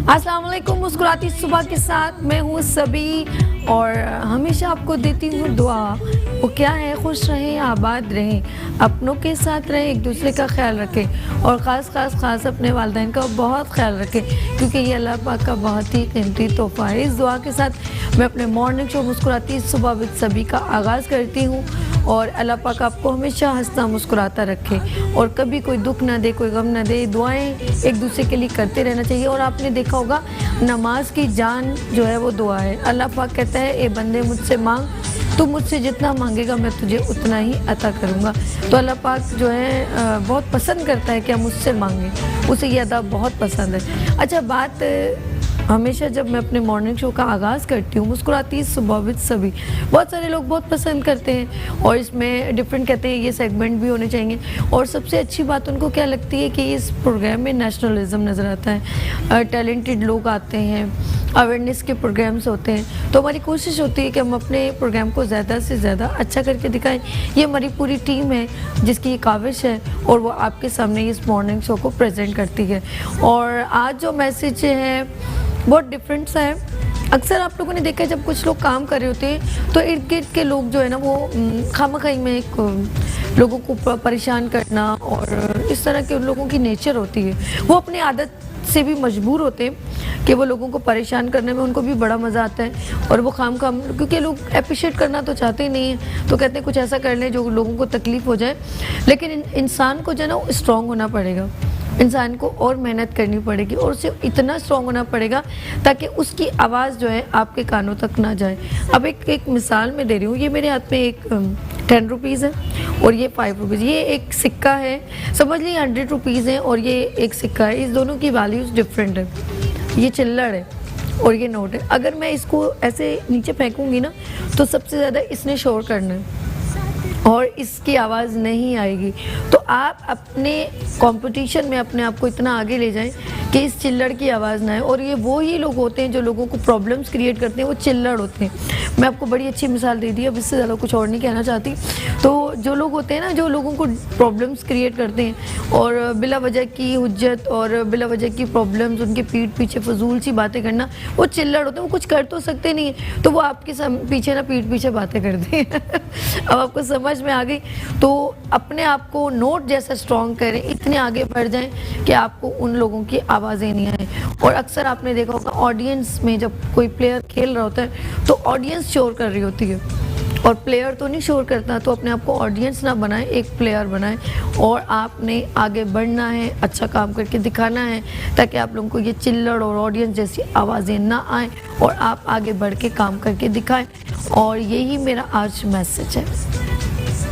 अस्सलाम वालेकुम। मुस्कुराती सुबह के साथ मैं हूँ सभी और हमेशा आपको देती हूँ दुआ। वो क्या है, खुश रहें, आबाद रहें, अपनों के साथ रहें, एक दूसरे का ख्याल रखें और ख़ास अपने वालिदैन का बहुत ख्याल रखें क्योंकि ये अल्लाह पाक का बहुत ही कीमती तोहफ़ा है। इस दुआ के साथ मैं अपने मॉर्निंग शो मुस्कुराती सुबह विद सभी का आगाज़ करती हूँ और अल्लाह पाक आपको हमेशा हंसता मुस्कुराता रखे और कभी कोई दुख ना दे, कोई गम ना दे। दुआएं एक दूसरे के लिए करते रहना चाहिए और आपने देखा होगा नमाज की जान जो है वो दुआ है। अल्लाह पाक कहता है, ए बंदे मुझसे मांग, तू मुझसे जितना मांगेगा मैं तुझे उतना ही अता करूँगा। तो अल्लाह पाक जो है बहुत पसंद करता है कि हम उससे मांगें, उसे ये अदा बहुत पसंद है। अच्छा, बात हमेशा जब मैं अपने मॉर्निंग शो का आगाज़ करती हूँ मुस्कुराती सुबह विद सभी, बहुत सारे लोग बहुत पसंद करते हैं और इसमें डिफरेंट कहते हैं ये सेगमेंट भी होने चाहिए। और सबसे अच्छी बात उनको क्या लगती है कि इस प्रोग्राम में नेशनलिज्म नज़र आता है, टैलेंटेड लोग आते हैं, अवेयरनेस के प्रोग्राम्स होते हैं। तो हमारी कोशिश होती है कि हम अपने प्रोग्राम को ज़्यादा से ज़्यादा अच्छा करके दिखाएं। ये हमारी पूरी टीम है जिसकी ये काविश है और वो आपके सामने इस मॉर्निंग शो को प्रेजेंट करती है। और आज जो मैसेज है बहुत डिफरेंट सा है। अक्सर आप लोगों ने देखा है जब कुछ लोग काम कर रहे होते हैं तो इर्द गिर्द के लोग जो है ना वो खामखाई में एक लोगों को परेशान करना और इस तरह के उन लोगों की नेचर होती है। वो अपनी आदत से भी मजबूर होते हैं कि वो लोगों को परेशान करने में उनको भी बड़ा मज़ा आता है और वो खाम क्योंकि लोग अप्रिशिएट करना तो चाहते ही नहीं हैं, तो कहते हैं कुछ ऐसा कर लें जो लोगों को तकलीफ़ हो जाए। लेकिन इंसान को जो है ना स्ट्रॉन्ग होना पड़ेगा, इंसान को और मेहनत करनी पड़ेगी और उसे इतना स्ट्रॉन्ग होना पड़ेगा ताकि उसकी आवाज़ जो है आपके कानों तक ना जाए। अब एक मिसाल मैं दे रही हूँ। ये मेरे हाथ में एक 10 रुपीज़ है और ये 5 रुपीज़। ये एक सिक्का है, समझ लीजिए 100 रुपीज़ है और ये एक सिक्का है। इस दोनों की वैल्यूज़ डिफरेंट है। ये चिल्लड़ है और ये नोट है। अगर मैं इसको ऐसे नीचे फेंकूँगी ना तो सबसे ज़्यादा इसने शोर करना है और इसकी आवाज़ नहीं आएगी। तो आप अपने कंपटीशन में अपने आप को इतना आगे ले जाएं कि इस चिल्लड़ की आवाज़ ना आए। और ये वो ही लोग होते हैं जो लोगों को प्रॉब्लम्स क्रिएट करते हैं, वो चिल्लड़ होते हैं। मैं आपको बड़ी अच्छी मिसाल दे दी, अब इससे ज़्यादा कुछ और नहीं कहना चाहती। तो जो लोग होते हैं ना जो लोगों को प्रॉब्लम्स क्रिएट करते हैं और बिला वजह की हुज्जत और बिला वजह की प्रॉब्लम्स, उनके पीठ पीछे फजूल सी बातें करना, वो चिल्लड़ होते हैं। वो कुछ कर तो सकते नहीं है तो वो आपके पीछे ना पीठ पीछे बातें करते हैं। अब आपको समझ में आ गई। तो अपने आप को नोट जैसा स्ट्रॉन्ग करें, इतने आगे बढ़ जाएं कि आपको उन लोगों की आवाज़ें नहीं आए। और अक्सर आपने देखा होगा ऑडियंस में जब कोई प्लेयर खेल रहा होता है तो ऑडियंस शोर कर रही होती है और प्लेयर तो नहीं शोर करता। तो अपने आप को ऑडियंस ना बनाए, एक प्लेयर बनाए और आपने आगे बढ़ना है, अच्छा काम करके दिखाना है ताकि आप लोगों को ये चिल्लड़ और ऑडियंस जैसी आवाज़ें ना आए और आप आगे बढ़ के काम करके दिखाएं। और यही मेरा आज मैसेज है।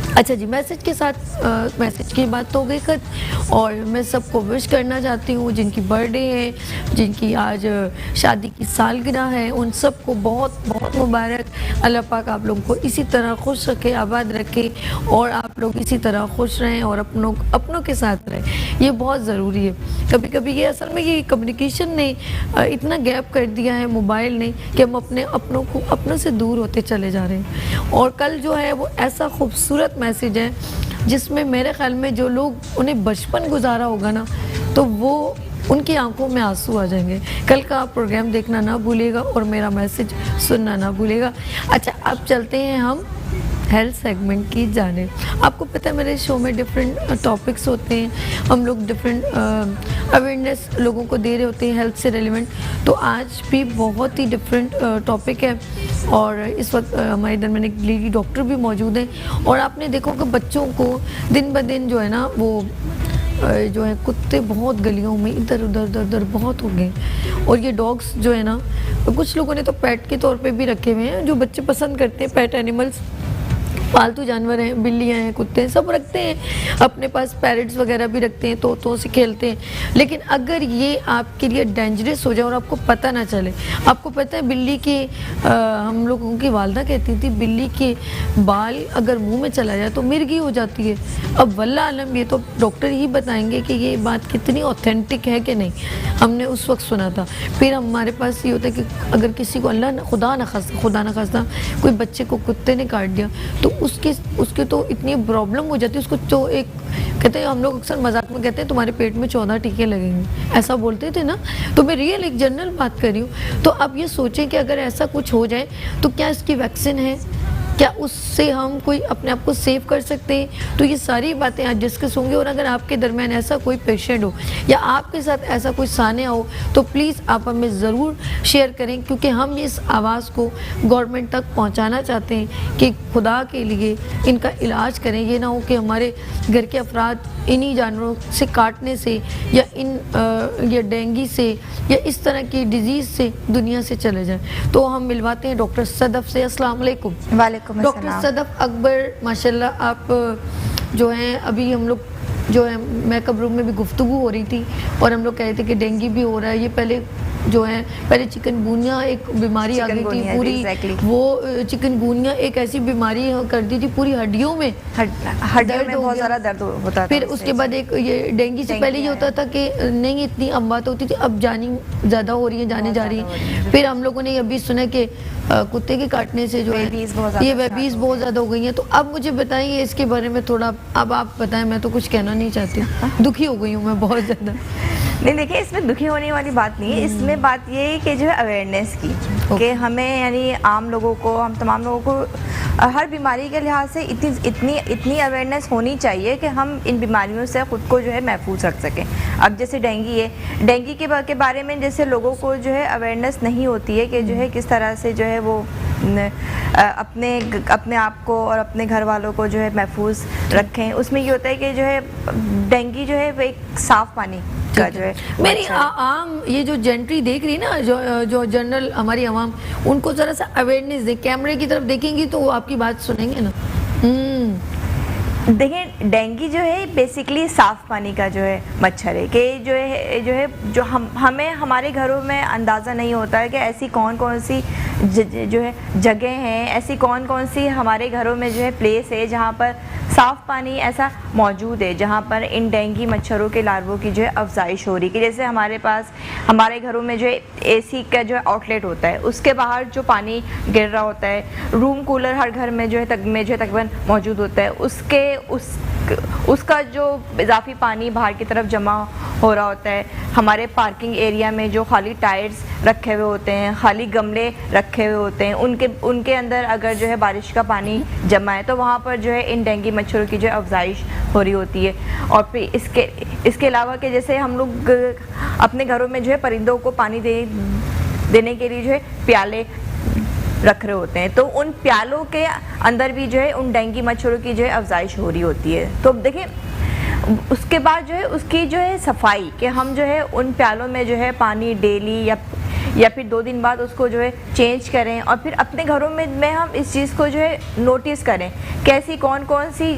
अच्छा जी, मैसेज के साथ मैसेज की बात तो हो गई खत्म। और मैं सबको विश करना चाहती हूँ जिनकी बर्थडे है, जिनकी आज शादी की सालगिरह है, उन सबको बहुत बहुत मुबारक। अल्लाह पाक आप लोगों को इसी तरह खुश रखे, आबाद रखे और आप लोग इसी तरह खुश रहें और अपनों के साथ रहें। ये बहुत ज़रूरी है। कभी कभी ये असल में ये कम्युनिकेशन ने इतना गैप कर दिया है मोबाइल ने कि हम अपनों से दूर होते चले जा रहे हैं। और कल जो है वो ऐसा खूबसूरत मैसेज है जिसमें मेरे ख्याल में जो लोग उन्हें बचपन गुजारा होगा ना तो वो उनकी आंखों में आंसू आ जाएंगे। कल का आप प्रोग्राम देखना ना भूलिएगा और मेरा मैसेज सुनना ना भूलिएगा। अच्छा, अब चलते हैं हम हेल्थ सेगमेंट की जानिब। आपको पता है मेरे शो में डिफरेंट टॉपिक्स होते हैं, हम लोग डिफरेंट अवेयरनेस लोगों को दे रहे होते हैं हेल्थ से रिलेवेंट। तो आज भी बहुत ही डिफरेंट टॉपिक है और इस वक्त हमारे दरमियान एक लेडी डॉक्टर भी मौजूद हैं। और आपने देखो कि बच्चों को दिन ब दिन जो है ना वो जो है कुत्ते बहुत गलियों में इधर उधर बहुत हो गए। और ये डॉग्स जो है ना कुछ लोगों ने तो पेट के तौर पे भी रखे हुए हैं, जो बच्चे पसंद करते हैं पेट एनिमल्स, पालतू जानवर हैं, बिल्लियाँ हैं, कुत्ते हैं, सब रखते हैं। अपने पास पैरट्स वगैरह भी रखते हैं, तोतों से खेलते हैं। लेकिन अगर ये आपके लिए डेंजरस हो जाए और आपको पता ना चले, आपको पता है बिल्ली के हम लोगों की वालदा कहती थी बिल्ली के बाल अगर मुंह में चला जाए तो मिर्गी हो जाती है। अब वल्लाह आलम ये तो डॉक्टर ही बताएंगे कि ये बात कितनी ऑथेंटिक है कि नहीं। हमने उस वक्त सुना था। फिर हमारे पास ये होता है कि अगर किसी को खुदा न खास्ता कोई बच्चे को कुत्ते ने काट दिया तो उसके तो इतनी प्रॉब्लम हो जाती है उसको, तो एक कहते हैं, हम लोग अक्सर मजाक में कहते हैं तुम्हारे पेट में 14 टीके लगेंगे, ऐसा बोलते थे ना। तो मैं रियल एक जनरल बात कर रही हूँ। तो अब ये सोचें कि अगर ऐसा कुछ हो जाए तो क्या इसकी वैक्सीन है, क्या उससे हम कोई अपने आप को सेव कर सकते हैं। तो ये सारी बातें आज डिस्कस होंगी। और अगर आपके दरमियान ऐसा कोई पेशेंट हो या आपके साथ ऐसा कोई सानिया हो तो प्लीज़ आप हमें ज़रूर शेयर करें, क्योंकि हम इस आवाज़ को गवर्नमेंट तक पहुंचाना चाहते हैं कि खुदा के लिए इनका इलाज करें। ये ना हो कि हमारे घर के अफराद इन्हीं जानवरों से काटने से या या डेंगू से या इस तरह की डिजीज़ से दुनिया से चले जाएं। तो हम मिलवाते हैं डॉक्टर सदफ से। अस्सलाम वालेकुम। वालेकुम डॉक्टर अस्सलाम। सदफ अकबर, माशाल्लाह आप जो हैं, अभी हम लोग जो है मेकअप रूम में भी गुफ्तगू हो रही थी और हम लोग कह रहे थे कि डेंगू भी हो रहा है। ये पहले चिकनगुनिया एक बीमारी आ गई थी पूरी, वो चिकनगुनिया एक ऐसी बीमारी कर दी थी पूरी हड्डियों में बहुत ज़्यादा दर्द होता था। फिर उसके बाद एक ये डेंगू से पहले ये होता था कि नहीं इतनी अम्बात होती थी, अब जानी ज़्यादा हो रही है, जाने जा रही है। फिर हम लोगों ने अभी सुना कि कुत्ते के काटने से जो है ये वेबीज बहुत ज़्यादा हो गई हैं। तो अब मुझे बताइए इसके बारे में थोड़ा, अब आप बताएं, मैं तो कुछ कहना नहीं चाहती, दुखी हो गई हूँ मैं बहुत ज़्यादा। नहीं, देखिए इसमें दुखी होने वाली बात नहीं है, इसमें बात ये है कि जो है अवेयरनेस की, कि हमें यानी आम लोगों को, हम तमाम लोगों को हर बीमारी के लिहाज से इतनी अवेयरनेस होनी चाहिए कि हम इन बीमारियों से ख़ुद को जो है महफूज रख सकें। अब जैसे डेंगू है, डेंगू के बारे में जैसे लोगों को जो है अवेयरनेस नहीं होती है कि जो है किस तरह से जो है वो अपने आप को और अपने घर वालों को जो है महफूज रखें। उसमें ये होता है कि जो है डेंगू जो है वो एक साफ़ पानी का जो है मेरी आम ये जो जेंट्री देख रही ना, जो जनरल हमारी आवाम, उनको ज़रा सा अवेयरनेस दे, कैमरे की तरफ देखेंगी तो वो आपकी बात सुनेंगे ना। देखिए डेंगू जो है बेसिकली साफ़ पानी का जो है मच्छर है, कि जो हमें हमारे घरों में अंदाज़ा नहीं होता है कि ऐसी कौन कौन सी जो है जगह हैं, ऐसी कौन कौन सी हमारे घरों में जो है प्लेस है जहाँ पर साफ़ पानी ऐसा मौजूद है, जहाँ पर इन डेंगू मच्छरों के लार्वों की जो है अफजाइश हो रही है। कि जैसे हमारे घरों में जो है एसी का जो है आउटलेट होता है, उसके बाहर जो पानी गिर रहा होता है, रूम कूलर हर घर में जो है तकरीबन मौजूद होता है, उसका जो इजाफी पानी बाहर की तरफ जमा हो रहा होता है। हमारे पार्किंग एरिया में जो खाली टायर्स रखे हुए होते हैं, खाली गमले रखे हुए होते हैं, उनके अंदर अगर जो है बारिश का पानी जमा है तो वहाँ पर जो है इन डेंगू मच्छरों की जो अफजाइश हो रही होती है। और फिर इसके अलावा कि जैसे हम लोग अपने घरों में जो है परिंदों को पानी देने के लिए जो है प्याले रख रहे होते हैं, तो उन प्यालों के अंदर भी जो है उन डेंगू मच्छरों की जो है अफजाइश हो रही होती है। तो देखिए उसके बाद जो है उसकी जो है सफाई, कि हम जो है उन प्यालों में जो है पानी डेली या फिर 2 दिन बाद उसको जो है चेंज करें। और फिर अपने घरों में हम इस चीज़ को जो है नोटिस करें कि ऐसी कौन कौन सी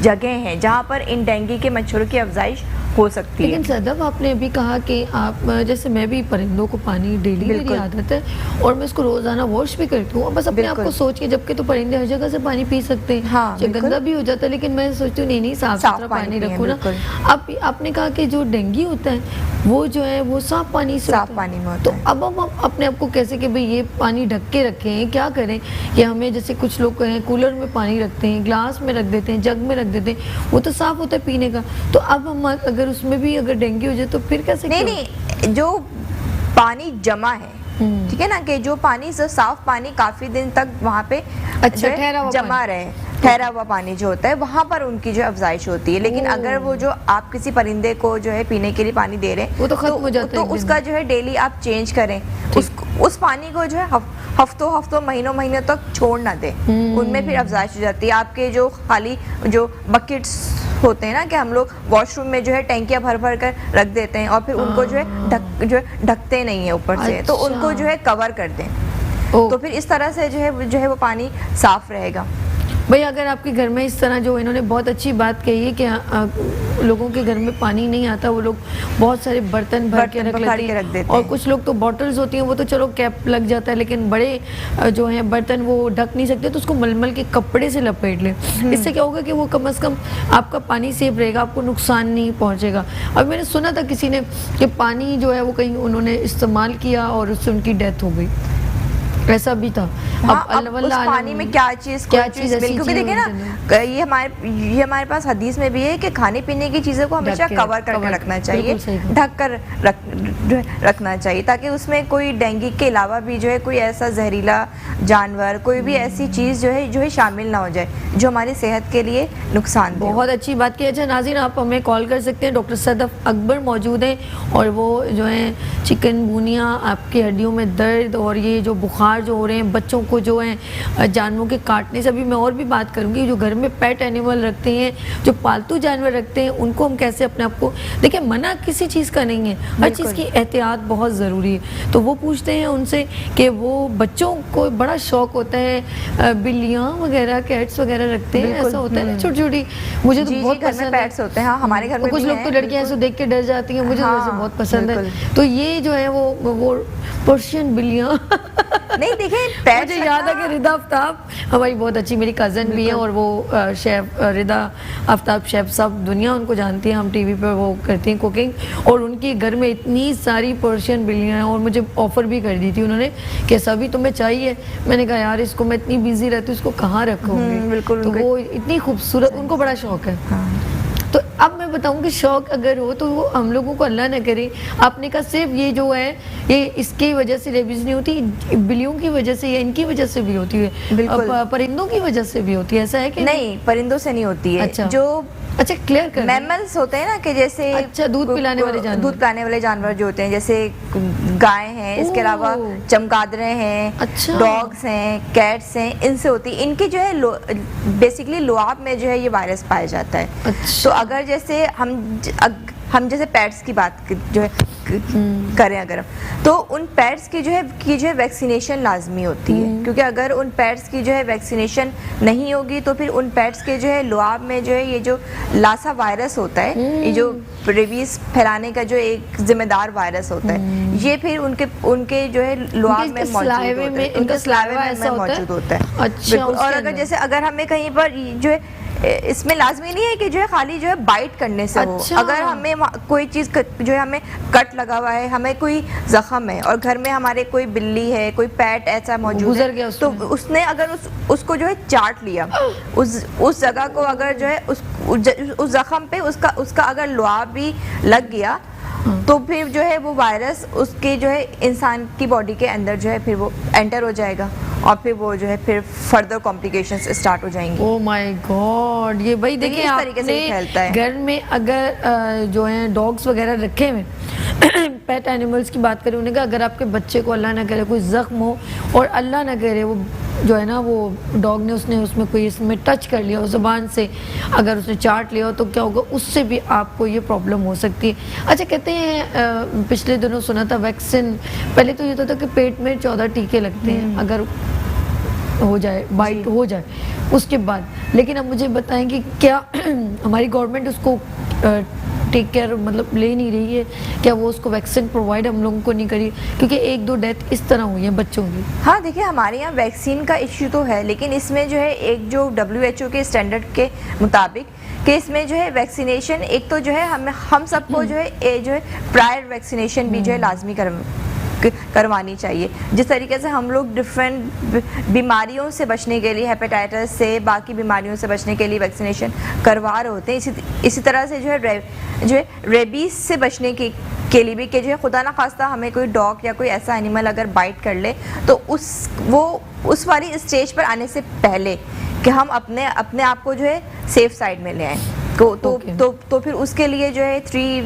जगह हैं जहाँ पर इन डेंगू के मच्छरों की अफजाइश हो सकती है। लेकिन सदफ आपने अभी कहा कि आप, जैसे मैं भी परिंदों को पानी डेली, मेरी आदत है और मैं इसको रोज़ाना वॉश भी करती हूँ, बस अपने आप को सोच के, जबकि तो परिंदे हर जगह से पानी पी सकते हैं। हाँ, गंदा भी हो जाता है, लेकिन मैं सोचती हूँ नहीं साफ सुथरा पानी रखो ना। अब आपने कहा कि जो डेंगू होता है वो जो है वो साफ पानी से, साफ पानी में होता तो है। अब हम अपने आप को कैसे कि भाई ये पानी ढक के रखें, क्या करें? या हमें जैसे कुछ लोग कहें कूलर में पानी रखते हैं, ग्लास में रख देते हैं, जग में रख देते हैं, वो तो साफ होता है पीने का। तो अब हम अगर उसमें भी अगर डेंगू हो जाए तो फिर कैसे? नहीं, जो पानी जमा है, ठीक है ना, कि जो पानी जो साफ पानी काफी दिन तक वहाँ पे जमा रहे, ठहरा हुआ पानी जो होता है वहाँ पर उनकी जो अफजाइश होती है। लेकिन अगर वो जो आप किसी परिंदे को जो है पीने के लिए पानी दे रहे हैं वो तो खत्म हो जाता है, तो उसका जो है डेली आप चेंज करें, उस पानी को जो है हफ्तों महीनों तक छोड़ ना दें, उनमें फिर अफजाइश हो जाती है। आपके जो खाली जो बकेट्स होते हैं ना, कि हम लोग वॉशरूम में जो है टैंकियाँ भर कर रख देते हैं और फिर उनको जो है ढकते नहीं है ऊपर से, तो उनको जो है कवर कर दें, तो फिर इस तरह से जो है वो पानी साफ रहेगा। भाई अगर आपके घर में इस तरह, जो इन्होंने बहुत अच्छी बात कही है कि लोगों के घर में पानी नहीं आता, वो लोग बहुत सारे बर्तन भर के रख लेते हैं, और कुछ लोग तो बॉटल्स होती हैं वो तो चलो कैप लग जाता है, लेकिन बड़े जो हैं बर्तन वो ढक नहीं सकते, तो उसको मलमल के कपड़े से लपेट लें। इससे क्या होगा कि वो कम से कम आपका पानी सेफ रहेगा, आपको नुकसान नहीं पहुँचेगा। अब मैंने सुना था किसी ने कि पानी जो है वो कहीं उन्होंने इस्तेमाल किया और उससे उनकी डेथ हो गई। ऐसा भी था। हाँ, अब अब उस पानी में क्या चीज़ क्योंकि देखिए ना ये हमारे पास हदीस में भी है कि खाने पीने की चीज़ों को हमेशा कवर करके रखना चाहिए, ढक कर रखना चाहिए, ताकि उसमें कोई डेंगू के अलावा भी जो है कोई ऐसा जहरीला जानवर, कोई भी ऐसी चीज़ जो है शामिल ना हो जाए जो हमारी सेहत के लिए नुकसान। बहुत अच्छी बात की। अच्छा नाज़रीन, आप हमें कॉल कर सकते हैं, डॉक्टर सदफ अकबर मौजूद हैं और वो जो है चिकनगुनिया, आपकी हड्डियों में दर्द और ये जो बुखार जो हो रहे हैं बच्चों को जो है जानवरों के काटने से, अभी मैं और भी बात करूंगी। जो घर में पेट एनिमल रखते हैं, जो पालतू जानवर रखते हैं, उनको हम कैसे अपने आप को, देखिए मना किसी चीज़ का नहीं है, हर चीज़ की एहतियात बहुत ज़रूरी है। तो वो पूछते हैं उनसे कि वो बच्चों को बड़ा शौक होता है बिल्लियाँ वगैरह, कैट्स वगैरह रखते हैं, ऐसा होता है ना छोटी छोटी, मुझे तो बहुत पसंद पेट्स होते हैं। हाँ, हमारे घर में कुछ लोग तो लड़कियां ऐसे देख के डर जाती हैं, मुझे तो वैसे बहुत पसंद है। तो ये जो है वो पर्शियन बिल्लियाँ नहीं देखिए, मुझे याद है कि रिदा आफ्ताब हमारी बहुत अच्छी मेरी कज़न भी है और वो शेफ़ रिदा आफ्ताब शेफ़ साहब, दुनिया उनको जानती है, हम टीवी पर वो करती हैं कुकिंग, और उनके घर में इतनी सारी पर्शियन बिल्लियाँ हैं और मुझे ऑफ़र भी कर दी थी उन्होंने कि सभी तुम्हें चाहिए। मैंने कहा यार इसको मैं इतनी बिजी रहती हूँ, इसको कहाँ रखूँगी। बिल्कुल, तो वो इतनी खूबसूरत, उनको बड़ा शौक है। तो अब मैं बताऊं कि शौक अगर हो तो वो हम लोगों को अल्लाह न करे। आपने कहा सिर्फ ये जो है ये इसकी वजह से रेबीज नहीं होती, बिल्लियों की वजह से या इनकी वजह से भी होती है, परिंदों की वजह से भी होती है, ऐसा है कि नहीं? परिंदों से नहीं होती है। अच्छा, जो अच्छा क्लियर कर, मैमल्स होते हैं ना, कि जैसे अच्छा दूध पिलाने वाले जानवर जो होते हैं, जैसे गाय हैं, इसके अलावा चमगादड़े हैं, अच्छा, डॉग्स हैं, कैट्स हैं, इनसे होती है। इनके जो है बेसिकली लुआब में जो है ये वायरस पाया जाता है। अच्छा। तो अगर जैसे हम जैसे पेट्स की बात जो है करें अगर, तो उन पेट्स की जो है वैक्सीनेशन लाजमी होती है, क्योंकि अगर उन पेट्स की जो है वैक्सीनेशन नहीं होगी तो फिर उन पेट्स के जो है लुआब में जो है ये जो लासा वायरस होता है, ये जो रेबीज फैलाने का जो एक जिम्मेदार वायरस होता है, ये फिर उनके जो है लुआब में मौजूद होता है। अच्छा, और अगर जैसे अगर हमें कहीं पर जो है, इसमें लाजमी नहीं है कि जो है खाली जो है बाइट करने से हो। अच्छा। अगर हमें कोई चीज़ जो है हमें कट लगा हुआ है, हमें कोई जख्म है और घर में हमारे कोई बिल्ली है, कोई पेट ऐसा मौजूद है, तो उसने अगर उसको जो है चाट लिया, उस जगह को अगर जो है उस जख्म पे उसका अगर लुआब भी लग गया, तो फिर जो है वो वायरस उसके जो है इंसान की बॉडी के अंदर जो है फिर वो एंटर हो जाएगा और फिर वो जो है फिर फर्दर कॉम्प्लिकेशंस स्टार्ट हो जाएंगी। ओह माय गॉड, ये भाई देखिए आपने घर में अगर जो है डॉग्स वगैरह रखे हुए पेट एनिमल्स की बात करें, उन्हें कहा अगर आपके बच्चे को अल्लाह ना करे कोई जख्म हो और अल्लाह ना करे वो जो है ना वो डॉग ने उसमें कोई इसमें टच कर लिया हो ज़ुबान से, अगर उसने चाट लिया हो तो क्या होगा, उससे भी आपको ये प्रॉब्लम हो सकती है। अच्छा कहते हैं पिछले दिनों सुना था वैक्सीन, पहले तो ये था कि पेट में 14 टीके लगते हैं अगर हो जाए, बाइट हो जाए उसके बाद, लेकिन अब मुझे बताएं कि क्या हमारी गवर्नमेंट उसको टेक केयर मतलब ले नहीं रही है, क्या वो उसको वैक्सीन प्रोवाइड हम लोगों को नहीं करी, क्योंकि 1-2 डेथ इस तरह हुई है बच्चों की। हाँ देखिए, हमारे यहाँ वैक्सीन का इश्यू तो है, लेकिन इसमें जो है एक जो WHO के स्टैंडर्ड के मुताबिक कि इसमें जो है वैक्सीनेशन एक तो जो है हम सबको जो है प्रायर वैक्सीनेशन भी जो है लाजमी करवानी चाहिए। जिस तरीके से हम लोग डिफरेंट बीमारियों से बचने के लिए, हेपेटाइटिस से बाकी बीमारियों से बचने के लिए वैक्सीनेशन करवा रहे होते हैं, इसी तरह से जो है रेबीज से बचने के लिए भी कि जो है खुदा ना खास्ता हमें कोई डॉग या कोई ऐसा एनिमल अगर बाइट कर ले तो उस वाली स्टेज पर आने से पहले कि हम अपने आप को जो है सेफ साइड में ले आएँ। तो फिर उसके लिए जो है 3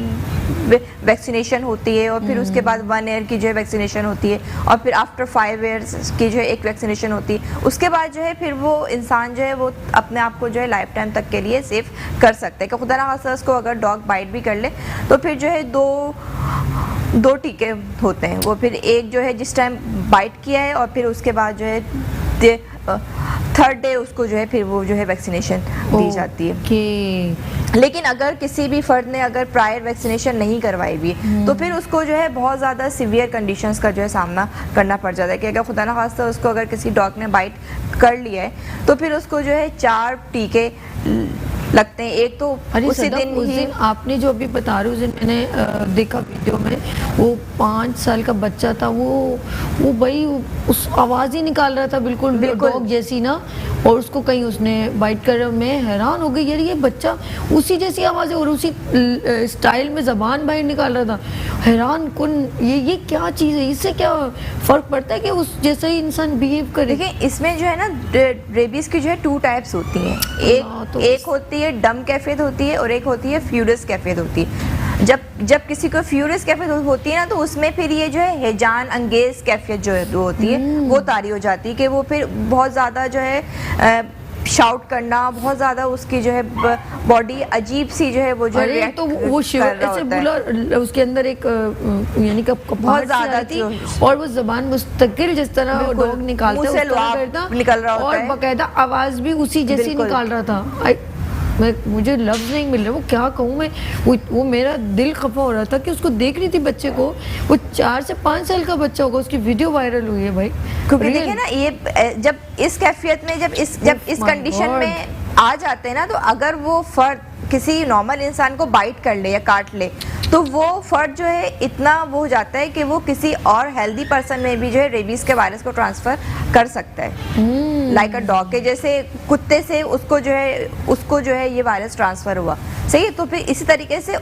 वैक्सीनेशन होती है और फिर उसके बाद 1 ईयर की जो है वैक्सीनेशन होती है और फिर आफ्टर 5 ईयर्स की जो है एक वैक्सीनेशन होती है। उसके बाद जो है फिर वो इंसान जो है वो अपने आप को जो है लाइफ टाइम तक के लिए सेफ कर सकते हैं कि खुदा ना खास्ता उसको अगर डॉग बाइट भी कर ले तो फिर जो है दो टीके होते हैं, वो फिर एक जो है जिस टाइम बाइट किया है और फिर उसके बाद जो है 3rd डे उसको जो है फिर वो जो है वैक्सीनेशन दी जाती है। लेकिन अगर किसी भी फर्द ने अगर प्रायर वैक्सीनेशन नहीं करवाई हुई तो फिर उसको जो है बहुत ज़्यादा सीवियर कंडीशंस का जो है सामना करना पड़ जाता है कि अगर खुदा ना खास्ता उसको अगर किसी डॉग ने बाइट कर लिया है तो फिर उसको जो है 4 टीके लगते हैं। एक तो अरे उसी सदफ, दिन उस ही दिन आपने जो अभी बता रहे हो, उस दिन मैंने देखा वीडियो में, वो 5 साल का बच्चा था, वो भाई उस आवाज़ ही निकाल रहा था बिल्कुल डॉग जैसी ना, और उसको कहीं उसने बाइट कर, मैं हैरान हो गई यार ये बच्चा उसी जैसी आवाज़ है और उसी स्टाइल में ज़बान बाहर निकाल रहा था। हैरान कुन ये क्या चीज़ है, इससे क्या फ़र्क पड़ता है कि उस जैसा ही इंसान बिहेव करे? देखिए इसमें जो है ना रेबीज की जो है 2 टाइप्स होती हैं। एक होती है डम कैफियत होती है और एक होती है फ्यूरियस कैफियत होती है। जब किसी को फ्यूरियस कैफियत होती है ना, तो उसमें फिर ये जो है हेजान अंगेज कैफियत जो होती है वो तारी हो जाती है, कि वो फिर बहुत ज़्यादा जो है शाउट करना, बहुत ज़्यादा उसकी जो है बॉडी अजीब सी जो है वो जो अरे तो वो शिवर ऐसे बोला, उसके अंदर एक यानी कि बहुत ज़्यादा थी और वो जबान मुस्तकिल जिस तरह डॉग निकालता है निकल रहा होता और है, बाकायदा आवाज़ भी उसी जैसी निकाल रहा था। मुझे लफ्ज़ नहीं मिल रहा, वो क्या कहूँ मैं, वो मेरा दिल खफा हो रहा था कि उसको देख रही थी बच्चे को, वो 4 से 5 साल का बच्चा होगा, उसकी वीडियो वायरल हुई है भाई। क्योंकि देखिए ना ये जब इस कैफियत में जब इस कंडीशन में आ जाते हैं ना, तो अगर वो फर्द किसी नॉर्मल इंसान को बाइट कर ले या काट ले, तो वो फर्द जो है इतना वो हो जाता है कि वो किसी और हेल्दी पर्सन में भी जो है रेबीज के वायरस को ट्रांसफर कर सकता है। लाइक अ डॉग के जैसे कुत्ते से उसको जो है ये वायरस ट्रांसफर हुआ, सही है, तो फिर इसी तरीके से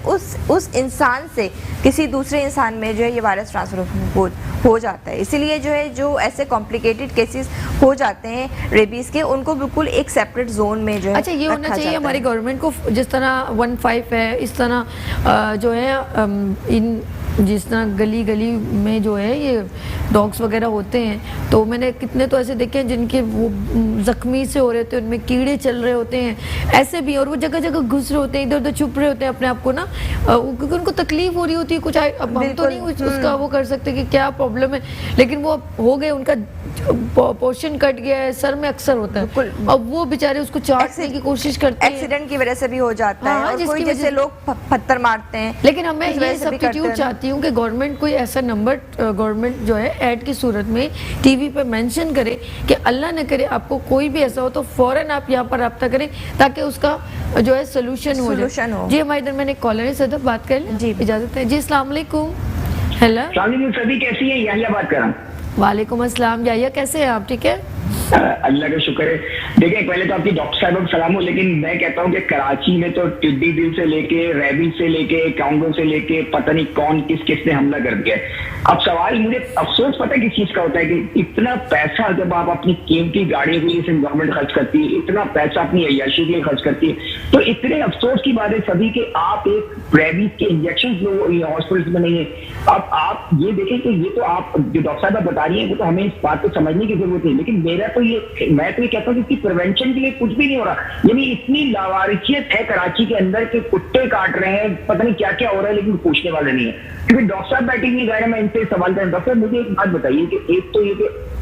उस इंसान से किसी दूसरे इंसान में जो है ये वायरस ट्रांसफर हो जाता है। इसीलिए जो है जो ऐसे कॉम्प्लिकेटेड केसेस हो जाते हैं रेबीज के, उनको बिल्कुल एक सेपरेट जोन में जो है अच्छा ये होना चाहिए हमारी गवर्नमेंट को, जिस तरह 15 है इस तरह जो है जिस तरह गली गली में जो है ये डॉग्स वगैरह होते हैं, तो मैंने कितने तो ऐसे देखे हैं जिनके वो जख्मी से हो रहे होते हैं, उनमें कीड़े चल रहे होते हैं, ऐसे भी, और वो जगह जगह घुस रहे होते हैं, इधर उधर छुप रहे होते हैं अपने आप को ना, क्योंकि उनको तकलीफ हो रही होती है कुछ। अब हम तो नहीं उसका वो कर सकते कि क्या प्रॉब्लम है, लेकिन वो हो गए, उनका पोर्शन कट गया है, सर में अक्सर होता है, अब वो बेचारे उसको चाटने की कोशिश करते हैं, एक्सीडेंट की वजह से भी हो जाता है, और कोई जैसे लोग पत्थर मारते हैं। लेकिन हमें ये सब्स्टिट्यूट चाहती हूँ कि गवर्नमेंट कोई ऐसा नंबर गवर्नमेंट जो है ऐड की सूरत में टीवी पे मेंशन करे कि अल्लाह न करे आपको कोई भी ऐसा हो तो फौरन आप यहाँ पर रब्ता करें, ताकि उसका जो है सोल्यूशन हो जाए। जी हमारे इधर मैंने कॉलर है, सदफ बात कर लें? जी इजाजत है जी। अस्सलाम वालेकुम। हेलो सभी कैसी है? याहिया बात कर रहा हूँ। वालेकुम अस्सलाम। याहिया कैसे हैं आप? ठीक है अल्लाह का शुक्र है। देखिए पहले तो आपकी डॉक्टर साहब को सलाम हो, लेकिन मैं कहता हूँ कि कराची में तो टिड्डी दिल से लेके रैबिस से लेके कांगो से लेके पता नहीं कौन किस ने हमला कर दिया। अब सवाल मुझे अफसोस पता है किस चीज का होता है कि इतना पैसा जब आप अपनी कीमती गाड़ियों के लिए गवर्नमेंट खर्च करती है, इतना पैसा अपनी अय्याशी के लिए खर्च करती है, तो इतने अफसोस की बात है सभी के आप एक रैबिस के इंजेक्शन हॉस्पिटल में नहीं है। अब आप ये देखें कि ये तो आप जो डॉक्टर साहब बता रही है वो तो हमें इस बात को समझने की जरूरत है, लेकिन मैं तो ये कहता हूँ कि इसकी प्रिवेंशन के लिए कुछ भी नहीं हो रहा। यानी इतनी लावारिसियत है कराची के अंदर के कुत्ते काट रहे हैं, पता नहीं क्या क्या हो रहा है, लेकिन पूछने वाले नहीं है। क्योंकि डॉक्टर साहब बैठे नहीं गए, मैं इनसे सवाल करूँ, डॉक्टर मुझे एक बात बताइए कि एक तो ये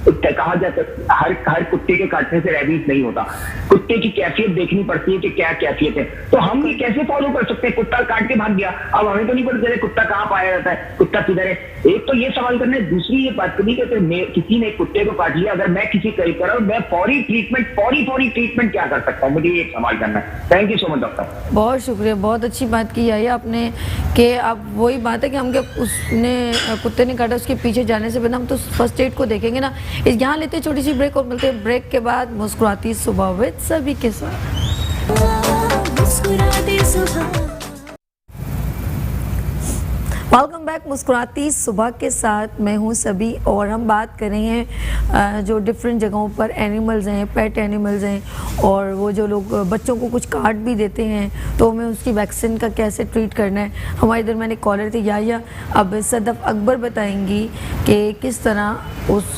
कि कहा जाता है हर कुत्ते के काटने से रैबिस नहीं होता, कुत्ते की कैफियत देखनी पड़ती है कि क्या कैफियत है। तो हम ये कैसे फॉलो कर सकते हैं? कुत्ता काट के भाग गया, अब हमें तो नहीं पता चले कुत्ता कहाँ पाया जाता है, कुत्ता किधर है। एक तो ये सवाल करना है, दूसरी ये बात करनी कि किसी ने कुत्ते को काट लिया, अगर मैं किसी करीब कर रहा हूँ, मैं फौरी ट्रीटमेंट क्या कर सकता हूँ? मुझे ये सवाल करना है। Thank you so much doctor. बहुत शुक्रिया, बहुत अच्छी बात की है आपने कि अब वही बात है कि हम उसने कुत्ते ने काटा, उसके पीछे जाने से पहले हम तो फर्स्ट एड को देखेंगे ना। यहाँ लेते छोटी सी ब्रेक और मिलते हैं ब्रेक के बाद मुस्कुराती सुबह विद सभी के साथ। वेलकम बैक मुस्कुराती सुबह के साथ, मैं हूँ सभी, और हम बात कर रहे हैं जो डिफरेंट जगहों पर एनिमल्स हैं, पेट एनिमल्स हैं, और वो जो लोग बच्चों को कुछ काट भी देते हैं तो हमें उसकी वैक्सीन का कैसे ट्रीट करना है। हमारे इधर मैंने कॉलर थे याहिया, अब सदफ अकबर बताएंगी कि किस तरह उस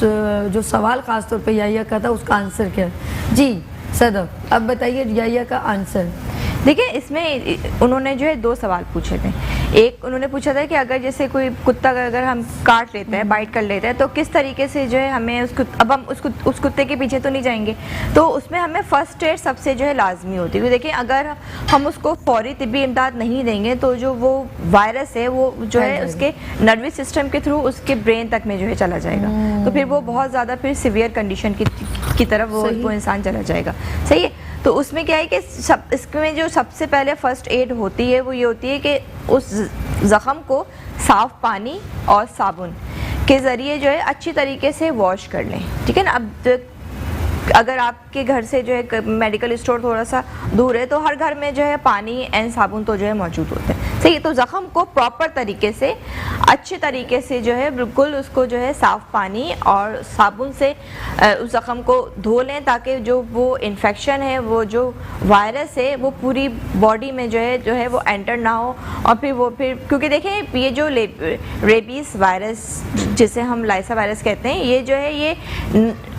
जो सवाल ख़ास तौर पे याहिया का था उसका आंसर क्या है। जी सदफ अब बताइए याहिया का आंसर। देखिए इसमें उन्होंने जो है 2 सवाल पूछे थे। एक उन्होंने पूछा था कि अगर जैसे कोई कुत्ता अगर हम काट लेते हैं, बाइट कर लेते हैं, तो किस तरीके से जो है हमें अब हम उस कुत्ते के पीछे तो नहीं जाएंगे, तो उसमें हमें फर्स्ट एड सबसे जो है लाजमी होती है। क्योंकि देखिए अगर हम उसको फौरी तिब्बी इमदाद नहीं देंगे तो जो वो वायरस है वो जो है उसके नर्वस सिस्टम के थ्रू उसके ब्रेन तक में जो है चला जाएगा, तो फिर वो बहुत ज़्यादा फिर सीवियर कंडीशन की तरफ वो इंसान चला जाएगा। सही है। तो उसमें क्या है कि इसमें जो सबसे पहले फर्स्ट एड होती है वो ये होती है कि उस ज़ख़म को साफ़ पानी और साबुन के ज़रिए जो है अच्छी तरीके से वॉश कर लें, ठीक है ना। अब अगर आपके घर से जो है मेडिकल स्टोर थोड़ा सा दूर है तो हर घर में जो है पानी एंड साबुन तो जो है मौजूद होते हैं, सही। तो ज़ख़म को प्रॉपर तरीके से अच्छे तरीके से जो है बिल्कुल उसको जो है साफ़ पानी और साबुन से उस ज़ख़म को धो लें, ताकि जो वो इन्फेक्शन है, वो जो वायरस है, वो पूरी बॉडी में जो है वो एंटर ना हो। और फिर क्योंकि देखें ये जो रेबीज़ वायरस जिसे हम लाइसा वायरस कहते हैं, ये जो है ये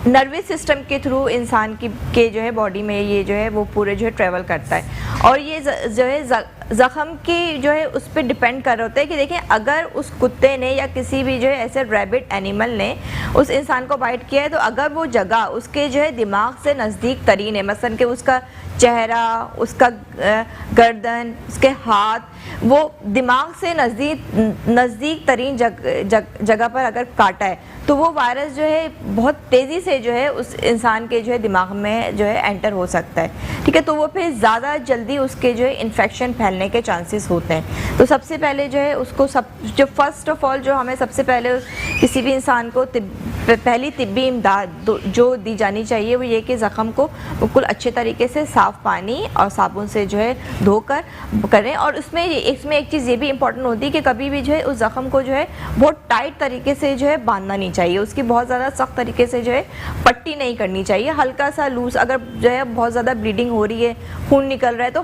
नर्वस सिस्टम के थ्रू इंसान के जो है बॉडी में ये जो है वो पूरे जो है ट्रेवल करता है। और ये जो है ज़ख़म की जो है उस पर डिपेंड कर रहा होता है कि देखें अगर उस कुत्ते ने या किसी भी जो है ऐसे रैबिट एनिमल ने उस इंसान को बाइट किया है, तो अगर वो जगह उसके जो है दिमाग से नज़दीक तरीन है, मसलन कि उसका चेहरा, उसका गर्दन, उसके हाथ, वो दिमाग से नज़दीक तरीन जगह पर अगर काटा है, तो वो वायरस जो है बहुत तेज़ी से जो है उस इंसान के जो है दिमाग में जो है एंटर हो सकता है, ठीक है। तो वो फिर ज़्यादा जल्दी उसके जो है इन्फेक्शन फैलने के चांसेस होते हैं। तो सबसे पहले जो है उसको जो फर्स्ट ऑफ ऑल जो हमें सबसे पहले किसी भी इंसान को पहली तिब्बी इमदाद जो दी जानी चाहिए वो ये कि ज़ख़म को बिल्कुल अच्छे तरीके से साफ़ पानी और साबुन से जो है धोकर करें। और इसमें एक चीज़ ये भी इम्पॉर्टेंट होती है कि कभी भी जो है उस ज़ख़म को जो है बहुत टाइट तरीके से जो है बांधना नहीं चाहिए, उसकी बहुत ज़्यादा सख्त तरीके से जो है पट्टी नहीं करनी चाहिए। हल्का सा लूज, अगर जो है बहुत ज़्यादा ब्लीडिंग हो रही है, खून निकल रहा है, तो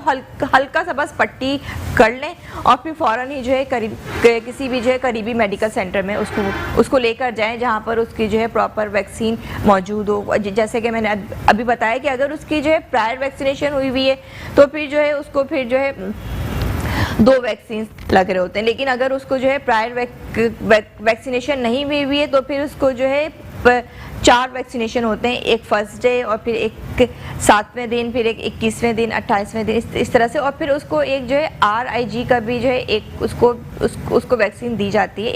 हल्का सा बस पट्टी कर लें और फिर फ़ौरन ही जो है किसी भी जो है करीबी मेडिकल सेंटर में उसको लेकर जाएं, जहाँ पर उसकी जो है प्रॉपर वैक्सीन मौजूद हो। जैसे कि मैंने अभी बताया कि अगर उसकी जो है प्रायर वैक्सीनेशन हुई हुई है तो फिर जो है उसको फिर जो है 2 वैक्सीन लग रहे होते हैं, लेकिन अगर उसको जो है प्रायर वैक्सीनेशन नहीं हुई हुई है तो फिर उसको जो है 4 वैक्सीनेशन होते हैं, एक फर्स्ट डे और फिर एक 7वें दिन, फिर एक 21वें दिन, 28वें दिन, इस तरह से। और फिर उसको एक जो है RIG का भी जो है एक उसको वैक्सीन दी जाती है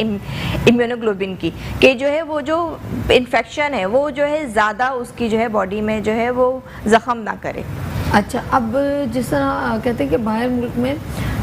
इम्यूनोग्लोबिन की, कि जो है वो जो इन्फेक्शन है वो जो है ज़्यादा उसकी जो है बॉडी में जो है वो ज़ख़म ना करे। अच्छा, अब जिस तरह कहते हैं कि बाहर मुल्क में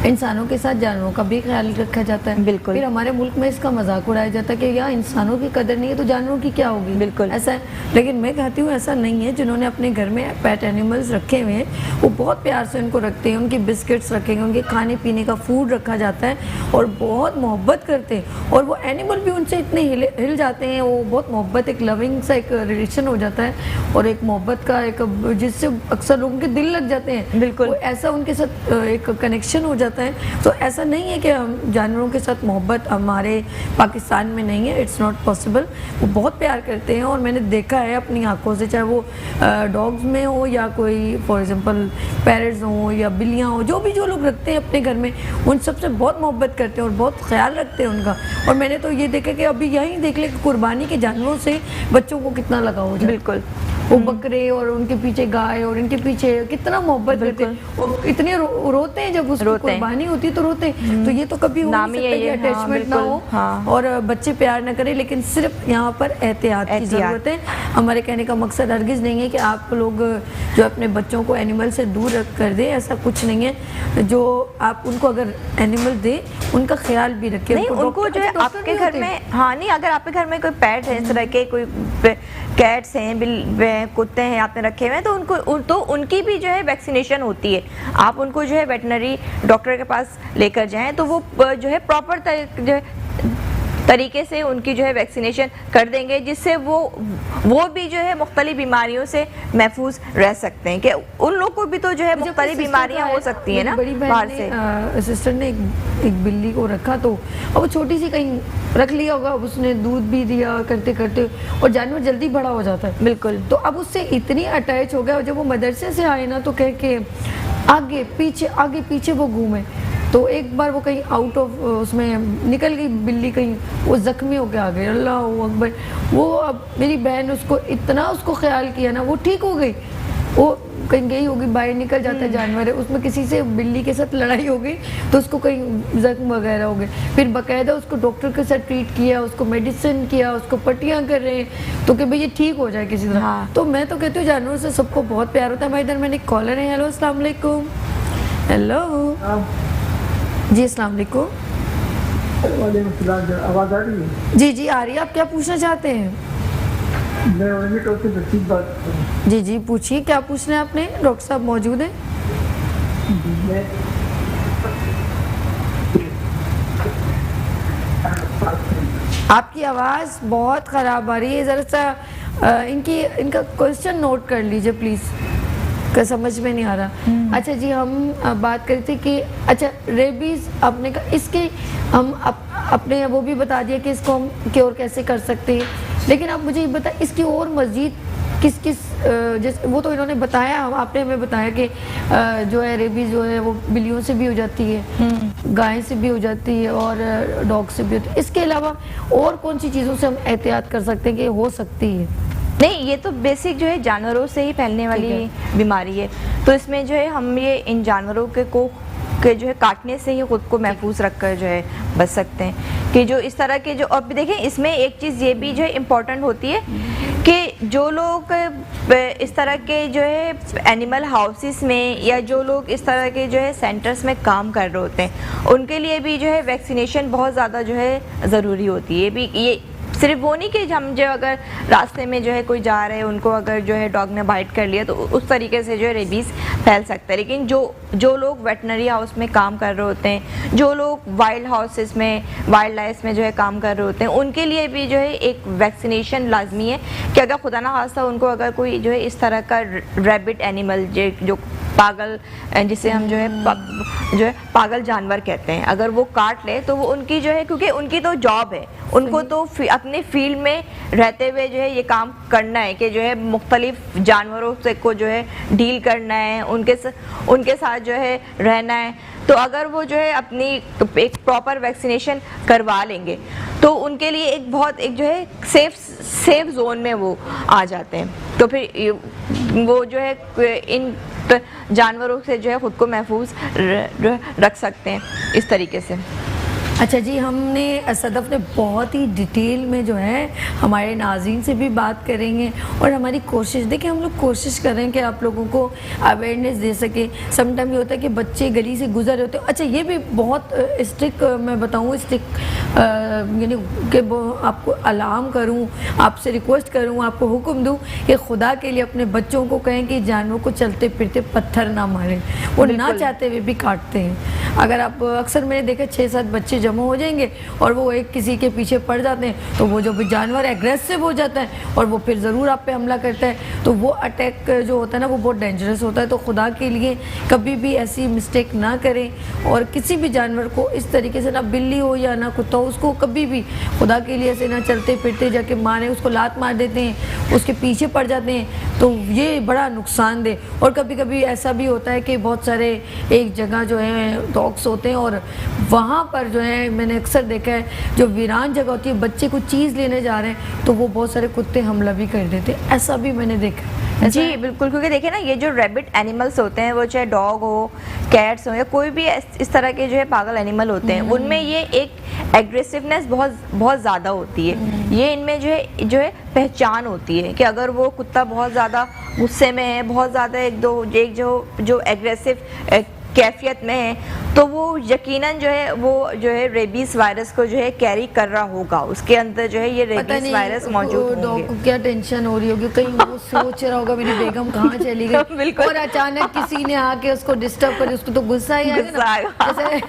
इंसानों के साथ जानवरों का भी ख्याल रखा जाता है, बिल्कुल। फिर हमारे मुल्क में इसका मजाक उड़ाया जाता है कि यार इंसानों की कदर नहीं है तो जानवरों की क्या होगी, बिल्कुल ऐसा है। लेकिन मैं कहती हूँ ऐसा नहीं है। जिन्होंने अपने घर में पेट एनिमल्स रखे हुए हैं वो बहुत प्यार से उनको रखते हैं, उनकी बिस्किट्स रखेंगे, उनके खाने पीने का फूड रखा जाता है और बहुत मोहब्बत करते हैं। और वो एनिमल भी उनसे इतने हिल जाते हैं, वो बहुत मोहब्बत, एक लविंग सा एक रिलेशन हो जाता है और एक मोहब्बत का एक, जिससे अक्सर लोगों के दिल लग जाते हैं, बिल्कुल ऐसा उनके साथ एक कनेक्शन हो जाता है। तो ऐसा नहीं है कि हम जानवरों के साथ मोहब्बत हमारे पाकिस्तान में नहीं है, इट्स नॉट पॉसिबल। वो बहुत प्यार करते हैं और मैंने देखा है अपनी आंखों से, चाहे वो डॉग्स में हो या कोई फॉर एग्जांपल पैरट्स हो या बिल्लियाँ हो, जो लोग रखते हैं अपने घर में, उन सबसे बहुत मोहब्बत करते हैं और बहुत ख्याल रखते हैं उनका। और मैंने तो ये देखा कि अभी यहीं देख ले कि कुर्बानी के जानवरों से बच्चों को कितना लगाव हो जाए। बिल्कुल, वो बकरे और उनके पीछे गाय और उनके पीछे कितना मोहब्बत करते हैं और इतने रोते हैं जब उसकी कुर्बानी होती है तो रोते हैं। तो ये तो कभी हो नहीं सकता कि अटैचमेंट ना हो और बच्चे प्यार ना करें, लेकिन सिर्फ यहाँ पर एहतियात की ज़रूरत है। हमारे कहने का मकसद हरगिज़ नहीं है कि आप लोग जो अपने बच्चों को एनिमल से दूर रख कर दें, ऐसा कुछ नहीं है। जो आप उनको अगर एनिमल दें उनका ख्याल भी रखें। नहीं, उनको जो है आपके घर में, हाँ नहीं, अगर आपके घर में कोई पेट है इस तरह के, कोई कैट्स हैं, कुत्ते हैं आपने रखे हुए हैं, तो उनकी भी जो है वैक्सीनेशन होती है। आप उनको जो है वेटनरी डॉक्टर के पास लेकर जाएं तो वो जो है प्रॉपर जो है तरीके से उनकी जो है वैक्सीनेशन कर देंगे, जिससे वो भी जो है मुख्तलिफ बीमारियों से महफूज रह सकते हैं। कि उन लोग को भी तो जो है मुख्तलिफ बीमारियां हो सकती है ना। बड़ी बहन ने सिस्टर ने एक बिल्ली को रखा, तो अब वो छोटी सी कहीं रख लिया होगा, उसने दूध भी दिया करते करते और जानवर जल्दी बड़ा हो जाता है। बिल्कुल, तो अब उससे इतनी अटैच हो गया, जब वो मदरसे से आए ना तो कह के आगे पीछे वो घूमे, तो एक बार वो कहीं आउट ऑफ उसमें निकल गई बिल्ली, कहीं वो ज़ख्मी होकर आ गई। अल्लाह अकबर। वो अब मेरी बहन उसको इतना ख्याल किया ना, वो ठीक हो गई। वो कहीं गई होगी, बाहर निकल जाता है जानवर है, उसमें किसी से बिल्ली के साथ लड़ाई हो गई तो उसको कहीं जख्म वगैरह हो गए, फिर बाकायदा उसको डॉक्टर के साथ ट्रीट किया, उसको मेडिसिन किया, उसको पट्टियाँ कर रहे हैं तो कि भाई ये ठीक हो जाए किसी तरह। हाँ। तो मैं तो कहती हूँ जानवरों से सबको बहुत प्यार होता है। हमारे इधर मैंने कॉलर है। हेलो अस्सलाम वालेकुम। हेलो जी अस्सलाम वालेकुम। आवाज आ रही है? जी जी आ रही है। आप क्या पूछना चाहते हैं? मैं वही तो उससे बच्ची बात कर रहा हूँ। जी जी पूछिए, क्या पूछना है आपने? डॉक्टर साहब मौजूद हैं। मैं आपकी आवाज़ बहुत ख़राब आ रही है, ज़रा सा इनका क्वेश्चन नोट कर लीजिए प्लीज़, का समझ में नहीं आ रहा। अच्छा जी, हम बात करी थी कि अच्छा रेबीज़ आपने का इसके हम अपने वो भी बता दिया कि इसको हम क्योर कैसे कर सकते हैं, लेकिन आप मुझे ये बताएं इसकी और मज़ीद किस किस जैसे वो तो इन्होंने बताया, आपने हमें बताया कि जो है रेबीज़ जो है वो बिल्लियों से भी हो जाती है, गाय से भी हो जाती है और डॉग से भी होती है। इसके अलावा और कौन सी चीज़ों से हम एहतियात कर सकते हैं कि हो सकती है? नहीं, ये तो बेसिक जो है जानवरों से ही फैलने वाली बीमारी है, तो इसमें जो है हम ये इन जानवरों के जो है काटने से ही खुद को महफूज रखकर जो है बच सकते हैं कि जो इस तरह के जो। और देखें इसमें एक चीज़ ये भी जो है इम्पोर्टेंट होती है कि जो लोग इस तरह के जो है एनिमल हाउसेस में या जो लोग इस तरह के जो है सेंटर्स में काम कर रहे होते हैं, उनके लिए भी जो है वैक्सीनेशन बहुत ज़्यादा जो है ज़रूरी होती है। ये सिर्फ वो नहीं कि हम जो अगर रास्ते में जो है कोई जा रहे हैं उनको अगर जो है डॉग ने बाइट कर लिया तो उस तरीके से जो है रेबीज़ फैल सकता है, लेकिन जो लोग वेटनरी हाउस में काम कर रहे होते हैं, जो लोग वाइल्ड हाउसेस में वाइल्ड लाइफ में जो है काम कर रहे होते हैं, उनके लिए भी जो है एक वैक्सीनेशन लाजमी है कि अगर खुदा ना खास्ता उनको अगर कोई जो है इस तरह का रैबिट एनिमल जो पागल, जिसे हम जो है पागल जानवर कहते हैं, अगर वो काट ले तो वो उनकी जो है, क्योंकि उनकी तो जॉब है, उनको तो अपने फील्ड में रहते हुए जो है ये काम करना है कि जो है मुख्तलिफ जानवरों से को जो है डील करना है, उनके साथ जो है रहना है। तो अगर वो जो है अपनी एक प्रॉपर वैक्सीनेशन करवा लेंगे तो उनके लिए एक जो है सेफ जोन में वो आ जाते हैं, तो फिर वो जो है इन जानवरों से जो है ख़ुद को महफूज रख सकते हैं इस तरीके से। अच्छा जी, हमने सदफ ने बहुत ही डिटेल में जो है हमारे नाज़रीन से भी बात करेंगे और हमारी कोशिश, देखिए हम लोग कोशिश कर रहे हैं कि आप लोगों को अवेयरनेस दे सके। समटाइम ये होता है कि बच्चे गली से गुजर रहे होते हैं। अच्छा ये भी बहुत स्ट्रिक्ट मैं बताऊँ, स्ट्रिक्ट यानी कि आपको अलार्म करूँ, आपसे रिक्वेस्ट करूँ, आपको हुक्म दूँ कि खुदा के लिए अपने बच्चों को कहें कि जानवरों को चलते फिरते पत्थर ना मारें, वो ना चाहते हुए भी काटते हैं। अगर आप अक्सर मैंने देखा 6-7 बच्चे जमा हो जाएंगे और वो एक किसी के पीछे पड़ जाते हैं तो वो जो भी जानवर एग्रेसिव हो जाता है और वो फिर ज़रूर आप पे हमला करता है, तो वो अटैक जो होता है ना वो बहुत डेंजरस होता है। तो खुदा के लिए कभी भी ऐसी मिस्टेक ना करें और किसी भी जानवर को इस तरीके से, ना बिल्ली हो या ना कुत्ता हो, उसको कभी भी खुदा के लिए ऐसे ना चलते फिरते जाके मारें, उसको लात मार देते हैं, उसके पीछे पड़ जाते हैं, तो ये बड़ा नुकसानदेह। और कभी कभी ऐसा भी होता है कि बहुत सारे एक जगह जो है डॉग्स होते हैं और वहाँ पर जो है मैंने अक्सर देखा है जो वीरान जगह होती है, बच्चे को चीज़ लेने जा रहे हैं तो वो बहुत सारे कुत्ते हमला भी कर देते हैं, ऐसा भी मैंने देखा। जी बिल्कुल, क्योंकि देखिए ना ये जो रैबिट एनिमल्स होते हैं, वो चाहे डॉग हो, कैट्स हो या कोई भी इस तरह के जो है पागल एनिमल होते हैं, उनमें ये एक एग्रेसिवनेस बहुत ज़्यादा होती है। ये इनमें जो है पहचान होती है कि अगर वो कुत्ता बहुत ज़्यादा गुस्से में है, बहुत ज़्यादा एक जो एग्रेसिव कैफियत में है, तो वो यकीनन जो है रेबीज वायरस को जो है कैरी कर रहा होगा, उसके अंदर जो है ये रेबीज वायरस मौजूद होंगे। डॉग को क्या टेंशन हो रही होगी, कहीं वो सोच रहा होगा मेरी बेगम कहाँ चली गई और अचानक किसी ने आके उसको डिस्टर्ब कर, उसको तो गुस्सा ही आएगा।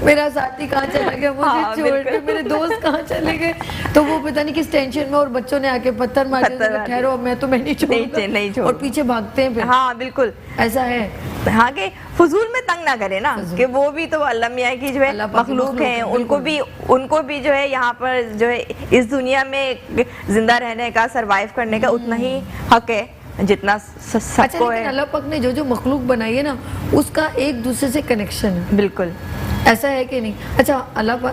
मेरा साथी कहाँ चला गया, मुझे छोड़ के मेरे दोस्त कहाँ चले गए, तो वो पता नहीं किस टेंशन में और बच्चों ने आके पत्थर मार दिया, ठहरो अब मैं नहीं छोड़ और पीछे भागते हैं फिर। हाँ बिल्कुल ऐसा है। हाँ कि फजूल में तंग ना करे ना, कि वो भी तो अल्लाह मियाँ की जो है मखलूक हैं, उनको भी जो है यहाँ पर जो है इस दुनिया में जिंदा रहने का, सरवाइव करने का उतना ही हक है जितना सबको है। अल्लाह पाक ने जो मखलूक बनाई है ना, उसका एक दूसरे से कनेक्शन है। बिल्कुल ऐसा है कि नहीं? अच्छा,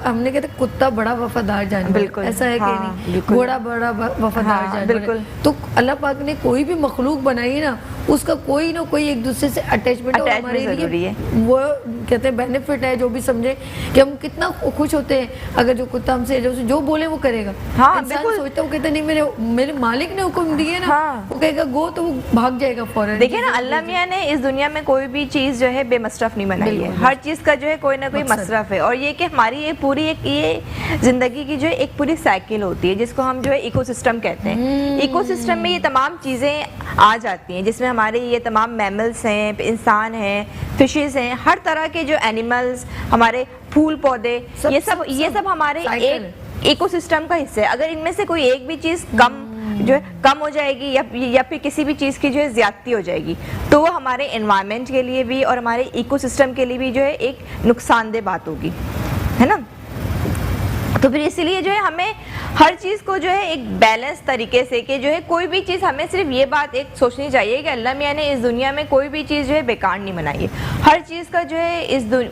हमने कहते कुत्ता बड़ा वफादार जानवर, बिल्कुल, ऐसा है कि हाँ, नहीं? बिल्कुल। घोड़ा बड़ा वफादार हाँ, जानवर बिल्कुल। है। तो अल्लाह पाक ने कोई भी मखलूक बनाई है ना, उसका कोई ना कोई एक दूसरे से अटैचमेंट और हमारे जरूरी लिए है। वो कहते हैं बेनिफिट है। जो भी समझे कि हम कितना खुश होते हैं अगर जो कुत्ता हमसे जो बोले वो करेगा। हाँ, इंसान बिल्कुल। सोचता है, वो कहते नहीं, मेरे मालिक ने हुक्म दिए ना, हाँ। वो कहेगा गो, तो वो भाग जाएगा फौरन। देखिए ना, अल्लाह मियाँ ने इस दुनिया में कोई भी चीज़ जो है बेमसरफ नहीं बनाई है। बिल्कुल। हर चीज़ का जो है कोई ना कोई मकसद। मसरफ है। और ये कि हमारी ये पूरी ये ज़िंदगी की जो है एक पूरी साइकिल होती है, जिसको हम जो है इकोसिस्टम कहते हैं। इकोसिस्टम में ये तमाम चीज़ें आ जाती हैं, जिसमें हमारे ये तमाम मैमल्स हैं, इंसान हैं, फिशेस हैं, हर तरह के जो एनिमल्स, हमारे फूल पौधे, ये सब हमारे साइकिल एक इकोसिस्टम का हिस्सा है। अगर इनमें से कोई एक भी चीज़ जो है कम हो जाएगी या फिर किसी भी चीज़ की जो है ज्यादती हो जाएगी, तो वो हमारे एनवायरनमेंट के लिए भी और हमारे इकोसिस्टम के लिए भी जो है एक नुकसानदेह बात होगी, है ना। तो फिर इसलिए जो है हमें हर चीज़ को जो है एक बैलेंस तरीके से, कि जो है कोई भी चीज़, हमें सिर्फ ये बात एक सोचनी चाहिए कि अल्लाह मियाँ ने इस दुनिया में कोई भी चीज़ जो है बेकार नहीं बनाई है। हर चीज़ का जो है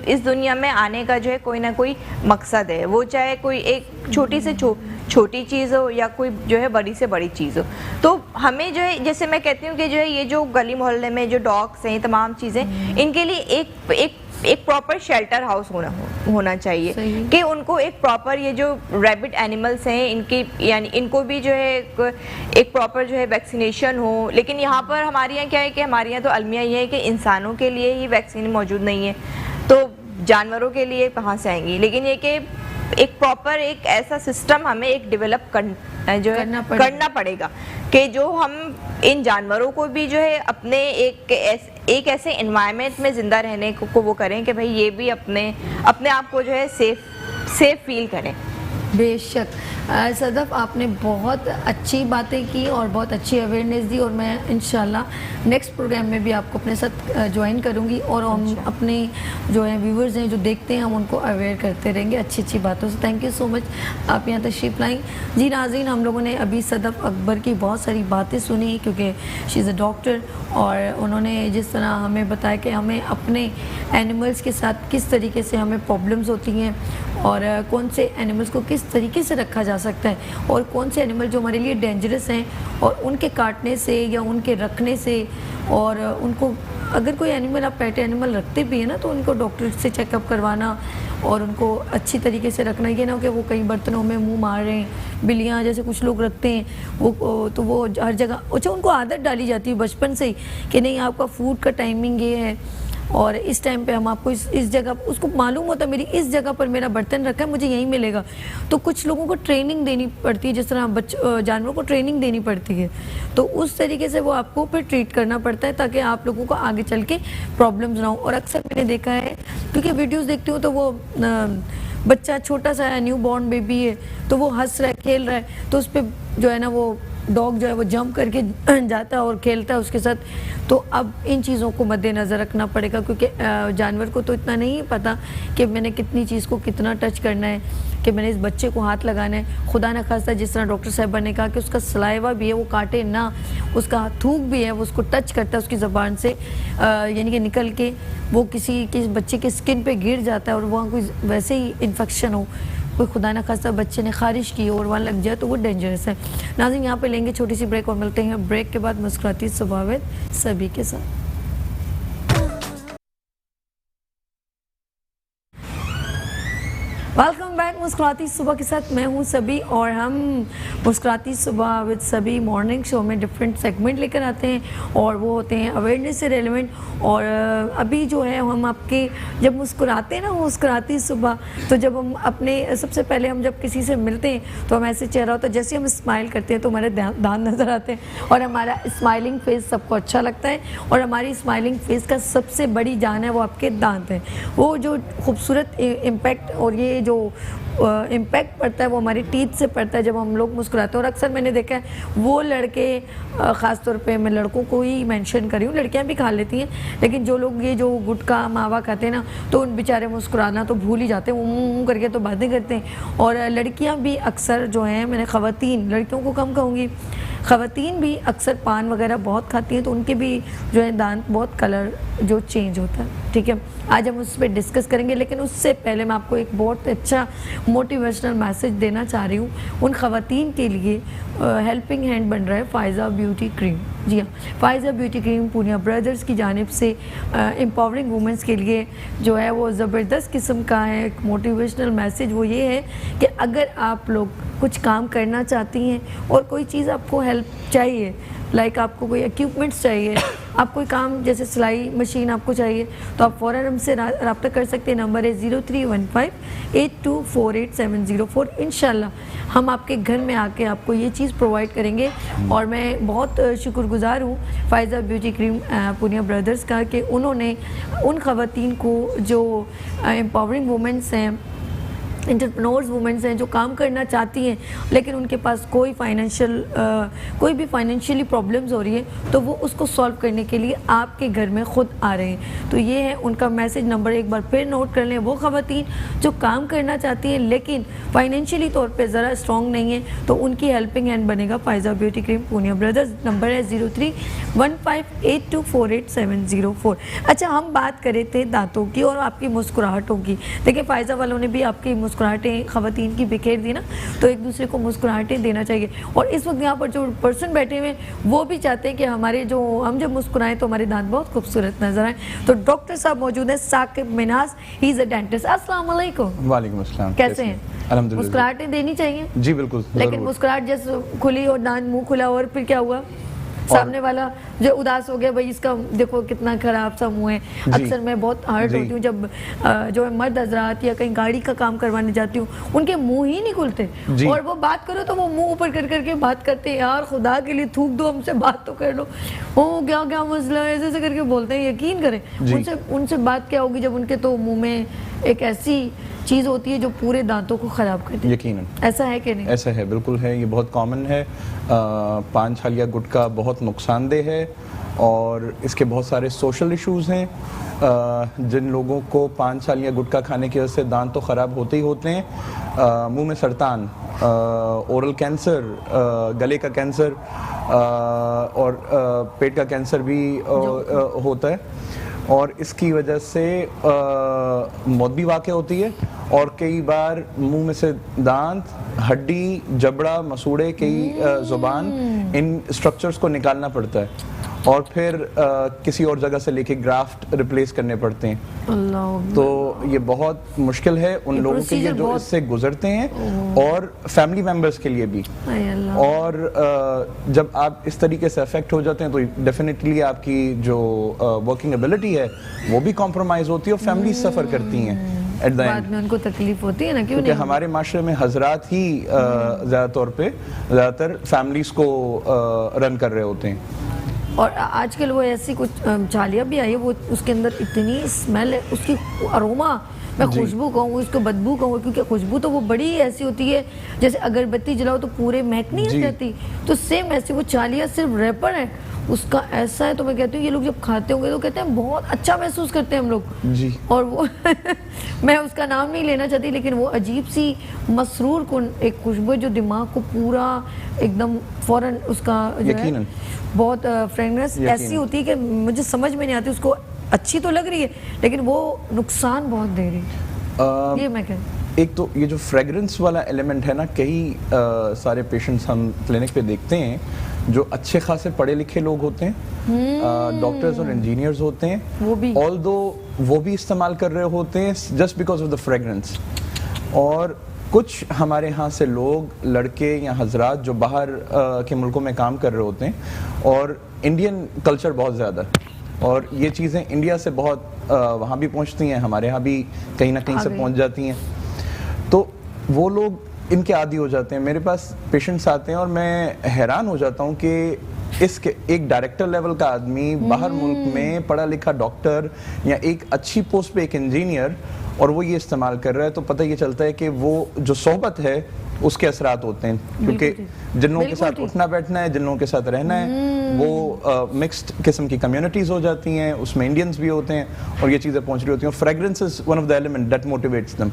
इस दुनिया में आने का जो है कोई ना कोई मकसद है। वो चाहे कोई एक छोटी से छोटी चीज़ हो या कोई जो है बड़ी से बड़ी चीज़ हो। तो हमें जो है, जैसे मैं कहती हूँ कि जो है ये जो गली मोहल्ले में जो डॉग्स हैं, तमाम चीज़ें, इनके लिए एक प्रॉपर शेल्टर हाउस होना चाहिए, कि उनको एक प्रॉपर, ये जो रैबिट एनिमल्स हैं इनकी, यानी इनको भी जो है एक प्रॉपर जो है वैक्सीनेशन हो। लेकिन यहाँ पर हमारे यहाँ क्या है कि हमारे यहाँ तो अलमिया ये है कि इंसानों के लिए ही वैक्सीन मौजूद नहीं है, तो जानवरों के लिए कहाँ से आएंगी। लेकिन ये कि एक प्रॉपर एक ऐसा सिस्टम हमें एक डेवलप करना पड़ेगा कि जो हम इन जानवरों को भी जो है अपने एक ऐसे एनवायरनमेंट में ज़िंदा रहने को वो करें कि भाई ये भी अपने आप को जो है सेफ फील करें। बेशक सदफ, आपने बहुत अच्छी बातें की और बहुत अच्छी अवेयरनेस दी, और मैं इंशाल्लाह नेक्स्ट प्रोग्राम में भी आपको अपने साथ ज्वाइन करूंगी, और हम अपने जो है व्यूवर्स हैं जो देखते हैं, हम उनको अवेयर करते रहेंगे अच्छी बातों से। थैंक यू सो मच, आप यहाँ तशरीफ़ लाई। जी नाज़रीन, हम लोगों ने अभी सदफ अकबर की बहुत सारी बातें सुनी, क्योंकि शी इज़ अ डॉक्टर, और उन्होंने जिस तरह हमें बताया कि हमें अपने एनिमल्स के साथ किस तरीके से हमें प्रॉब्लम्स होती हैं, और कौन से एनिमल्स को किस तरीके से रखा जा सकता है, और कौन से एनिमल जो हमारे लिए डेंजरस हैं, और उनके काटने से या उनके रखने से, और उनको अगर कोई एनिमल, आप पेट एनिमल रखते भी हैं ना, तो उनको डॉक्टर से चेकअप करवाना और उनको अच्छी तरीके से रखना। ये ना हो कि वो कई बर्तनों में मुंह मार रहे हैं, बिल्लियाँ जैसे कुछ लोग रखते हैं, तो वो हर जगह, अच्छा उनको आदत डाली जाती है बचपन से ही कि नहीं आपका फूड का टाइमिंग ये है, और इस टाइम पे हम आपको इस जगह, उसको मालूम होता है मेरी इस जगह पर मेरा बर्तन रखा है, मुझे यहीं मिलेगा। तो कुछ लोगों को ट्रेनिंग देनी पड़ती है, जिस तरह जानवरों को ट्रेनिंग देनी पड़ती है, तो उस तरीके से वो आपको फिर ट्रीट करना पड़ता है, ताकि आप लोगों को आगे चल के प्रॉब्लम्स ना हो। और अक्सर मैंने देखा है, क्योंकि वीडियोज़ देखती हूँ, तो वो बच्चा छोटा सा न्यू बॉर्न बेबी है, तो वो हंस रहा है, खेल रहा है, तो उस पर जो है ना वो डॉग जो है वो जंप करके जाता है और खेलता है उसके साथ। तो अब इन चीज़ों को मद्देनज़र रखना पड़ेगा, क्योंकि जानवर को तो इतना नहीं पता कि मैंने कितनी चीज़ को कितना टच करना है, कि मैंने इस बच्चे को हाथ लगाना है। खुदा न खास्ता, जिस तरह डॉक्टर साहबा ने कहा कि उसका सलाइवा भी है, वो काटे ना, उसका थूक भी है, वो उसको टच करता है उसकी ज़बान से, यानी कि निकल के वो किसी बच्चे के स्किन पे गिर जाता है, और वहाँ कोई वैसे ही इन्फेक्शन हो, कोई खुदा न खास्ता बच्चे ने खारिश की और वहाँ लग जाए, तो वो डेंजरस है। नाज़रीन, यहाँ पे लेंगे छोटी सी ब्रेक और मिलते हैं ब्रेक के बाद मुस्कुराती सुबह सभी के साथ। वेलकम बैक मुस्कुराती सुबह के साथ, मैं हूँ सभी, और हम मुस्कुराती सुबह विद सभी मॉर्निंग शो में डिफरेंट सेगमेंट लेकर आते हैं, और वो होते हैं अवेयरनेस से रेलेवेंट। और अभी जो है हम आपके जब मुस्कुराते हैं ना, मुस्कुराती सुबह, तो जब हम अपने सबसे पहले हम जब किसी से मिलते हैं तो हम ऐसे चेहरा होता है, जैसे हम स्माइल करते हैं तो हमारे दांत नज़र आते हैं, और हमारा स्माइलिंग फेस सबको अच्छा लगता है, और हमारी स्माइलिंग फेस का सबसे बड़ी जान है वो आपके दांत हैं। वो जो खूबसूरत इम्पैक्ट और ये जो इम्पैक्ट पड़ता है वो हमारी टीथ से पड़ता है जब हम लोग मुस्कुराते हैं। और अक्सर मैंने देखा है वो लड़के, ख़ास तौर पे मैं लड़कों को ही मेंशन कर रही हूँ, लड़कियाँ भी खा लेती हैं, लेकिन जो लोग ये जो गुटखा मावा खाते हैं ना, तो उन बेचारे मुस्कुराना तो भूल ही जाते हैं, वो मुँह करके तो बातें करते हैं। और लड़कियाँ भी अक्सर जो हैं, मैंने ख़वातीन, लड़कियों को कम कहूँगी, ख़वातीन भी अक्सर पान वगैरह बहुत खाती हैं तो उनके भी जो है दांत बहुत कलर जो चेंज होता है, ठीक है। आज हम उस पर डिस्कस करेंगे, लेकिन उससे पहले मैं आपको एक बहुत अच्छा मोटिवेशनल मैसेज देना चाह रही हूँ। उन ख़वातीन के लिए हेल्पिंग हैंड बन रहा है फ़ायज़ा ब्यूटी क्रीम। जी हाँ, Faiza beauty cream Poonia brothers की जानिब से एम्पावरिंग वुमेंस के लिए जो है वो ज़बरदस्त किस्म का है। एक मोटिवेशनल मैसेज वो ये है कि अगर आप लोग कुछ काम करना चाहती हैं और कोई चीज़ आपको हेल्प चाहिए, लाइक आपको कोई इक्विपमेंट्स चाहिए, आप कोई काम जैसे सिलाई मशीन आपको चाहिए, तो आप फ़ौरन हमसे रब्ता कर सकते हैं। नंबर है 0315824870 इंशाल्लाह हम आपके घर में आके आपको ये चीज़ प्रोवाइड करेंगे। और मैं बहुत शुक्रगुजार हूँ Faiza beauty cream Poonia brothers का कि उन्होंने उन ख़वातीन को जो एम्पावरिंग वुमेंस हैं, एंटरप्रेन्योर्स वुमेंस हैं जो काम करना चाहती हैं लेकिन उनके पास कोई कोई भी फाइनेंशियली प्रॉब्लम्स हो रही है, तो वो उसको सॉल्व करने के लिए आपके घर में ख़ुद आ रहे हैं। तो ये है उनका मैसेज। नंबर एक बार फिर नोट कर लें, वो ख़वातीन जो काम करना चाहती हैं लेकिन फाइनेंशियली तौर पे ज़रा स्ट्रॉन्ग नहीं है, तो उनकी हेल्पिंग हैंड बनेगा Faiza beauty cream Poonia brothers. Number है 0315824870 अच्छा, हम बात करें थे दांतों की और आपकी मुस्कुराहटों की। देखिए फ़ायज़ा वालों ने भी आपकी मुस्कुराहटें ख़वातीन की बिखेर दी ना, तो एक दूसरे को मुस्कुराहटें देना चाहिए। और इस वक्त यहाँ पर जो पर्सन बैठे हुए हैं वो भी चाहते हैं कि हम जब मुस्कुराएं तो हमारे दांत बहुत खूबसूरत नजर आए। तो डॉक्टर साहब मौजूद हैं, Saqib Minhaj, he is a dentist. अस्सलाम वालेकुम। वालेकुम अस्सलाम। कैसे हैं? अल्हम्दुलिल्लाह। मुस्कुराहटें देनी चाहिए जी बिल्कुल, लेकिन ज़रूर। मुस्कुराहट जैसे खुली और दांत मुंह खुला और फिर क्या हुआ, सामने वाला जो उदास हो गया, भाई इसका देखो कितना खराब सा मुंह है। अक्सर मैं बहुत हर्ट होती हूँ जब जो है मर्द हजरात या कहीं गाड़ी का काम करवाने जाती हूँ, उनके मुंह ही नहीं खुलते और वो बात करो तो वो मुंह ऊपर कर करके बात करते हैं। यार खुदा के लिए थूक दो, हमसे बात तो कर लो, ओ क्या क्या मसला है, ऐसे करके बोलते हैं। यकीन करें उनसे बात क्या होगी जब उनके तो मुँह में एक ऐसी चीज़ होती है जो पूरे दांतों को ख़राब करती है। यकीनन ऐसा है कि नहीं? ऐसा है, बिल्कुल है। ये बहुत कॉमन है। पान छालिया गुटखा बहुत नुकसानदेह है और इसके बहुत सारे सोशल इश्यूज़ हैं। जिन लोगों को पान छालिया गुटखा खाने की वजह से दांत तो ख़राब होते ही होते हैं, मुंह में सरतान, ओरल कैंसर, गले का कैंसर और पेट का कैंसर भी होता है और इसकी वजह से मौत भी वाक़ई होती है। और कई बार मुंह में से दांत, हड्डी, जबड़ा, मसूड़े, कई ज़ुबान, इन स्ट्रक्चर्स को निकालना पड़ता है और फिर किसी और जगह से लेके ग्राफ्ट रिप्लेस करने पड़ते हैं। अल्लाह। तो ये बहुत मुश्किल है उन लोगों के लिए जो इससे गुजरते हैं और फैमिली मेम्बर्स के लिए भी। और जब आप इस तरीके से अफेक्ट हो जाते हैं तो डेफिनेटली आपकी जो वर्किंग एबिलिटी है वो भी कॉम्प्रोमाइज़ होती है और फैमिली सफ़र करती हैं एट द एंड। बाद में उनको तकलीफ होती है ना, क्यों क्योंकि हमारे माशरे में हजरात ही ज़्यादातर फैमिलीज़ को रन कर रहे होते हैं। और आजकल वो ऐसी कुछ छालियाँ भी आई है, वो उसके अंदर इतनी स्मेल है, उसकी अरोमा, मैं खुशबू कहूँ उसको बदबू कहूँ, क्योंकि खुशबू तो वो बड़ी ऐसी होती है जैसे अगरबत्ती जलाओ तो पूरे महक नहीं जाती, तो सेम ऐसी वो छालियाँ सिर्फ रैपर है उसका ऐसा है। तो मैं कहती हूँ ये लोग जब खाते होंगे तो कहते हैं बहुत अच्छा महसूस करते हैं हम लोग जी। और वो मैं उसका नाम नहीं लेना चाहती, लेकिन वो अजीब सी मसरूर कुन एक खुशबू जो दिमाग को पूरा एकदम फौरन उसका जो है बहुत फ्रेगनेंस ऐसी होती है कि मुझे समझ में नहीं आती। उसको अच्छी तो लग रही है लेकिन वो नुकसान बहुत दे रही है। ये मैं कहती एक तो ये जो फ्रेगरेंस वाला एलिमेंट है ना, कई सारे पेशेंट्स हम क्लिनिक पे देखते हैं जो अच्छे खासे पढ़े लिखे लोग होते हैं, डॉक्टर्स और इंजीनियर्स होते हैं, ऑल्दो वो भी इस्तेमाल कर रहे होते हैं just because of the fragrance. और कुछ हमारे यहाँ से लोग, लड़के या हजरात जो बाहर के मुल्कों में काम कर रहे होते हैं, और इंडियन कल्चर बहुत ज़्यादा और ये चीज़ें इंडिया से बहुत वहाँ भी पहुँचती हैं, हमारे यहाँ भी कहीं ना कहीं से पहुँच जाती हैं, तो वो लोग इनके आदी हो जाते हैं। मेरे पास पेशेंट्स आते हैं और मैं हैरान हो जाता हूँ कि इसके एक डायरेक्टर लेवल का आदमी बाहर मुल्क में पढ़ा लिखा डॉक्टर या एक अच्छी पोस्ट पे एक इंजीनियर, और वो ये इस्तेमाल कर रहा है, तो पता ये चलता है कि वो जो सोहबत है उसके असरात होते हैं। क्योंकि जिन लोगों के साथ उठना बैठना है, जिन लोगों के साथ रहना है, वो मिक्स्ड किस्म की कम्युनिटीज़ हो जाती हैं, उसमें इंडियंस भी होते हैं और ये चीज़ें पहुँच रही होती हैं। Fragrance is one of the element that motivates them.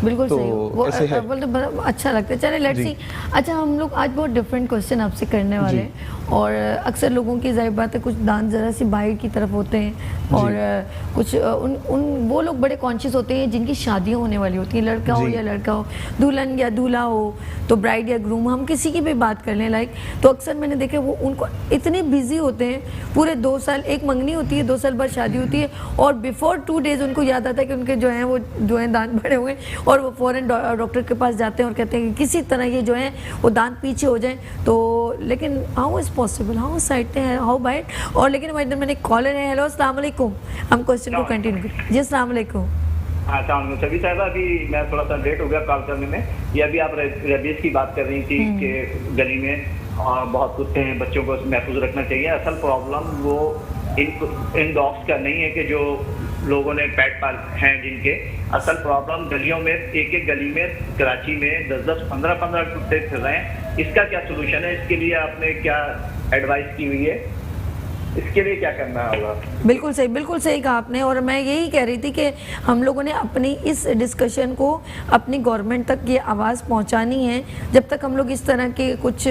बिल्कुल तो सही वो ऐसे है। बोलते बड़ा अच्छा लगता है। चले लेट्स जी। सी। अच्छा, हम लोग आज बहुत डिफरेंट क्वेश्चन आपसे करने वाले जी। हैं, और अक्सर लोगों की जाहिर बात है कुछ दांत ज़रा सी बाहर की तरफ होते हैं, और कुछ उन वो लोग बड़े कॉन्शियस होते हैं जिनकी शादियाँ होने वाली होती हैं, लड़का हो जी। या लड़का हो, दुल्हन या दूल्हा हो, तो ब्राइड या ग्रूम, हम किसी की भी बात कर लें लाइक, तो अक्सर मैंने देखा वो उनको इतने बिजी होते हैं, पूरे 2 साल, एक मंगनी होती है, 2 साल बाद शादी होती है, और बिफोर 2 डेज उनको याद आता है कि उनके जो हैं वो जो हैं दांत बड़े हुए हैं, और वो फ़ौरन डॉक्टर के पास जाते हैं और कहते हैं कि किसी तरह ये जो है वो दांत पीछे हो जाएं। तो लेकिन how is possible, how site है, हाउ बाइट। और लेकिन मैंने कॉलर है। हेलो, अस्सलाम वालेकुम। हम क्वेश्चन को कंटिन्यू करें। जी, अस्सलाम वालेकुम। हाँ, सभी साहब, अभी मैं थोड़ा सा लेट हो गया कॉल करने में। ये अभी आप रेबीज की बात कर रही थी कि गली में बहुत कुत्ते हैं, बच्चों को महफूज रखना चाहिए। असल प्रॉब्लम वो इन डॉग्स का नहीं है कि जो लोगों ने पेट पाल हैं जिनके, असल प्रॉब्लम गलियों में, एक गली में कराची में 10-10, 15-15 कुत्ते फिर रहे हैं। इसका क्या सोल्यूशन है? इसके लिए आपने क्या एडवाइस की हुई है? इसके लिए क्या करना होगा? बिल्कुल सही कहा आपने। और मैं यही कह रही थी कि हम लोगों ने अपनी इस डिस्कशन को अपनी गवर्नमेंट तक ये आवाज़ पहुंचानी है। जब तक हम लोग इस तरह के कुछ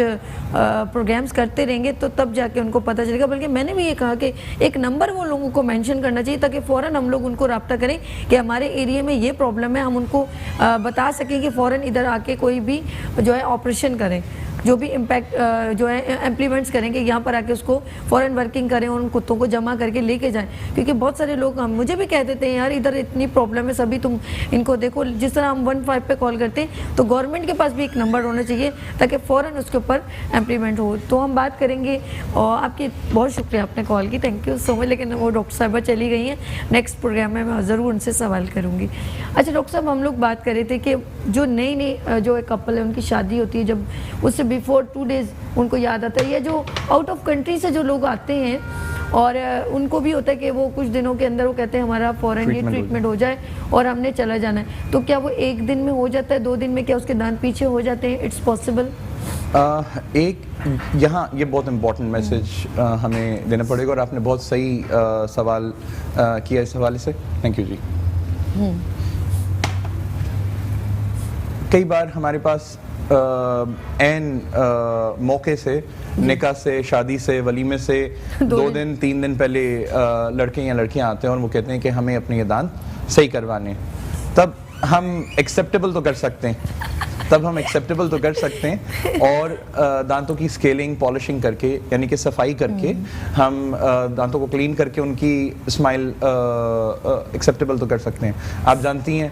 प्रोग्राम्स करते रहेंगे तो तब जाके उनको पता चलेगा। बल्कि मैंने भी ये कहा कि एक नंबर वो लोगों को मेंशन करना चाहिए ताकि फ़ौरन हम लोग उनको रब्ता करें कि हमारे एरिया में ये प्रॉब्लम है, हम उनको बता सकें कि फ़ौरन इधर आके कोई भी जो है ऑपरेशन करें, जो भी इम्पैक्ट जो है इम्प्लीमेंट्स करेंगे, यहाँ पर आके उसको फ़ौरन वर्किंग करें और उन कुत्तों को जमा करके लेके जाएं। क्योंकि बहुत सारे लोग मुझे भी कह देते हैं, यार इधर इतनी प्रॉब्लम है, सभी तुम इनको देखो। जिस तरह हम 15 पे कॉल करते हैं तो गवर्नमेंट के पास भी एक नंबर होना चाहिए ताकि फ़ौरन उसके ऊपर इम्प्लीमेंट हो। तो हम बात करेंगे। और आपकी बहुत शुक्रिया आपने कॉल की, थैंक यू सो मच। लेकिन वो डॉक्टर साहबा चली गई हैं, नेक्स्ट प्रोग्राम में मैं ज़रूर उनसे सवाल करूँगी। अच्छा डॉक्टर साहब, हम लोग बात कर रहे थे कि जो नई जो एक कपल है उनकी शादी होती है, जब उससे बिफोर 2 डेज़ उनको याद आता है, या जो आउट ऑफ कंट्री से जो लोग आते हैं और उनको भी होता है कि वो कुछ दिनों के अंदर वो कहते हैं हमारा फॉरेन ये ट्रीटमेंट हो जाए और हमने चला जाना है, तो क्या वो 1 दिन में हो जाता है, 2 दिन में क्या उसके दांत पीछे हो जाते हैं? It's possible? एक यहाँ ये बहुत इम्पोर्टेंट मैसेज हमें देना पड़ेगा, और आपने बहुत सही सवाल किया इस हवाले से, थैंक यू जी। कई बार हमारे पास मौके से, निकाह से, शादी से, वलीमे से 2 दिन 3 दिन पहले लड़के या लड़कियां आते हैं और वो कहते हैं कि हमें अपने ये दांत सही करवाने। तब हम एक्सेप्टेबल तो कर सकते हैं, और दांतों की स्केलिंग, पॉलिशिंग करके, यानी कि सफाई करके हम दांतों को क्लीन करके उनकी स्माइल एक्सेप्टेबल तो कर सकते हैं। आप जानती हैं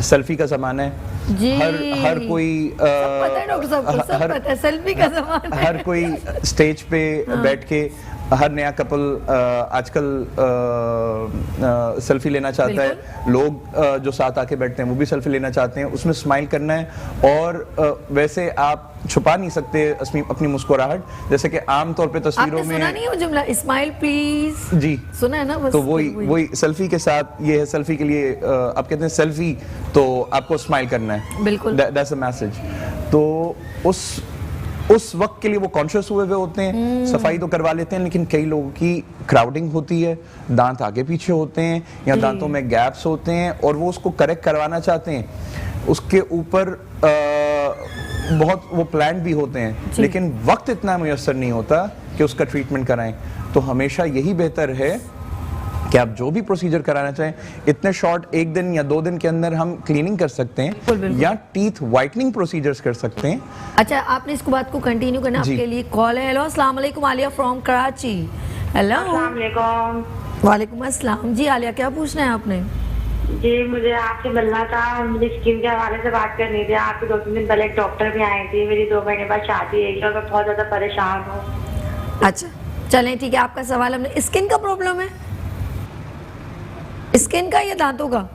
सेल्फी का ज़माना है, जी। हर कोई सब पता है डॉक्टर साहब को, सब पता है, सेल्फी का ज़माना है। हर कोई स्टेज पे बैठ के, हर नया कपल आजकल सेल्फी लेना चाहता है। लोग जो साथ आके बैठते हैं वो भी सेल्फी लेना चाहते हैं, उसमें स्माइल करना है। और वैसे आप छुपा नहीं सकते अपनी मुस्कुराहट, जैसे कि आम तौर पे तस्वीरों में। सुना नहीं है वो जुमला, स्माइल प्लीज? जी सुना है ना? बस तो वही सेल्फी के साथ ये है। सेल्फी के लिए आप कहते हैं सेल्फी, तो आपको स्माइल करना है, बिल्कुल, दैट्स अ मैसेज। तो उस वक्त के लिए वो कॉन्शियस हुए होते हैं, सफाई तो करवा लेते हैं, लेकिन कई लोगों की क्राउडिंग होती है, दांत आगे पीछे होते हैं या दांतों में गैप्स होते हैं, और वो उसको करेक्ट करवाना चाहते हैं। उसके ऊपर बहुत वो प्लान भी होते हैं, लेकिन वक्त इतना मुयस्सर नहीं होता कि उसका ट्रीटमेंट कराएं। तो हमेशा यही बेहतर है कि आप जो भी प्रोसीजर कराना चाहें, इतने शॉर्ट 1 दिन या 2 दिन के अंदर हम क्लीनिंग कर सकते हैं, या टीथ वाइटनिंग प्रोसीजर्स कर सकते हैं। अच्छा, आपने इसको बात को कंटिन्यू करना, आपके लिए कॉल है। हेलो, अस्सलाम वालेकुम, आलिया फ्रॉम कराची। हेलो, अस्सलाम वालेकुम। वालेकुम अस्सलाम। जी आलिया, क्या पूछना है आपने? जी, मुझे आपसे मिलना था, मुझे स्किन के हवाले से बात करनी थी। आपके 2-3 दिन पहले एक डॉक्टर भी आए थे, मेरी 2 महीने बाद शादी है और मैं बहुत ज्यादा परेशान हूँ। अच्छा चलें, ठीक है, आपका सवाल हमने, स्किन का प्रॉब्लम है? स्किन का या दांतों का?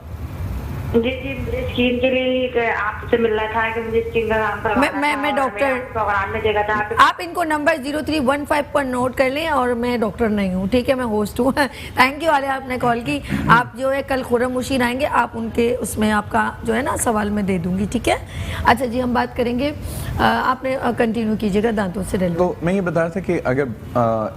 जी मुझे स्किन के लिए आपसे मिलना था कि मुझे स्किन का काम करवाना था। मैं डॉक्टर प्रोग्राम में जगह था। आप इनको नंबर 0315 पर नोट कर लें, और मैं डॉक्टर नहीं हूँ, ठीक है, मैं होस्ट हूँ। थैंक यू आलिया, आपने कॉल की। आप जो है कल खुर्रम मुशीर आएंगे, आप उनके उसमें आपका जो है ना सवाल मैं दे दूंगी, ठीक है। अच्छा जी, हम बात करेंगे, आपने कंटिन्यू कीजिएगा दांतों से रिलेटेड। तो मैं ये बता रहा था कि अगर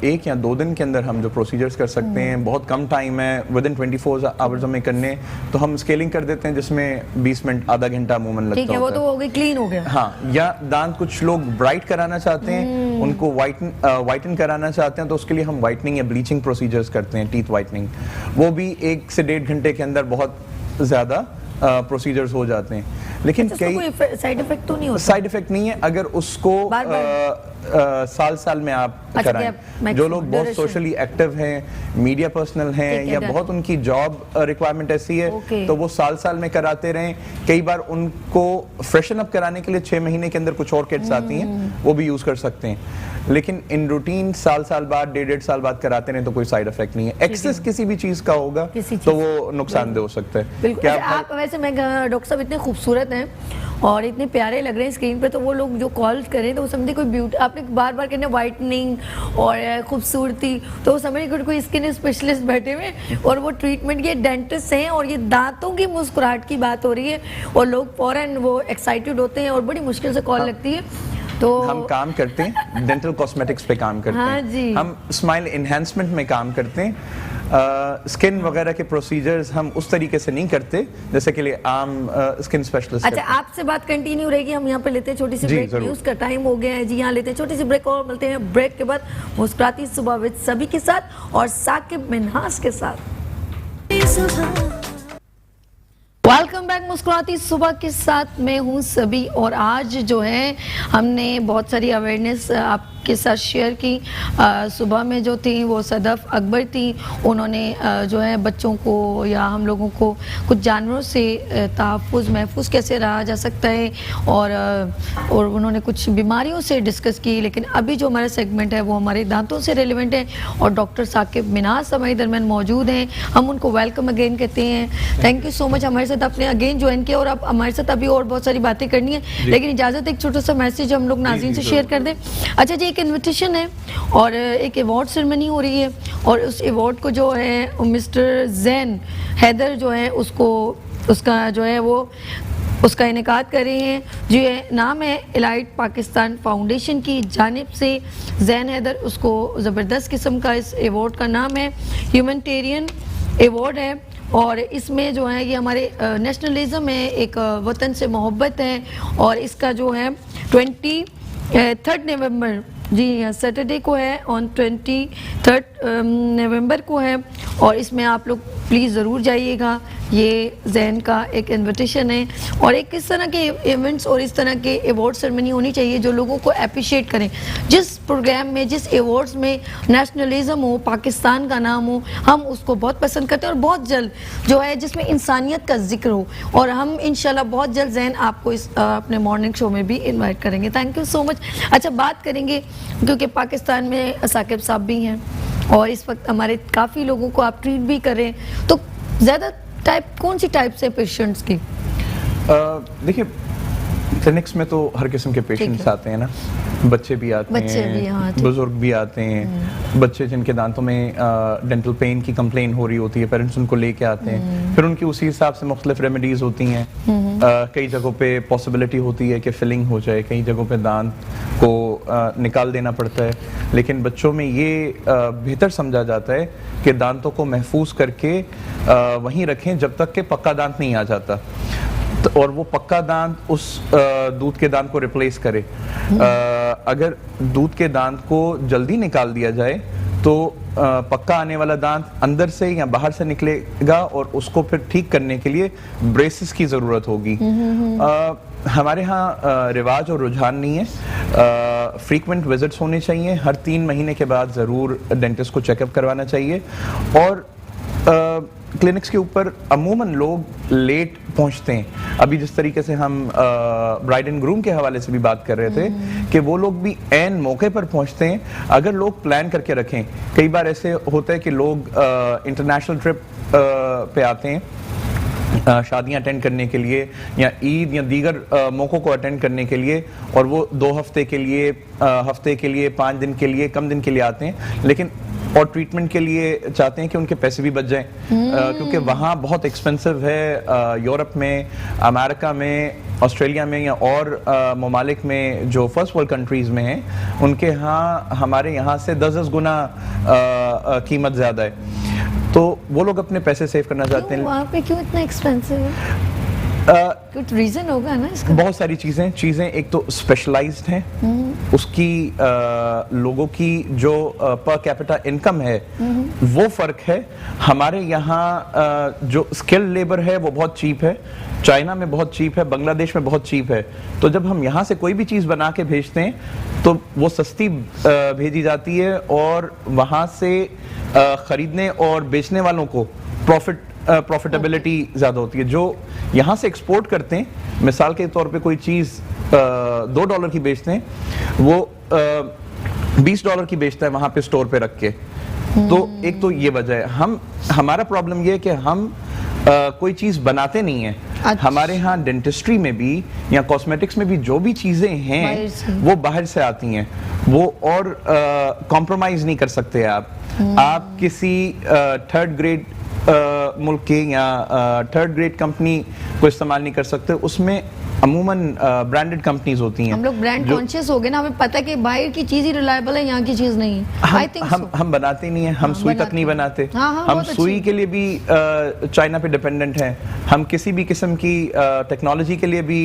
1 या 2 दिन के अंदर हम जो प्रोसीजर्स कर सकते हैं, बहुत कम टाइम है, विद इन 24 आवर्स हमें करने, तो हम स्केलिंग कर देते हैं। होते हैं जिसमें 20 मिनट आधा घंटा अमूमन लगता ठीक है, वो होता तो हो गई, क्लीन हो गया। हाँ, या दांत कुछ लोग ब्राइट कराना चाहते हैं, उनको वाइटन कराना चाहते हैं, तो उसके लिए हम वाइटनिंग या ब्लीचिंग प्रोसीजर्स करते हैं, टीथ वाइटनिंग। वो भी 1 से 1.5 घंटे के अंदर बहुत ज्यादा प्रोसीजर्स हो जाते हैं। लेकिन उसका कोई साइड इफेक्ट तो नहीं होता? साइड इफेक्ट नहीं है अगर उसको साल में आप अच्छा, कराएं। जो लोग बहुत सोशली एक्टिव हैं, मीडिया पर्सनल हैं, या बहुत उनकी जॉब रिक्वायरमेंट ऐसी है, तो वो साल में कराते रहें। कई बार उनको फ्रेशन अप कराने के लिए 6 महीने के अंदर कुछ और किट्स आती हैं, वो भी यूज कर सकते हैं। लेकिन इन रूटीन साल बाद 1.5 साल बाद कराते हैं तो कोई साइड इफेक्ट नहीं है। एक्सेस किसी भी चीज का होगा तो वो नुकसानदेह हो सकता है। बिल्कुल। आप वैसे मैं डॉक्टर साहब इतने खूबसूरत हैं और इतने प्यारे लग रहे हैं स्क्रीन पे, तो वो लोग जो कॉल करें तो वो समझे कोई ब्यूटी, आपने बार कहना वाइटनिंग और खूबसूरती, तो वो समझे कोई स्किन स्पेशलिस्ट बैठे हुए और वो ट्रीटमेंट ये डेंटिस्ट हैं और ये दांतों की मुस्कुराहट की बात हो रही है और लोग फौरन वो एक्साइटेड होते हैं और बड़ी मुश्किल से कॉल लगती है। तो हम काम करते हैं डेंटल कॉस्मेटिक्स पे काम करते हाँ हैं जी। हम स्माइल एनहांसमेंट में काम करते हैं। स्किन वगैरह के प्रोसीजर्स हम उस तरीके से नहीं करते जैसे कि आम स्किन स्पेशलिस्ट। अच्छा, आपसे बात कंटिन्यू रहेगी, हम यहाँ पे लेते हैं छोटी सी ब्रेक, न्यूज का टाइम हो गया है जी। यहाँ लेते हैं छोटी सी ब्रेक और मिलते हैं ब्रेक के बाद मुस्कुराती सुबह विद सभी के साथ और साकिब मिन्हास के साथ। वेलकम बैक मुस्कुराती सुबह के साथ, मैं हूँ सभी। और आज जो है हमने बहुत सारी अवेयरनेस आपके साथ शेयर की। सुबह में जो थी वो सदफ अकबर थी, उन्होंने जो है बच्चों को या हम लोगों को कुछ जानवरों से महफूज कैसे रहा जा सकता है और उन्होंने कुछ बीमारियों से डिस्कस की। लेकिन अभी जो हमारा सेगमेंट है वो हमारे दांतों से रिलेवेंट है और डॉक्टर साकिब मिन्हास हमारे दरमियान मौजूद हैं। हम उनको वेलकम अगेन कहते हैं। थैंक यू सो मच हमारे साथ आपने अगेन ज्वाइन किया और अब हमारे साथ अभी और बहुत सारी बातें करनी है, लेकिन इजाजत एक छोटा सा मैसेज हम लोग नाज़रीन से शेयर कर दें। अच्छा जी, एक इन्विटेशन है और एक अवार्ड सेरेमनी हो रही है और उस अवार्ड को जो है मिस्टर जैन हैदर जो है उसका जो है वो उसका इनेकाद कर रहे हैं जी। नाम है एलाइट पाकिस्तान फाउंडेशन की जानिब से जैन हैदर, उसको ज़बरदस्त किस्म का इस अवार्ड का नाम है ह्यूमैनिटेरियन अवार्ड है और इसमें जो है ये हमारे नेशनलिज्म है, एक वतन से मोहब्बत है और इसका जो है 23 नवंबर जी सैटरडे को है, ऑन 23 नवंबर को है और इसमें आप लोग प्लीज़ ज़रूर जाइएगा। ये जैन का एक इन्विटेशन है और एक इस तरह के इवेंट्स और इस तरह के अवार्ड सेरेमनी होनी चाहिए जो लोगों को अप्रिशिएट करें। जिस प्रोग्राम में, जिस अवार्ड्स में नेशनलिज्म हो, पाकिस्तान का नाम हो, हम उसको बहुत पसंद करते हैं और बहुत जल्द जो है जिसमें इंसानियत का जिक्र हो और हम इंशाल्लाह बहुत जल्द जैन आपको इस अपने मॉर्निंग शो में भी इन्वाइट करेंगे। Thank you so much. अच्छा, बात करेंगे क्योंकि पाकिस्तान में साकिब साहब भी हैं और इस वक्त हमारे काफ़ी लोगों को आप ट्रीट भी कर रहे हैं, तो ज़्यादा कौन सी टाइप से पेशेंट्स की? देखिए, क्लिनिक्स में तो हर किस्म के पेशेंट्स आते हैं ना, बच्चे भी आते हैं, हाँ, बुजुर्ग भी आते हैं। बच्चे जिनके दांतों में डेंटल पेन की कंप्लेन हो रही होती है, पेरेंट्स उनको लेके आते हैं, फिर उनकी उसी हिसाब से मुख्तलिफ रेमेडीज होती हैं। कई जगहों पे पॉसिबिलिटी होती है कि फिलिंग हो जाए, कई जगहों पे दांत को निकाल देना पड़ता है, लेकिन बच्चों में ये बेहतर समझा जाता है कि दांतों को महफूज करके वहीं रखें जब तक कि पक्का दांत नहीं आ जाता और वो पक्का दांत उस दूध के दांत को रिप्लेस करे। अगर दूध के दांत को जल्दी निकाल दिया जाए तो पक्का आने वाला दांत अंदर से या बाहर से निकलेगा और उसको फिर ठीक करने के लिए ब्रेसेस की ज़रूरत होगी। हमारे यहाँ रिवाज और रुझान नहीं है, फ्रीक्वेंट विजिट्स होने चाहिए, हर 3 महीने के बाद ज़रूर डेंटिस्ट को चेकअप करवाना चाहिए और क्लिनिक्स के ऊपर अमूमन लोग लेट पहुंचते हैं। अभी जिस तरीके से हम ब्राइड एंड ग्रूम के हवाले से भी बात कर रहे थे कि वो लोग भी ऐन मौके पर पहुंचते हैं। अगर लोग प्लान करके रखें, कई बार ऐसे होता है कि लोग इंटरनेशनल ट्रिप पे आते हैं शादियां अटेंड करने के लिए या ईद या दीगर मौक़ों को अटेंड करने के लिए और वो 2 हफ्ते के लिए, 5 दिन के लिए, कम दिन के लिए आते हैं, लेकिन और ट्रीटमेंट के लिए चाहते हैं कि उनके पैसे भी बच जाएं क्योंकि वहाँ बहुत एक्सपेंसिव है। यूरोप में, अमेरिका में, ऑस्ट्रेलिया में या और ममालिक में जो फर्स्ट वर्ल्ड कंट्रीज़ में हैं उनके यहाँ हमारे यहाँ से 10 गुना कीमत ज़्यादा है, तो वो लोग अपने पैसे सेव करना चाहते हैं। वहाँ पे क्यों इतना एक्सपेंसिव है? कुछ रीजन होगा ना इसका? बहुत सारी चीज़ें एक तो स्पेशलाइज्ड हैं, उसकी लोगों की जो पर कैपिटा इनकम है वो फ़र्क है। हमारे यहाँ जो स्किल्ड लेबर है वो बहुत चीप है, चाइना में बहुत चीप है, बांग्लादेश में बहुत चीप है। तो जब हम यहाँ से कोई भी चीज़ बना के भेजते हैं तो वो सस्ती भेजी जाती है और वहाँ से ख़रीदने और बेचने वालों को प्रॉफिटेबिलिटी ज़्यादा होती है। जो यहाँ से एक्सपोर्ट करते हैं, मिसाल के तौर पे कोई चीज़ $2 की बेचते हैं, वो $20 की बेचता है वहाँ पे स्टोर पे रख के। तो एक तो ये वजह है। हमारा प्रॉब्लम ये है कि हम कोई चीज़ बनाते नहीं है। अच्छा। हमारे यहाँ डेंटिस्ट्री में भी या कॉस्मेटिक्स में भी जो भी चीज़ें हैं वो बाहर से आती हैं, वो और कॉम्प्रोमाइज़ नहीं कर सकते आप किसी थर्ड ग्रेड मुल्क के या थर्ड ग्रेड कंपनी को इस्तेमाल नहीं कर सकते। उसमें अमूमन ब्रांडेड कंपनीज होती हैं। हम लोग ब्रांड कॉन्शियस हो गए ना, हमें पता है कि बाहर की चीज ही रिलायबल है, यहाँ की चीज नहीं है। आई थिंक हम बनाते नहीं है, हम सुई तक नहीं बनाते। हम सुई के लिए भी चाइना पे डिपेंडेंट हैं। हम किसी भी किस्म की टेक्नोलॉजी के लिए भी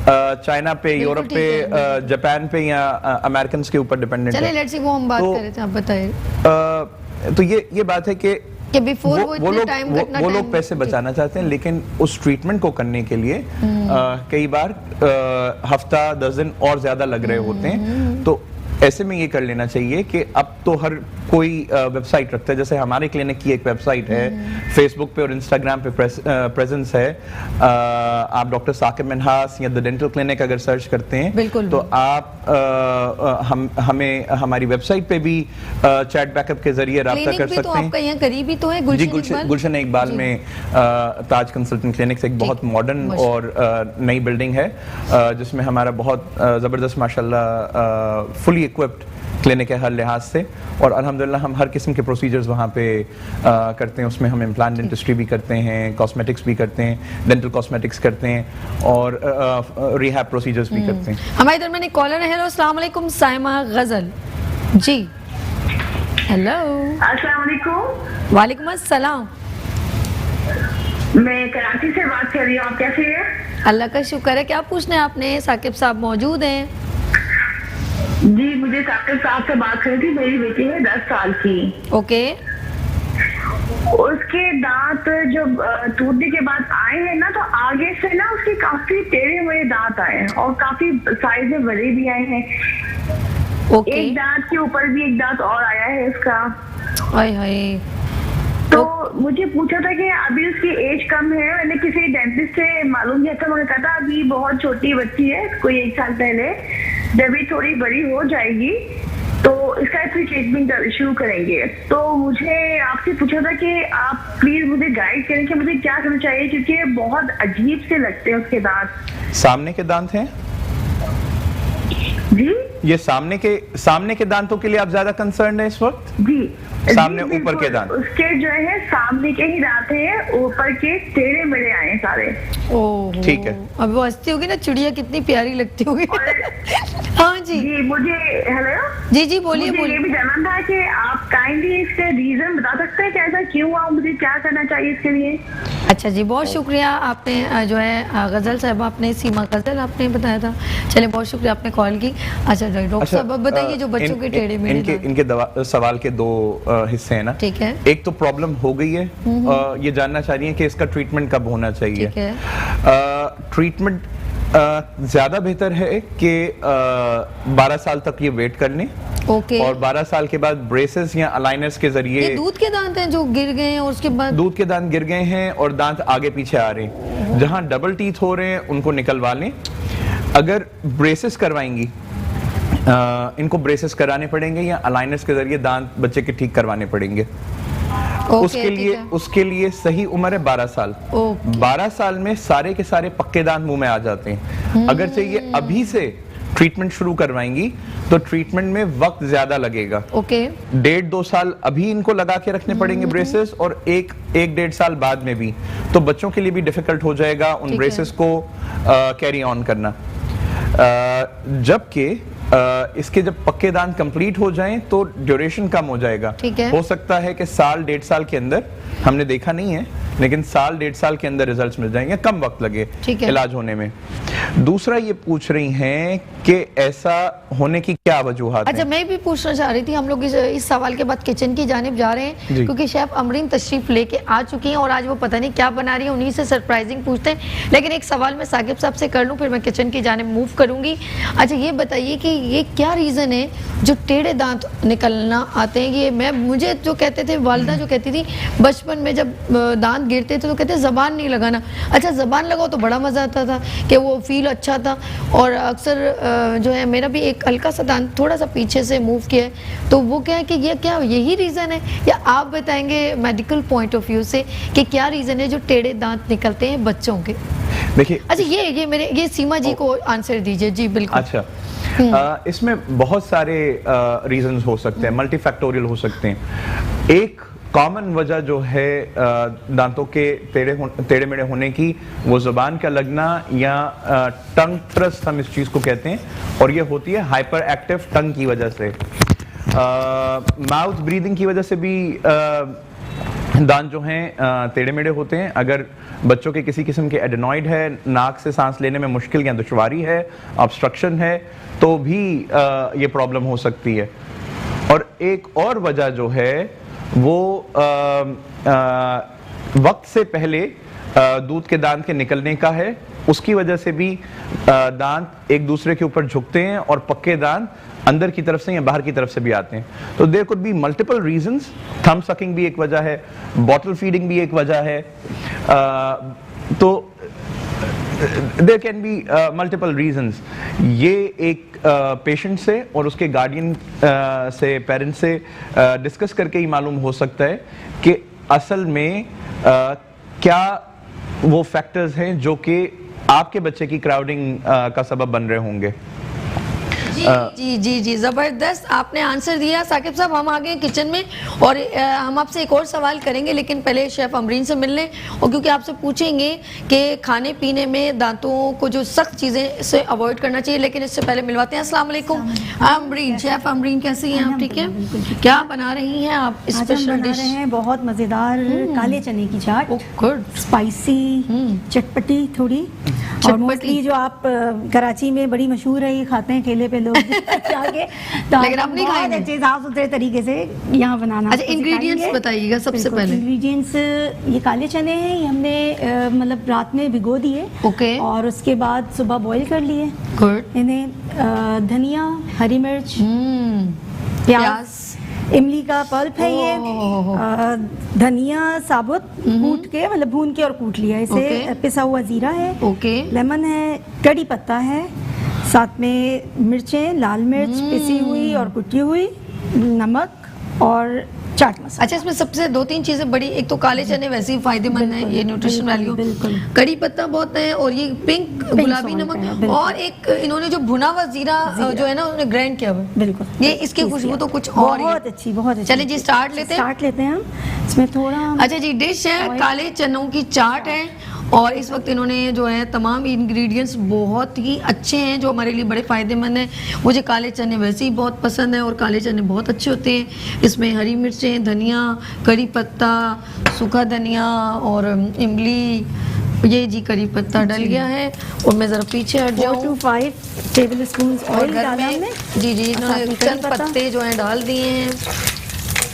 चाइना पे, यूरोप पे, जापान पे या अमेरिकन के ऊपर डिपेंडेंट है। चलिए लेट्स सी, वो हम बात कर रहे थे, आप बताइए। तो ये बात है कि बिफोर वो लोग पैसे बचाना चाहते हैं, लेकिन उस ट्रीटमेंट को करने के लिए कई बार हफ्ता 10 दिन और ज्यादा लग रहे होते हैं। तो ऐसे में ये कर लेना चाहिए कि अब तो हर कोई वेबसाइट रखता है। जैसे हमारे क्लिनिक की एक वेबसाइट है, फेसबुक पे और इंस्टाग्राम पे प्रेजेंस है। आप डॉक्टर साकिब मिन्हास या द डेंटल क्लिनिक अगर सर्च करते हैं तो आप हमें हमारी वेबसाइट पे भी चैट बैकअप के जरिए रब्ता कर सकते हैं। आपका यहाँ करीबी तो है गुलशन इकबाल में ताज कंसल्टेंट क्लिनिक्स एक बहुत मॉडर्न और नई बिल्डिंग है जिसमें हमारा बहुत ज़बरदस्त माशाल्लाह फुली इक्विप्ड क्लिनिक है हर लिहाज से। और अल्हम्दुलिल्लाह हम हर किस्म के प्रोसीजर्स वहाँ पे करते हैं। उसमें हम इम्प्लांट डेंटिस्ट्री भी करते हैं, कॉस्मेटिक्स भी करते हैं, डेंटल कॉस्मेटिक्स करते हैं और रिहैब प्रोसीजर्स भी करते हैं। हमारे दरमियान एक कॉलर है। हेलो, अस्सलाम वालेकुम, साइमा गजल जी। हेलो, अस्सलाम वालेकुम। वालेकुम अस्सलाम। मैं कराची से बात कर रही हूँ, आप कैसे हैं? अल्लाह का शुक्र है। क्या पूछना है आपने? साकिब साहब मौजूद हैं। जी, मुझे साकिब साहब से बात करनी थी। मेरी बेटी है 10 साल की। ओके। उसके दांत जब टूटने के बाद आए हैं ना, तो आगे से ना उसके काफी टेढ़े हुए दांत आए हैं और काफी साइज में बड़े भी आए हैं। ओके। एक दांत के ऊपर भी एक दांत और आया है उसका। हाय हाय। तो मुझे पूछा था कि अभी उसकी एज कम है। मैंने किसी डेंटिस्ट से मालूम किया था, उन्होंने कहा था अभी बहुत छोटी बच्ची है, कोई 1 साल पहले, जब भी थोड़ी बड़ी हो जाएगी तो इसका फिर ट्रीटमेंट शुरू करेंगे। तो मुझे आपसे पूछा था कि आप प्लीज मुझे गाइड करें कि मुझे क्या करना चाहिए, क्योंकि बहुत अजीब से लगते हैं उसके दांत। सामने के दांत हैं जी? ये सामने के दांतों के लिए आप ज्यादा कंसर्न है इस वक्त? जी, सामने जी, ऊपर के दांत? उसके जो है सामने के ही दांत हैं, ऊपर के टेढ़े मेढ़े आए सारे। ओह, ठीक है। अब वो हंसती होगी ना, चिड़िया कितनी प्यारी लगती होगी। हाँ जी जी, मुझे हेलो जी बोलिए। मुझे ये भी जानना था कि आप काइंडली इसके रीजन बता सकते हैं कि ऐसा क्यों हुआ, मुझे क्या करना चाहिए इसके लिए? अच्छा जी, बहुत शुक्रिया। आपने जो है गजल साहब, आपने सीमा गजल आपने बताया था। चलिए, बहुत शुक्रिया आपने कॉल की। अच्छा डॉक्टर साहब, अब बताइए जो बच्चों के टेढ़े मेढ़े इनके सवाल के 2 हिस्से हैं ना। ठीक है। एक तो प्रॉब्लम हो गई है, ये जानना चाह रही है कि इसका ट्रीटमेंट कब होना चाहिए। ठीक है। ट्रीटमेंट ज्यादा बेहतर है कि 12 साल तक ये वेट कर लें। ओके। और 12 साल के बाद ब्रेसेस या अलाइनर्स के जरिए। ये दूध के दांत हैं जो गिर गए हैं और उसके बाद? दूध के दांत गिर गए हैं और दांत आगे पीछे आ रहे हैं, जहां डबल टीथ हो रहे हैं उनको निकलवा लें। अगर ब्रेसेस करवाएंगी, इनको ब्रेसेस कराने पड़ेंगे या अलाइनर्स के जरिए दांत बच्चे के ठीक करवाने पड़ेंगे। उसके लिए सही उम्र है 12 साल। 12 साल में सारे के सारे पक्के दांत मुंह में आ जाते हैं। अगर चाहिए अभी से ट्रीटमेंट शुरू करवाएंगी तो ट्रीटमेंट में वक्त ज्यादा लगेगा। ओके। 1.5-2 साल अभी इनको लगा के रखने पड़ेंगे ब्रेसेस, और 1-1.5 साल बाद में भी। तो बच्चों के लिए भी डिफिकल्ट हो जाएगा उन ब्रेसेस को कैरी ऑन करना। जबकि इसके जब पक्के दांत कंप्लीट हो जाएं तो ड्यूरेशन कम हो जाएगा। ठीक है। हो सकता है कि साल 1.5 साल के अंदर, हमने देखा नहीं है, लेकिन साल 1.5 साल के अंदर रिजल्ट्स मिल जाएंगे, कम वक्त लगे इलाज होने में। दूसरा ये पूछ रही हैं कि ऐसा होने की क्या वजूहात अच्छा, हैं? मैं भी पूछना चाह रही थी, हम लोग इस सवाल के बाद किचन की जानिब जा रहे हैं क्योंकि शेफ अमरीन तशरीफ लेके आ चुकी हैं और आज वो पता नहीं क्या बना रही है, उन्हीं से सरप्राइजिंग पूछते हैं। लेकिन एक सवाल मैं साकिब साहब से कर लूँ, फिर मैं किचन की जानिब मूव करूंगी। अच्छा, ये बताइए कि ये क्या रीज़न है जो टेढ़े दांत निकलना आते हैं? ये मुझे जो कहते थे, वालिदा जो कहती थी बचपन में जब दांत गिरते थे तो कहते ज़बान नहीं लगाना। अच्छा, ज़बान लगाओ तो बड़ा मज़ा आता था कि वो फील अच्छा था। और अक्सर जो है, मेरा भी एक हल्का सा दांत थोड़ा सा पीछे से मूव किया है, तो वो क्या है कि ये क्या यही रीज़न है, या आप बताएंगे मेडिकल पॉइंट ऑफ व्यू से कि क्या रीज़न है जो टेढ़े दांत निकलते हैं बच्चों के? देखिए, अच्छा, ये सीमा जी को आंसर दीजिए। जी बिल्कुल। अच्छा, इसमें बहुत सारे रीजंस हो सकते हैं, मल्टीफैक्टोरियल हो सकते हैं। एक कॉमन वजह जो है दांतों के टेढ़े मेढ़े होने की, वो जुबान का लगना या टंग थ्रस्ट हम इस चीज़ को कहते हैं, और ये होती है हाइपर एक्टिव टंग की वजह से। माउथ ब्रीदिंग की वजह से भी दांत जो हैं टेढ़े मेढ़े होते हैं। अगर बच्चों के किसी किस्म के एडेनॉइड है, नाक से सांस लेने में मुश्किल या दुश्वारी है, ऑब्स्ट्रक्शन है, तो भी ये प्रॉब्लम हो सकती है। और एक और वजह जो है वो वक्त से पहले दूध के दांत के निकलने का है। उसकी वजह से भी दांत एक दूसरे के ऊपर झुकते हैं और पक्के दांत अंदर की तरफ से या बाहर की तरफ से भी आते हैं। तो there could be multiple reasons. Thumb sucking भी एक वजह है, बॉटल फीडिंग भी एक वजह है। तो there can be multiple reasons. ये एक पेशेंट से और उसके गार्डियन से, पेरेंट्स से डिस्कस करके ही मालूम हो सकता है कि असल में क्या वो फैक्टर्स हैं जो कि आपके बच्चे की क्राउडिंग का सबब बन रहे होंगे। जी जी जी, ज़बरदस्त आपने आंसर दिया साकिब साहब। हम आ गए किचन में और हम आपसे एक और सवाल करेंगे, लेकिन पहले शेफ अमरीन से मिल लें, और क्योंकि आपसे पूछेंगे कि खाने पीने में दांतों को जो सख्त चीज़ें से अवॉइड करना चाहिए। लेकिन इससे पहले मिलवाते हैं। अस्सलाम वालेकुम अमरीन, शेफ अमरीन कैसी हैं आप? ठीक है, क्या बना रही हैं आप? स्पेशल डिश हैं बहुत मज़ेदार काले चने की चाट, गुड स्पाइसी चटपटी थोड़ी, और मोस्टली जो आप कराची में बड़ी मशहूर है, ये खाते हैं केले पे लोग जाके, लेकिन आप नहीं खाएंगे। अच्छे साफ सुथरे तरीके से यहाँ बनाना। अच्छा, इंग्रेडिएंट्स बताइएगा सबसे पहले। इंग्रेडिएंट्स, ये काले चने हैं, ये हमने मतलब रात में भिगो दिए, ओके, और उसके बाद सुबह बॉईल कर लिए। गुड। इन्हें धनिया, हरी मिर्च, प्याज, इमली का पल्प है ये, धनिया साबुत कूट के, मतलब भून के और कूट लिया इसे, पिसा हुआ जीरा है, लेमन है, कड़ी पत्ता है, साथ में मिर्चें, लाल मिर्च पिसी हुई और कुटी हुई, नमक और चाट मसाला। अच्छा, इसमें सबसे 2-3 चीजें बड़ी, एक तो काले चने वैसे ही फायदेमंद है, ये न्यूट्रिशन वैल्यू, कड़ी पत्ता बहुत है, और ये पिंक गुलाबी नमक, और एक इन्होंने जो भुना हुआ जीरा जो है ना, उन्होंने ग्राइंड किया हुआ, बिल्कुल, ये इसकी खुशबू तो कुछ और बहुत अच्छी, बहुत अच्छी। चलिए जी, स्टार्ट लेते हैं हम इसमें थोड़ा। अच्छा जी, डिश है काले चनों की चाट है, और इस वक्त इन्होंने जो है तमाम इंग्रेडिएंट्स बहुत ही अच्छे हैं जो हमारे लिए बड़े फ़ायदेमंद हैं। मुझे काले चने वैसे ही बहुत पसंद है और काले चने बहुत अच्छे होते हैं। इसमें हरी मिर्चें, धनिया, करी पत्ता, सूखा धनिया और इमली, ये जी करी पत्ता डल गया है। और मैं ज़रा पीछे हट जाऊँ। 4 to 5 टेबल स्पून ऑयल डाला हमने। जी जी, इन्होंने चंद पत्ते जो हैं डाल दिए हैं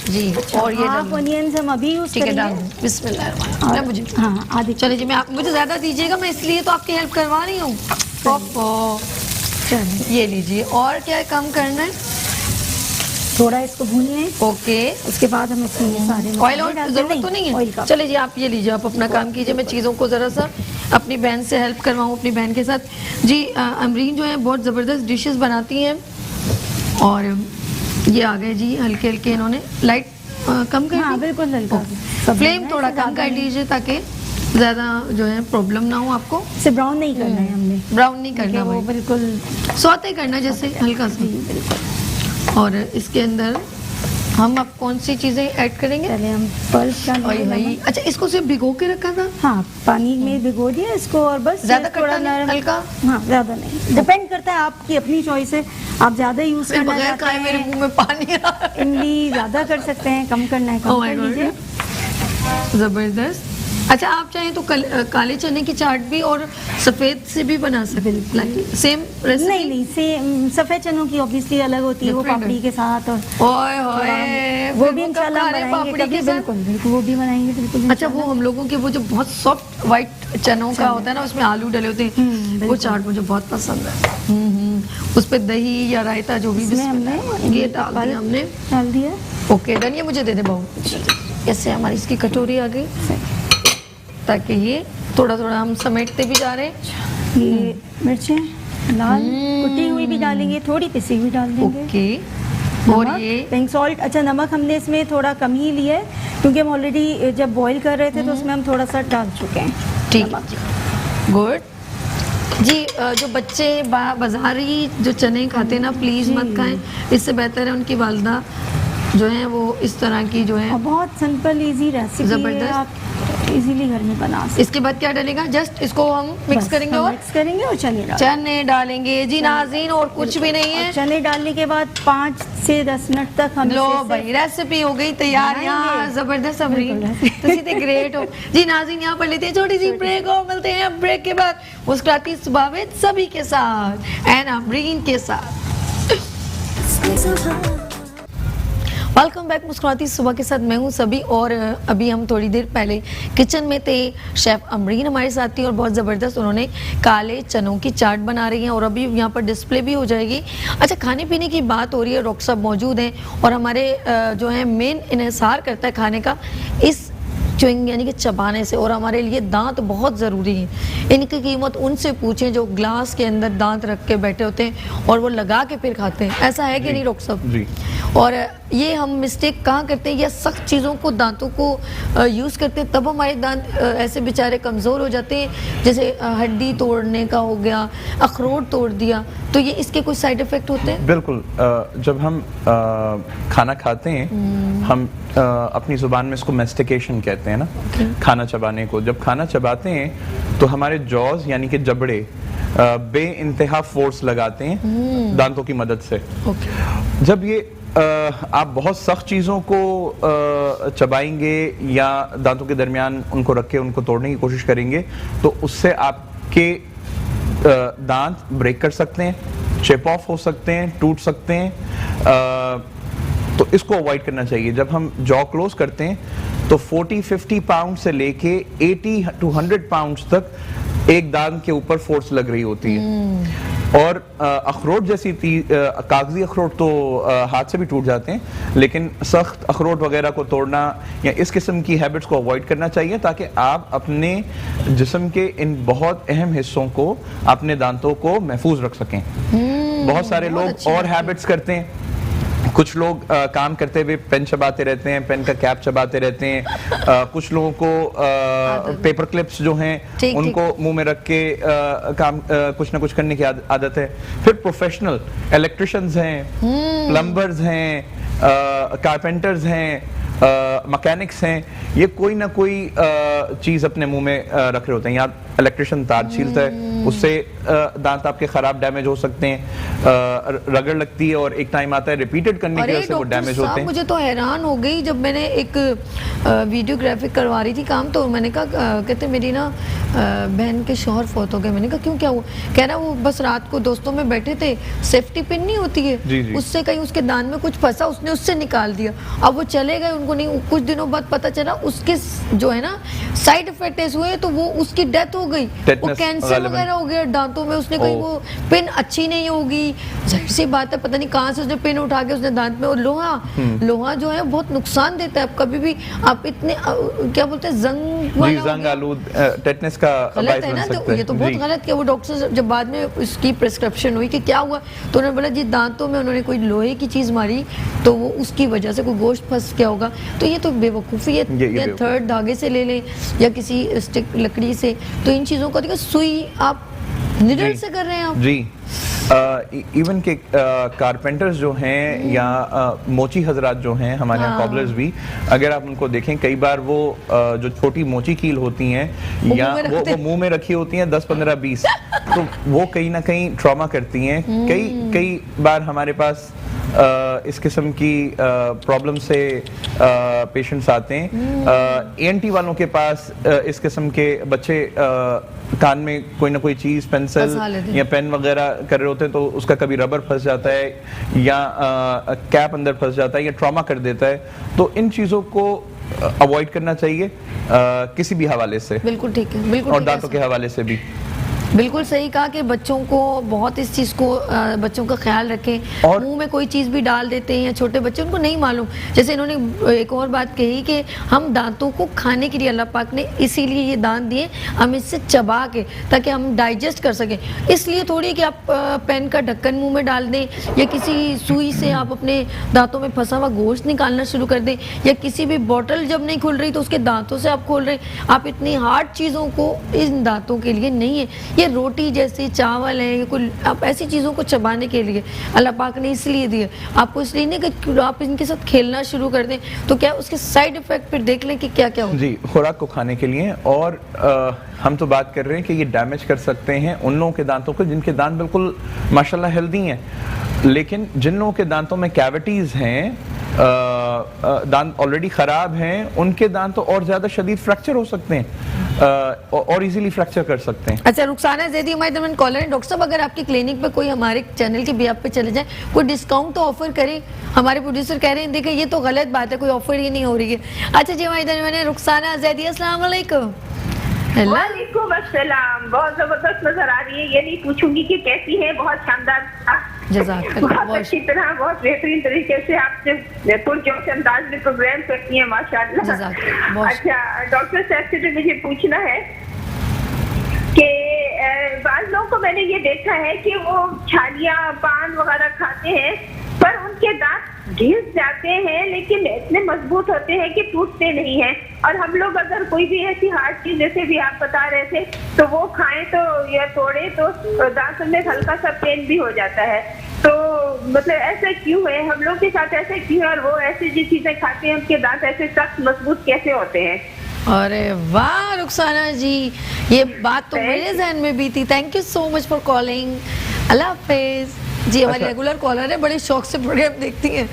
जी। और ये हाफ ऑनियंस हम अभी यूज़ करेंगे। बिस्मिल्लाह। मुझे हाँ आधी, चलिए जी, मैं मुझे ज़्यादा दीजिएगा, मैं इसलिए तो आपकी हेल्प करवा रही हूँ। ये लीजिए। और क्या कम करना है? थोड़ा इसको भून लें। ओके, उसके बाद हम इसमें सारे ऑयल और ज़रूरत तो नहीं है? चलिए जी, आप ये लीजिए, आप अपना काम कीजिए, मैं चीज़ों को ज़रा सा अपनी बहन से हेल्प करवाऊँ, अपनी बहन के साथ। जी, अमरीन जो है बहुत ज़बरदस्त डिशेस बनाती हैं, और ये आ गए जी हल्के हल्के, इन्होंने लाइट कम कर दी, बिल्कुल हल्का, फ्लेम थोड़ा कम कर दीजिए ताकि ज़्यादा जो है प्रॉब्लम ना हो आपको। इसे ब्राउन नहीं करना है हमने, ब्राउन नहीं करना, वो बिल्कुल सौते करना जैसे हल्का सा। और इसके अंदर हम अब कौन सी चीजें ऐड करेंगे? पहले हम पल्स डालेंगे। अच्छा, इसको सिर्फ भिगो के रखा था? हाँ, पानी में भिगो दिया इसको और बस ज्यादा थोड़ा खट्टा नहीं, हल्का? हाँ, ज्यादा नहीं, डिपेंड करता है आपकी अपनी चॉइस है। आप ज्यादा यूज करना बगैर चाहते खाए मेरे हैं, मुंह में पानी आ रहा है। इमली ज्यादा कर सकते हैं, कम करना है Oh कम my कर God. लीजिए। जबरदस्त। अच्छा, आप चाहें तो काले चने की चाट भी और सफेद से भी बना सकते हैं, सेम रेसिपी? नहीं नहीं, सेम सफेद चनों की ऑब्वियसली अलग होती है, वो Different पापड़ी के साथ और ओए होए, वो भी कब इंशाल्लाह खा रहे हैं बनाएंगे पापड़ी कभी, के साथ? बिल्कुल बिल्कुल वो भी बनाएंगे बिल्कुल। अच्छा, वो हम लोगों के वो जो बहुत सॉफ्ट वाइट चनों का होता है ना, उसमें आलू डले होते हैं, वो चाट मुझे बहुत पसंद है। उस पे दही या रायता जो भी इसमें हमने ये डाल दिया, हमने डाल दिया। Okay done. ये मुझे दे दे बहू, ऐसे हमारी इसकी कटोरी आ गई, ताकि ये थोड़ा थोड़ा हम समेटते भी जा रहे हैं। ये मिर्चें लाल कुटी हुई भी डालेंगे, थोड़ी पिसी हुई डाल देंगे। ओके, और नमक, ये पिंक सॉल्ट। अच्छा, नमक हमने इसमें थोड़ा कम ही लिया है क्योंकि हम ऑलरेडी जब बॉईल कर रहे थे तो उसमें हम थोड़ा सा डाल चुके हैं। ठीक है, गुड जी। जो बच्चे बाजारी जो चने खाते हैं ना, प्लीज़ मत खाएं, इससे बेहतर है उनकी वालदा जो है वो इस तरह की जो है। और बहुत सिंपल इजी रेसिपी है, जबरदस्त। आप इजीली घर में बना सकते इसके बाद क्या डालेगा? जस्ट इसको हम मिक्स करेंगे और मिक्स करेंगे और चने डालेंगे जी नाज़रीन, और कुछ भी नहीं है। चने डालने के बाद 5 से 10 मिनट तक हम लो भाई, रेसिपी हो गई तैयार। यहाँ जबरदस्त अमरीन, तुसी तो ग्रेट हो जी। नाज़रीन, यहाँ पर लेते हैं छोटी सी ब्रेक और मिलते हैं ब्रेक के बाद मुस्कुराती सुबह में सभी के साथ एंड अमरीन के साथ। वेलकम बैक मुस्कुराती सुबह के साथ, मैं हूँ सभी। और अभी हम थोड़ी देर पहले किचन में थे, शेफ़ अमरीन हमारे साथ थी और बहुत ज़बरदस्त उन्होंने काले चनों की चाट बना रही हैं और अभी यहाँ पर डिस्प्ले भी हो जाएगी। अच्छा, खाने पीने की बात हो रही है, डॉक्टर साहब मौजूद हैं और हमारे जो है मेन इन्हिसार करता है खाने का इस च्युइंग यानी कि चबाने से, और हमारे लिए दांत बहुत ज़रूरी हैं। इनकी कीमत उनसे पूछें जो ग्लास के अंदर दांत रख के बैठे होते हैं और वो लगा के फिर खाते हैं। ऐसा है कि नहीं डॉक्टर साहब? जी। और ये हम मिस्टेक कहाँ करते हैं, या सख्त चीज़ों को दांतों को यूज़ करते हैं, तब हमारे दांत ऐसे बेचारे कमज़ोर हो जाते हैं। जैसे हड्डी तोड़ने का हो गया, अखरोट तोड़ दिया, तो ये इसके कुछ साइड इफ़ेक्ट होते हैं? बिल्कुल। जब हम खाना खाते हैं, हम अपनी ज़ुबान में इसको मेस्टिकेशन कहते हैं ना, खाना चबाने को। जब खाना चबाते हैं तो हमारे जॉज यानी कि जबड़े बे इंतहा फोर्स लगाते हैं दांतों की मदद से। जब ये आप बहुत सख्त चीज़ों को चबाएंगे या दांतों के दरमियान उनको रख के उनको तोड़ने की कोशिश करेंगे तो उससे आपके दांत ब्रेक कर सकते हैं, चिप ऑफ हो सकते हैं, टूट सकते हैं। तो इसको अवॉइड करना चाहिए। जब हम जॉ क्लोज करते हैं तो 40-50 पाउंड से लेके 80 to 100 पाउंड तक एक दांत के ऊपर फोर्स लग रही होती है। और अखरोट जैसी कागजी अखरोट तो हाथ से भी टूट जाते हैं, लेकिन सख्त अखरोट वगैरह को तोड़ना या इस किस्म की हैबिट्स को अवॉइड करना चाहिए ताकि आप अपने जिस्म के इन बहुत अहम हिस्सों को, अपने दांतों को महफूज रख सकें। बहुत सारे लोग और हैबिट्स करते हैं। कुछ लोग काम करते हुए पेन चबाते रहते हैं, पेन का कैप चबाते रहते हैं। कुछ लोगों को पेपर क्लिप्स जो हैं उनको मुंह में रख के काम कुछ ना कुछ करने की आदत है। फिर प्रोफेशनल इलेक्ट्रिशियंस हैं, प्लम्बर्स हैं, कारपेंटर्स हैं, मैकेनिक्स हैं, ये कोई ना कोई चीज़ अपने मुंह में रख रहे होते हैं। या इलेक्ट्रिशियन तार छीलता है, उससे दांत आपके ख़राब डैमेज हो सकते हैं। रगड़ लगती है और एक टाइम आता है रिपीटेड करने की वजह से वो डैमेज होते हैं। मुझे तो हैरान हो गई जब मैंने एक वीडियोग्राफिक करवा रही थी काम, तो मैंने कहा कहते मेरी ना बहन के शौहर फौत हो गए। मैंने कहा क्यों, क्या हुआ? कह रहा वो बस रात को दोस्तों में बैठे थे, सेफ्टी पिन नहीं होती है जी। उससे कहीं उसके दांत में कुछ फंसा, उसने उससे निकाल दिया। अब वो चले गए, उनको नहीं, कुछ दिनों बाद पता चला उसके जो है ना साइड इफेक्ट ऐसे हुए तो वो उसकी डेथ हो गई, वो कैंसर वगैरह हो गया दांतों में। उसने कहीं वो पिन अच्छी नहीं होगी, जाहिर सी बात है, पता नहीं कहाँ से उसने पिन उठा के उसने दांत में। और लोहा जो है बहुत नुकसान देता है। कभी भी आप इतने क्या बोलते हैं जंग आलूद टेटनस का गलत है ना, तो ये तो बहुत गलत किया। वो डॉक्टर से जब बाद में उसकी प्रिस्क्रिप्शन हुई कि क्या हुआ, तो उन्होंने बोला जी दांतों में उन्होंने कोई लोहे की चीज़ मारी तो वो उसकी वजह से कोई गोश्त फंस गया होगा। तो ये तो बेवकूफ़ी है। या थर्ड धागे से ले लें या किसी स्टिक लकड़ी से, तो इन चीज़ों को देखो, सुई आप निडल से कर रहे हैं आप जी। इवन के कारपेंटर्स जो हैं या मोची हजरात जो हैं हमारे यहाँ कॉबलर्स भी, अगर आप उनको देखें कई बार वो जो छोटी मोची कील होती हैं या वो मुंह में रखी होती हैं 10, 15, 20, तो वो कहीं ना कहीं ट्रॉमा करती हैं। कई बार हमारे पास इस किस्म की प्रॉब्लम से पेशेंट्स आते हैं। ENT वालों के पास इस किस्म के बच्चे कान में कोई ना कोई चीज़, पेंसिल या पेन वगैरह कर रहे होते हैं, तो उसका कभी रबर फंस जाता है या कैप अंदर फंस जाता है या ट्रॉमा कर देता है। तो इन चीज़ों को अवॉइड करना चाहिए किसी भी हवाले से। बिल्कुल ठीक है, बिल्कुल। और दांतों के हवाले से भी बिल्कुल सही कहा कि बच्चों को बहुत इस चीज़ को बच्चों का ख्याल रखें। और मुंह में कोई चीज़ भी डाल देते हैं या छोटे बच्चे, उनको नहीं मालूम। जैसे इन्होंने एक और बात कही कि हम दांतों को खाने के लिए अल्लाह पाक ने इसीलिए ये दांत दिए, हम इससे चबा के ताकि हम डाइजेस्ट कर सकें। इसलिए थोड़ी कि आप पेन का ढक्कन मुंह में डाल दें या किसी सुई से आप अपने दांतों में फंसा हुआ गोश्त निकालना शुरू कर दें, या किसी भी बोतल जब नहीं खुल रही तो उसके दांतों से आप खोल रहे हैं। आप इतनी हार्ड चीज़ों को इन दांतों के लिए नहीं है। ये रोटी जैसी, चावल है, ये कुछ आप ऐसी चीज़ों को चबाने के लिए अल्लाह पाक ने इसलिए दिए आपको, इसलिए नहीं कि आप इनके साथ खेलना शुरू कर दें तो क्या उसके साइड इफेक्ट फिर देख लें कि क्या क्या होता है। जी, खुराक को खाने के लिए। और हम तो बात कर रहे हैं कि ये डैमेज कर सकते हैं उन लोगों के दांतों को जिनके दांत बिल्कुल माशाल्लाह हेल्दी हैं, लेकिन जिन लोगों के दांतों में कैविटीज़ हैं, दांत ऑलरेडी ख़राब हैं, उनके दांत तो और ज़्यादा शदीद फ्रैक्चर हो सकते हैं और इजीली फ्रैक्चर कर सकते हैं। अच्छा, रुखसाना जैदी हमारे दरमियान कॉलर है। डॉक्टर साहब, अगर आपकी क्लिनिक पे कोई हमारे चैनल के भी आप पे चले जाए, कोई डिस्काउंट तो ऑफर करें। हमारे प्रोड्यूसर कह रहे हैं देखिए ये तो गलत बात है, कोई ऑफर ही नहीं हो रही है। अच्छा जी, हमारे दरमियान रुखसाना जैदी, अस्सलाम वालेकुम। वालेकुम अस्सलाम। बहुत जबरदस्त नजर आ रही है, ये नहीं पूछूंगी कि कैसी है, बहुत शानदार, बहुत अच्छी तरह, बहुत बेहतरीन तरीके से आपसे पुरजोश अंदाज में प्रोग्राम करती हैं माशाल्लाह। अच्छा, डॉक्टर साहब से तो मुझे पूछना है कि बाज़ लोगों को मैंने ये देखा है कि वो छालियाँ, पान वगैरह खाते हैं पर उनके दांत घिस जाते हैं, लेकिन इतने मजबूत होते हैं कि टूटते नहीं हैं। और हम लोग अगर कोई भी ऐसी हार्ड चीज जैसे भी आप बता रहे थे तो वो खाएं तो या तोड़े तो दांत में हल्का सा पेन भी हो जाता है। तो मतलब ऐसा क्यों है, हम लोग के साथ ऐसा क्यों है, और वो ऐसी जो चीजें खाते हैं उनके दांत ऐसे सख्त मजबूत कैसे होते हैं? अरे वाह रुखसाना जी, ये बात तो मेरे जहन में भी थी। Thank you so much for calling. अल्लाह हाफिज जी। हमारी रेगुलर कॉलर है, बड़े शौक से प्रोग्राम देखती हैं।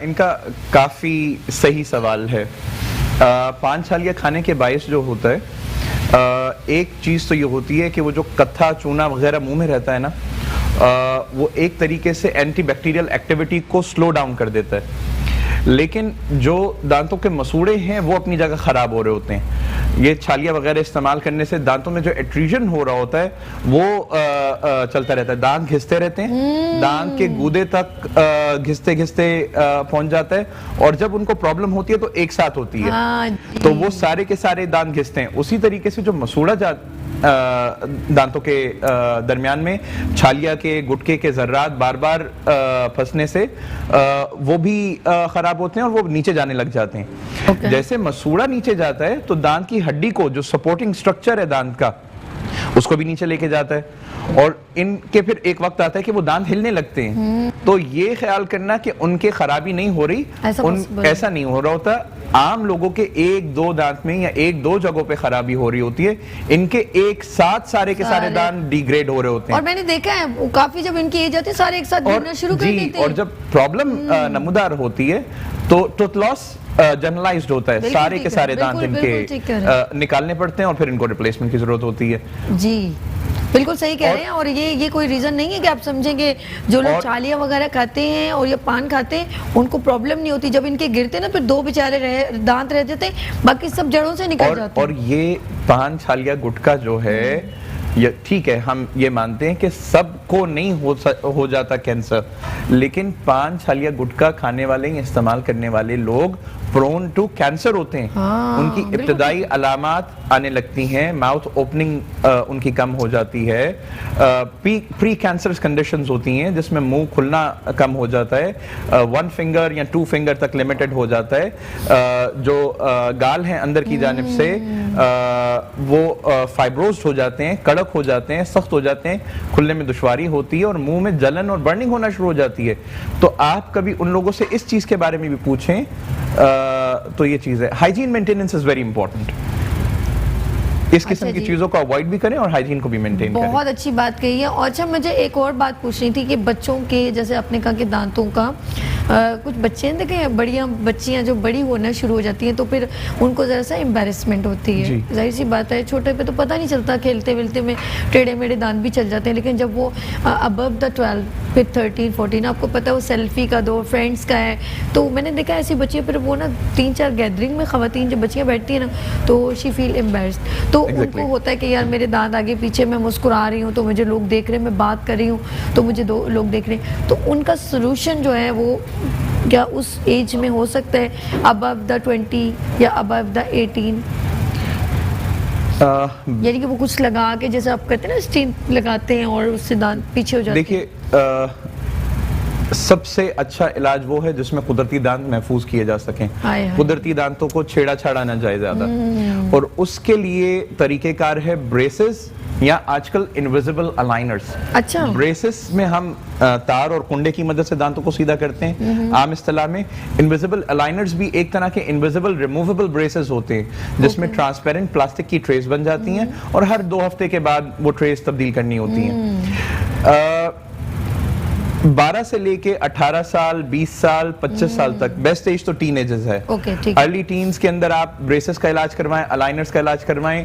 इनका काफ़ी सही सवाल है। पान छालिया खाने के बायस जो होता है, एक चीज़ तो ये होती है कि वो जो कत्था चूना वगैरह मुंह में रहता है ना, वो एक तरीके से एंटीबैक्टीरियल एक्टिविटी को स्लो डाउन कर देता है, लेकिन जो दांतों के मसूड़े हैं वो अपनी जगह ख़राब हो रहे होते हैं। ये छालिया वगैरह इस्तेमाल करने से दांतों में जो एट्रीजन हो रहा होता है वो चलता रहता है, दांत घिसते रहते हैं, दांत के गूदे तक घिसते घिसते पहुंच जाता है, और जब उनको प्रॉब्लम होती है तो एक साथ होती है, तो वो सारे के सारे दांत घिसते हैं। उसी तरीके से जो मसूड़ा दांतों के दरमियान में छालिया के, गुटके के जर्रात बार बार फंसने से वो भी खराब होते हैं और वो नीचे जाने लग जाते हैं। जैसे मसूड़ा नीचे जाता है तो दांत की हड्डी को, जो सपोर्टिंग स्ट्रक्चर है दांत का, उसको भी नीचे लेके जाता है, और इनके फिर एक वक्त आता है कि वो दांत हिलने लगते हैं। तो ये ख्याल करना कि उनके खराबी नहीं हो रही, ऐसा नहीं हो रहा होता। आम लोगों के एक दो दांत में या एक दो जगहों पे खराबी हो रही होती है, इनके एक साथ सारे के सारे दांत डिग्रेड हो रहे होते हैं। और मैंने देखा है काफी, जब इनकी एज आती है सारे एक साथ गिरना शुरू कर देते हैं। और जब प्रॉब्लम नमूदार होती है तो टूथ लॉस जनरलाइज्ड होता है, सारे के सारे दांत इनके निकालने पड़ते हैं और फिर इनको रिप्लेसमेंट की जरूरत होती है। जी बिल्कुल सही कह रहे हैं। और ये कोई रीजन नहीं है कि आप समझेंगे जो लोग छालियाँ वगैरह खाते हैं और ये पान खाते हैं उनको प्रॉब्लम नहीं होती, जब इनके गिरते हैं ना फिर दो बेचारे दांत रह जाते हैं, बाकी सब जड़ों से निकल जाते हैं। और ये पान छालिया गुटखा जो है, ये ठीक है, हम ये मानते हैं कि सबको नहीं हो जाता कैंसर, लेकिन पान छालिया गुटखा खाने वाले या इस्तेमाल करने वाले लोग प्रोन टू कैंसर होते हैं। उनकी इब्तदाई अलामात आने लगती हैं, माउथ ओपनिंग उनकी कम हो जाती है, प्री कैंसरस कंडीशंस होती हैं जिसमें मुंह खुलना कम हो जाता है, 1 फिंगर या 2 फिंगर तक लिमिटेड हो जाता है, जो गाल हैं अंदर की जानिब से वो फाइब्रोज्ड हो जाते हैं, कड़क कड़क हो जाते हैं, सख्त हो जाते हैं, खुलने में दुश्वारी होती है और मुंह में जलन और बर्निंग होना शुरू हो जाती है। तो आप कभी उन लोगों से इस चीज के बारे में भी पूछें। तो ये चीज है, hygiene maintenance is very important. इस किस्म की चीजों को अवॉइड भी करें और हाइजीन को भी मेंटेन करें। बहुत अच्छी बात कही है। और अच्छा, मुझे एक और बात पूछनी थी कि बच्चों के, जैसे आपने कहा कि दांतों का कुछ बच्चे हैं, देखें बढ़िया बच्चियां जो बड़ी होना शुरू हो जाती हैं तो फिर उनको ज़रा सा एम्बेरसमेंट होती है। जाहिर सी बात है, छोटे पे तो पता नहीं चलता, खेलते वेलते में टेढ़े मेढ़े दांत भी चल जाते हैं, लेकिन जब वो अबव द 12 फिर 13 14 आपको पता है वो सेल्फी का दो, फ्रेंड्स का है, तो मैंने देखा ऐसी बच्चियाँ फिर वो ना 3-4 गैदरिंग में ख़वातीन जब बच्चियाँ बैठती हैं ना तो शी फील एम्बेरस्ड। तो उनको होता है कि यार मेरे दांत आगे पीछे, मैं मुस्कुरा रही हूँ तो मुझे लोग देख रहे हैं, मैं बात कर रही हूँ तो मुझे लोग देख रहे हैं। तो उनका सोल्यूशन जो है वो क्या उस एज में हो सकता है, अबव द 20 या अबव द 18? यानी कि वो कुछ लगा के, जैसे आप कहते हैं ना स्टीम लगाते हैं और उससे दांत पीछे हो जाते हैं। देखिए, सबसे अच्छा इलाज वो है जिसमें कुदरती दांत महफूज किए जा सकें। कुदरती दांतों को छेड़ा छाड़ा ना जाए ज्यादा, और उसके लिए तरीकेकार है ब्रेसेस या आजकल इनविजिबल अलाइनर्स। अच्छा, ब्रेसेस में हम तार और कुंडे की मदद से दांतों को सीधा करते हैं आम इस्तिलाह में। इनविजिबल अलाइनर्स भी एक तरह के इनविजिबल रिमूवेबल ब्रेसेस होते हैं जिसमें ट्रांसपेरेंट प्लास्टिक की ट्रेस बन जाती हैं और हर 2 हफ्ते के बाद वो ट्रेस तब्दील करनी होती हैं। 12 से लेके 18 साल, 20 साल, 25 साल तक बेस्ट एज तो टीनेजर्स है। अर्ली टीन्स के अंदर आप ब्रेसेस का इलाज करवाएं, अलाइनर्स का इलाज करवाएं,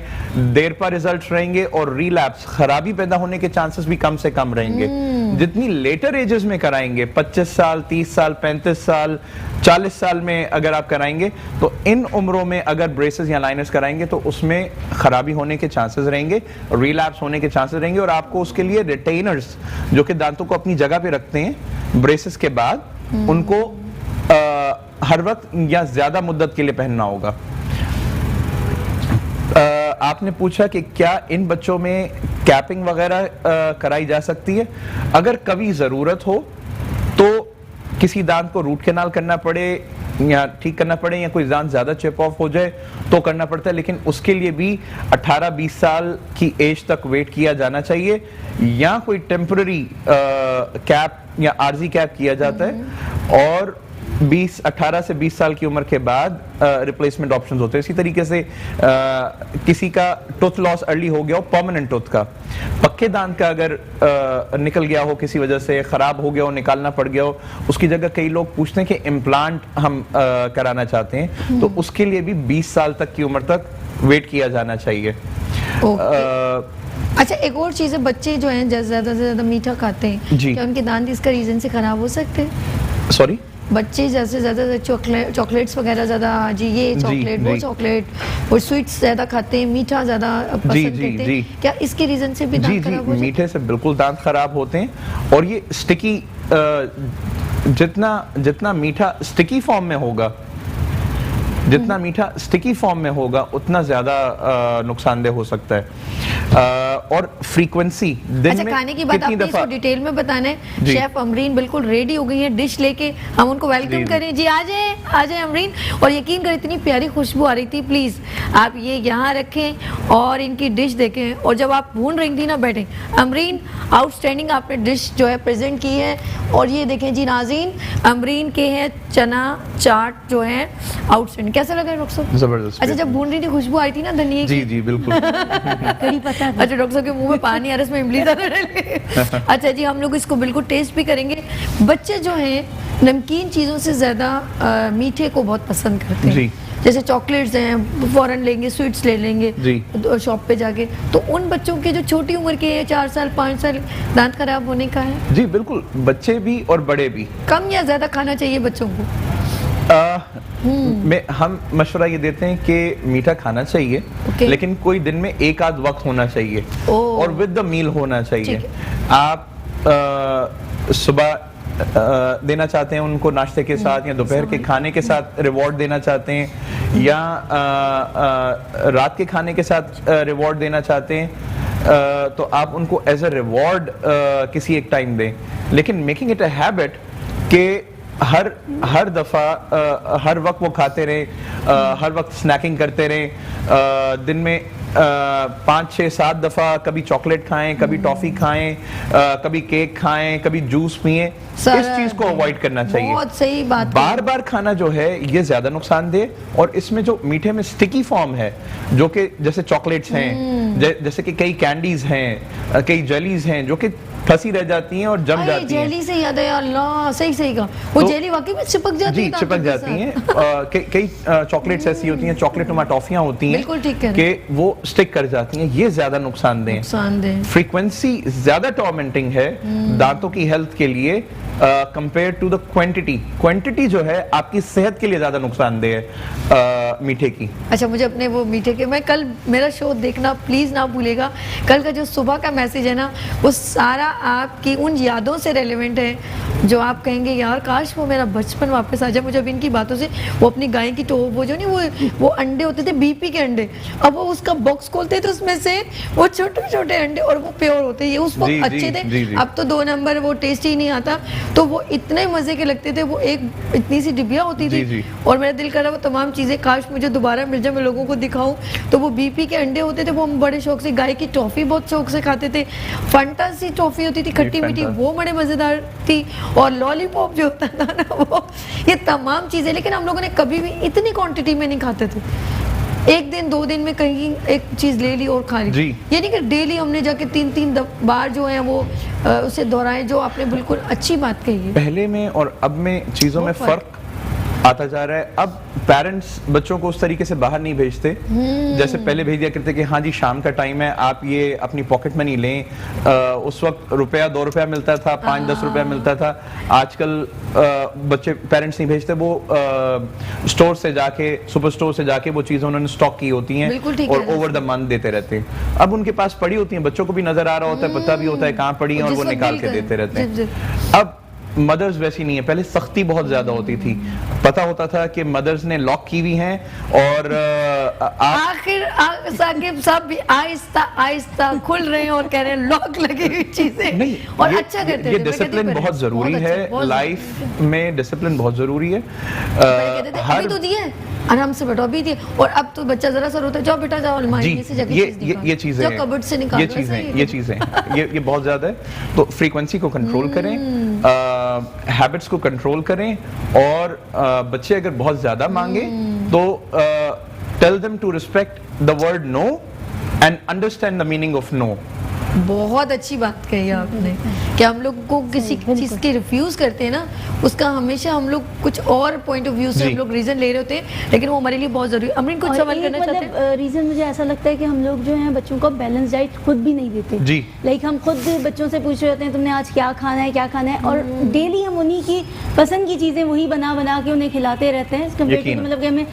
देर पर रिजल्ट रहेंगे और रिलैप्स, खराबी पैदा होने के चांसेस भी कम से कम रहेंगे। जितनी लेटर एजेस में कराएंगे, 25 साल, 30 साल, 35 साल, 40 साल में अगर आप कराएंगे तो इन उम्रों में अगर ब्रेसेस या लाइनर्स कराएंगे तो उसमें खराबी होने के चांसेस रहेंगे, रिलैप्स होने के चांसेस रहेंगे, और आपको उसके लिए रिटेनर्स जो कि दांतों को अपनी जगह पे रखते हैं ब्रेसेस के बाद, उनको हर वक्त या ज्यादा मुद्दत के लिए पहनना होगा। आपने पूछा कि क्या इन बच्चों में कैपिंग वगैरह कराई जा सकती है। अगर कभी जरूरत हो तो किसी दांत को रूट कैनाल करना पड़े या ठीक करना पड़े या कोई दांत ज्यादा चिप ऑफ हो जाए तो करना पड़ता है, लेकिन उसके लिए भी 18-20 साल की एज तक वेट किया जाना चाहिए, या कोई टेम्पररी कैप या आर्जी कैप किया जाता है, और 18 से 20 साल की उम्र के बाद रिप्लेसमेंट ऑप्शंस होते हैं। इसी तरीके से किसी का टूथ लॉस अर्ली हो गया हो, परमानेंट टूथ का, पक्के दांत का अगर निकल गया हो, किसी वजह से खराब हो गया हो, निकालना पड़ गया हो, उसकी जगह कई लोग पूछते हैं कि इम्प्लांट हम कराना चाहते हैं, तो उसके लिए भी 20 साल तक की उम्र तक वेट किया जाना चाहिए। अच्छा, एक और चीज़ है, बच्चे जो हैं ज्यादा से ज्यादा मीठा खाते हैं, क्या उनके दांत इसका रीजन से खराब हो सकते हैं? सॉरी, बच्चे जैसे ज्यादा चॉकलेट्स वगैरह ज्यादा, जी ये चॉकलेट वो चॉकलेट और स्वीट्स ज्यादा खाते हैं, मीठा ज्यादा पसंद करते हैं, क्या इसके रीजन से भी दांत खराब हो जाते हैं? मीठे से बिल्कुल दांत खराब होते हैं, और ये स्टिकी, जितना मीठा स्टिकी फॉर्म में होगा, जितना मीठा स्टिकी फॉर्म में होगा उतना ज्यादा नुकसानदेह हो सकता है। और फ्रीक्वेंसी दिन अच्छा, में खाने की बात आपने इसको डिटेल में बताना है। शेफ अमरीन बिल्कुल रेडी हो गई है डिश लेके, हम उनको वेलकम करें। जी आ जाए अमरीन, और यकीन करें इतनी प्यारी खुशबू आ रही थी। प्लीज आप ये यहाँ रखें और इनकी डिश देखें, और जब आप भून रही थी ना, बैठे अमरीन, आउटस्टैंडिंग आपने डिश जो है प्रेजेंट की है, और ये देखें जी नाज़रीन, अमरीन के है चना चाट जो है आउटस्टैंडिंग। कैसा लगा डॉक्टर साहब? जबरदस्त। अच्छा, जब भून रही थी खुशबू आई थी ना धनिया की। जी बिल्कुल। कड़ी पता। अच्छा, डॉक्टर साहब के मुंह में पानी आ रहा है, इसमें इमली ज़्यादा डाले। अच्छा जी, हम लोग इसको बिल्कुल टेस्ट भी करेंगे। बच्चे जो हैं नमकीन चीज़ों से ज़्यादा मीठे को बहुत पसंद करते हैं, जैसे चॉकलेट्स हैं फौरन लेंगे, स्वीट्स ले लेंगे शॉप पे जाके, तो उन बच्चों के जो छोटी उम्र के 4 साल 5 साल दांत खराब होने का है? जी बिल्कुल, बच्चे भी और बड़े भी। कम या ज्यादा खाना चाहिए बच्चों को? हम मशवरा ये देते हैं कि मीठा खाना चाहिए, लेकिन कोई दिन में एक आध वक्त होना चाहिए और विद द मील होना चाहिए। आप सुबह देना चाहते हैं उनको नाश्ते के साथ, या दोपहर के खाने के साथ रिवॉर्ड देना चाहते हैं, या रात के खाने के साथ रिवॉर्ड देना चाहते हैं, तो आप उनको एज अ रिवॉर्ड किसी एक टाइम दें, लेकिन मेकिंग इट अ हैबिट कि हर दफा हर वक्त वो खाते रहे, हर वक्त स्नैकिंग करते रहे, दिन में 5, 6, 7 दफा कभी चॉकलेट खाएं, कभी टॉफी खाएं, कभी केक खाएं, कभी जूस पिएं, इस चीज को अवॉइड करना चाहिए। बहुत सही बात। बार बार खाना जो है ये ज्यादा नुकसानदेह, और इसमें जो मीठे में स्टिकी फॉर्म है, जो कि जैसे चॉकलेट्स हैं, जैसे कि कई कैंडीज हैं, कई जेलीज हैं जो कि फंसी रह जाती हैं और जम जाती हैं। जेली से याद है, अल्लाह सही कहा, वो तो जेली वाकई में चिपक जाती है। जी, चिपक जाती हैं। कई चॉकलेट्स ऐसी होती हैं, चॉकलेट नुमा टॉफियां होती हैं, बिल्कुल ठीक है, कि वो स्टिक कर जाती हैं, ये ज्यादा नुकसानदेह। फ्रीक्वेंसी ज्यादा टॉर्मेंटिंग है दांतों की हेल्थ के लिए कंपेयर टू द क्वांटिटी जो है आपकी सेहत के लिए ज्यादा नुकसानदेह है मीठे की। अच्छा, मुझे अपने वो मीठे के, मैं कल मेरा शो देखना प्लीज ना भूलिएगा। कल का जो सुबह का मैसेज है ना, वो सारा आपकी उन यादों से रेलेवेंट है जो आप कहेंगे यार काश वो मेरा बचपन वापस आ जाए। मुझे अब इनकी बातों से वो अपनी गाय की तो वो जो नहीं वो अंडे होते थे बीपी के अंडे, अब वो उसका बॉक्स खोलते थे, उसमें से वो छोटे छोटे अंडे, और वो प्योर होते, ये उस वक्त अच्छे थे। अब तो 2 नंबर वो टेस्ट ही नहीं आता, तो वो इतने मजे के लगते थे। वो एक इतनी सी डिबिया होती थी, और मेरा दिल कर रहा वो तमाम चीजें काश मुझे दोबारा मिल जाए, मैं लोगों को दिखाऊं। तो वो बीपी के अंडे होते थे, वो हम बड़े शौक से, गाय की टॉफी बहुत शौक से खाते थे, फंटा सी टॉफी होती थी खट्टी मीठी, वो बड़े मजेदार थी, और लॉलीपॉप जो होता था ना वो, ये तमाम चीजें। लेकिन हम लोगों ने कभी भी इतनी क्वांटिटी में नहीं खाते थे। 1 दिन 2 दिन में कहीं एक चीज ले ली और खा ली, ये नहीं कि डेली हमने जाके 3 बार जो है वो उसे दोहराए। जो आपने बिल्कुल अच्छी बात कही है, पहले में और अब में चीजों में फर्क आता जा रहा है। अब पेरेंट्स बच्चों को उस तरीके से बाहर नहीं भेजते जैसे पहले भेज दिया करते कि हाँ जी शाम का टाइम है, आप ये अपनी पॉकेट मनी लें। उस वक्त रुपया 2 रुपया मिलता था, 5-10 रुपया मिलता था। आजकल बच्चे पेरेंट्स नहीं भेजते, वो स्टोर से जाके, सुपर स्टोर से जाके वो चीजें उन्होंने स्टॉक की होती हैं और ओवर द मंथ देते रहते हैं। अब उनके पास पड़ी होती हैं, बच्चों को भी नजर आ रहा होता है, पता भी होता है कहाँ पड़ी है, और वो निकाल के देते रहते हैं। अब मदर्स वैसी नहीं है, पहले सख्ती बहुत ज्यादा होती थी, पता होता था कि मदर्स ने लॉक की हुई हैं, और आखिर साकिब साहब भी आहिस्ता आहिस्ता खुल रहे हैं और कह रहे हैं लॉक लगी हुई चीजें नहीं, और ये, अच्छा करते हैं। ये डिसिप्लिन बहुत जरूरी है, लाइफ में डिसिप्लिन बहुत जरूरी है। अभी तो दिए आराम से बैठो, अभी दिए, और अब तो बच्चा जरा सा रोता है, जाओ बेटा जाओ अलमारी से जाके ये चीजें हैं, कबर्ड से निकाल, ये चीजें ये बहुत ज्यादा है। तो फ्रीक्वेंसी को कंट्रोल करें, हैबिट्स को कंट्रोल करें, और बच्चे अगर बहुत ज्यादा मांगे तो tell them to respect the word no and understand the meaning of no. बहुत अच्छी बात कही आपने कि हम लोग को किसी चीज की रिफ्यूज करते हैं ना, उसका हमेशा हम लोग कुछ और पॉइंट ऑफ व्यू से हम लोग रीजन ले रहे होते हैं, लेकिन वो हमारे लिए बहुत जरूरी है। अमरीन कुछ सवाल करना चाहते हैं? रीजन मुझे ऐसा लगता है कि हम लोग जो है बच्चों को बैलेंस डाइट खुद भी नहीं देते जी। लाइक हम खुद बच्चों से पूछ रहे होते हैं तुमने आज क्या खाना है, क्या खाना है, और डेली हम उन्हीं की पसंद की चीजें वही बना बना के उन्हें खिलाते रहते हैं। मतलब कि हमें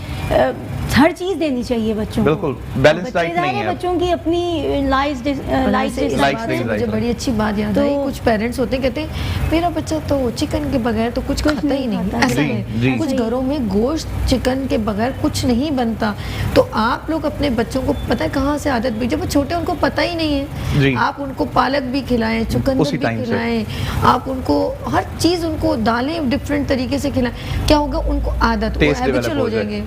हर चीज देनी चाहिए बच्चों को, बिल्कुल बैलेंस डाइट नहीं है। बच्चों की अपनी लाइफ मुझे बड़ी अच्छी बात याद आई, कुछ पेरेंट्स होते हैं कहते हैं मेरा बच्चा तो चिकन के बगैर तो कुछ खाता ही नहीं, ऐसा है। कुछ घरों में गोश्त चिकन के बगैर कुछ नहीं बनता। तो आप लोग अपने बच्चों को पता है कहाँ से आदत भी, जब वो छोटे उनको पता ही नहीं है, आप उनको पालक भी खिलाएं, चुकंदर भी खिलाएं, आप उनको हर चीज, उनको दालें डिफरेंट तरीके से खिलाएं, क्या होगा उनको आदत, वो हैबिचुअल हो जाएंगे।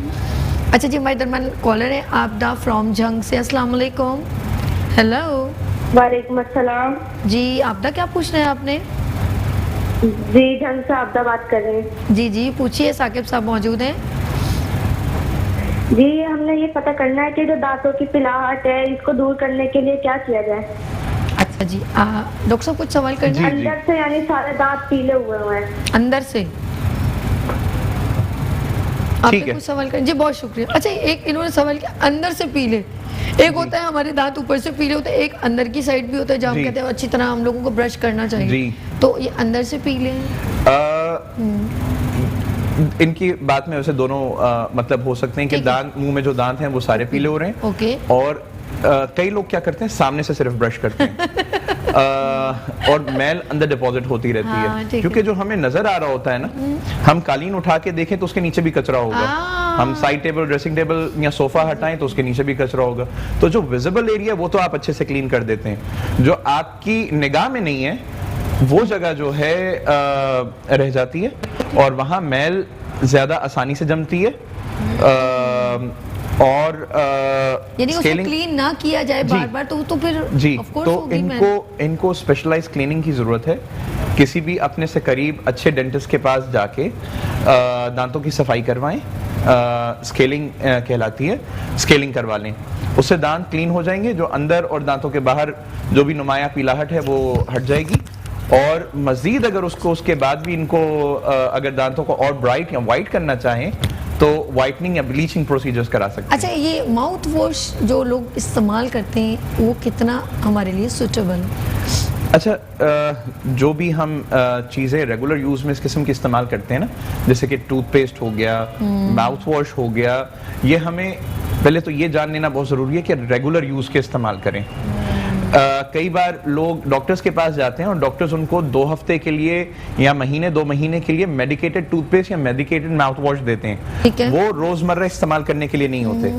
अच्छा जी, हमारे दरमियान कॉलर है आपदा फ्रॉम जंग से। अस्सलाम वालेकुम। हेलो। वालेकुम अस्सलाम। जी आपदा, क्या पूछ रहे हैं आपने? जी जंग से आपदा बात कर रहे हैं। जी पूछिए, साकिब साहब मौजूद हैं। जी हमने ये पता करना है कि जो दांतों की पिलाहट है इसको दूर करने के लिए क्या किया जाए। अच्छा जी, डॉक्टर साहब कुछ सवाल करना है? अंदर से यानी सारे दांत पीले हुए हैं अंदर से, आपने कुछ सवाल कर? जी बहुत शुक्रिया। अच्छा, एक इन्होंने सवाल किया अंदर से पीले, एक होता है हमारे दांत ऊपर से पीले होते हैं, एक अंदर की साइड भी होता है जहाँ हम कहते हैं अच्छी तरह हम लोगों को ब्रश करना चाहिए, तो ये अंदर से पीले हैं। इनकी बात में वैसे दोनों मतलब हो सकते हैं कि दांत, मुंह में जो दांत हैं वो सारे पीले हो रहे हैं। ओके। और कई लोग क्या करते हैं सामने से सिर्फ ब्रश करते हैं और मैल अंदर डिपॉजिट होती रहती है, क्योंकि जो हमें नजर आ रहा होता है ना, हम कालीन उठा के देखें तो उसके नीचे भी कचरा होगा, हम साइड टेबल, ड्रेसिंग टेबल या सोफा हटाएं तो उसके नीचे भी कचरा होगा। तो जो विजिबल एरिया वो तो आप अच्छे से क्लीन कर देते हैं, जो आपकी निगाह में नहीं है वो जगह जो है रह जाती है और वहां मैल ज्यादा आसानी से जमती है। और यानी उसको scaling- क्लीन ना किया जाए जी। बार बार तो फिर जी, of course तो होगी इनको स्पेशलाइज क्लीनिंग की ज़रूरत है। किसी भी अपने से करीब अच्छे डेंटिस्ट के पास जाके दांतों की सफाई करवाएं, स्केलिंग कहलाती है, स्केलिंग करवा लें, उससे दांत क्लीन हो जाएंगे। जो अंदर और दांतों के बाहर जो भी नुमाया पीलाहट है वो हट जाएगी। और मज़ीद अगर उसके बाद भी इनको अगर दांतों को और ब्राइट या वाइट करना चाहें तो वाइटनिंग या ब्लीचिंग प्रोसीजर्स करा सकते हैं। अच्छा, ये माउथ वॉश जो लोग इस्तेमाल करते हैं वो कितना हमारे लिए सुटेबल? अच्छा, जो भी हम चीज़ें रेगुलर यूज़ में इस किस्म की इस्तेमाल करते हैं ना, जैसे कि टूथपेस्ट हो गया, माउथ वॉश हो गया, ये हमें पहले तो ये जान लेना बहुत ज़रूरी है कि रेगुलर यूज़ के इस्तेमाल करें। कई बार लोग डॉक्टर्स के पास जाते हैं और डॉक्टर्स उनको 2 हफ्ते के लिए या महीने 2 महीने के लिए मेडिकेटेड टूथपेस्ट या मेडिकेटेड माउथ वॉश देते ठीक है। हैं। वो रोजमर्रा इस्तेमाल करने के लिए नहीं होते।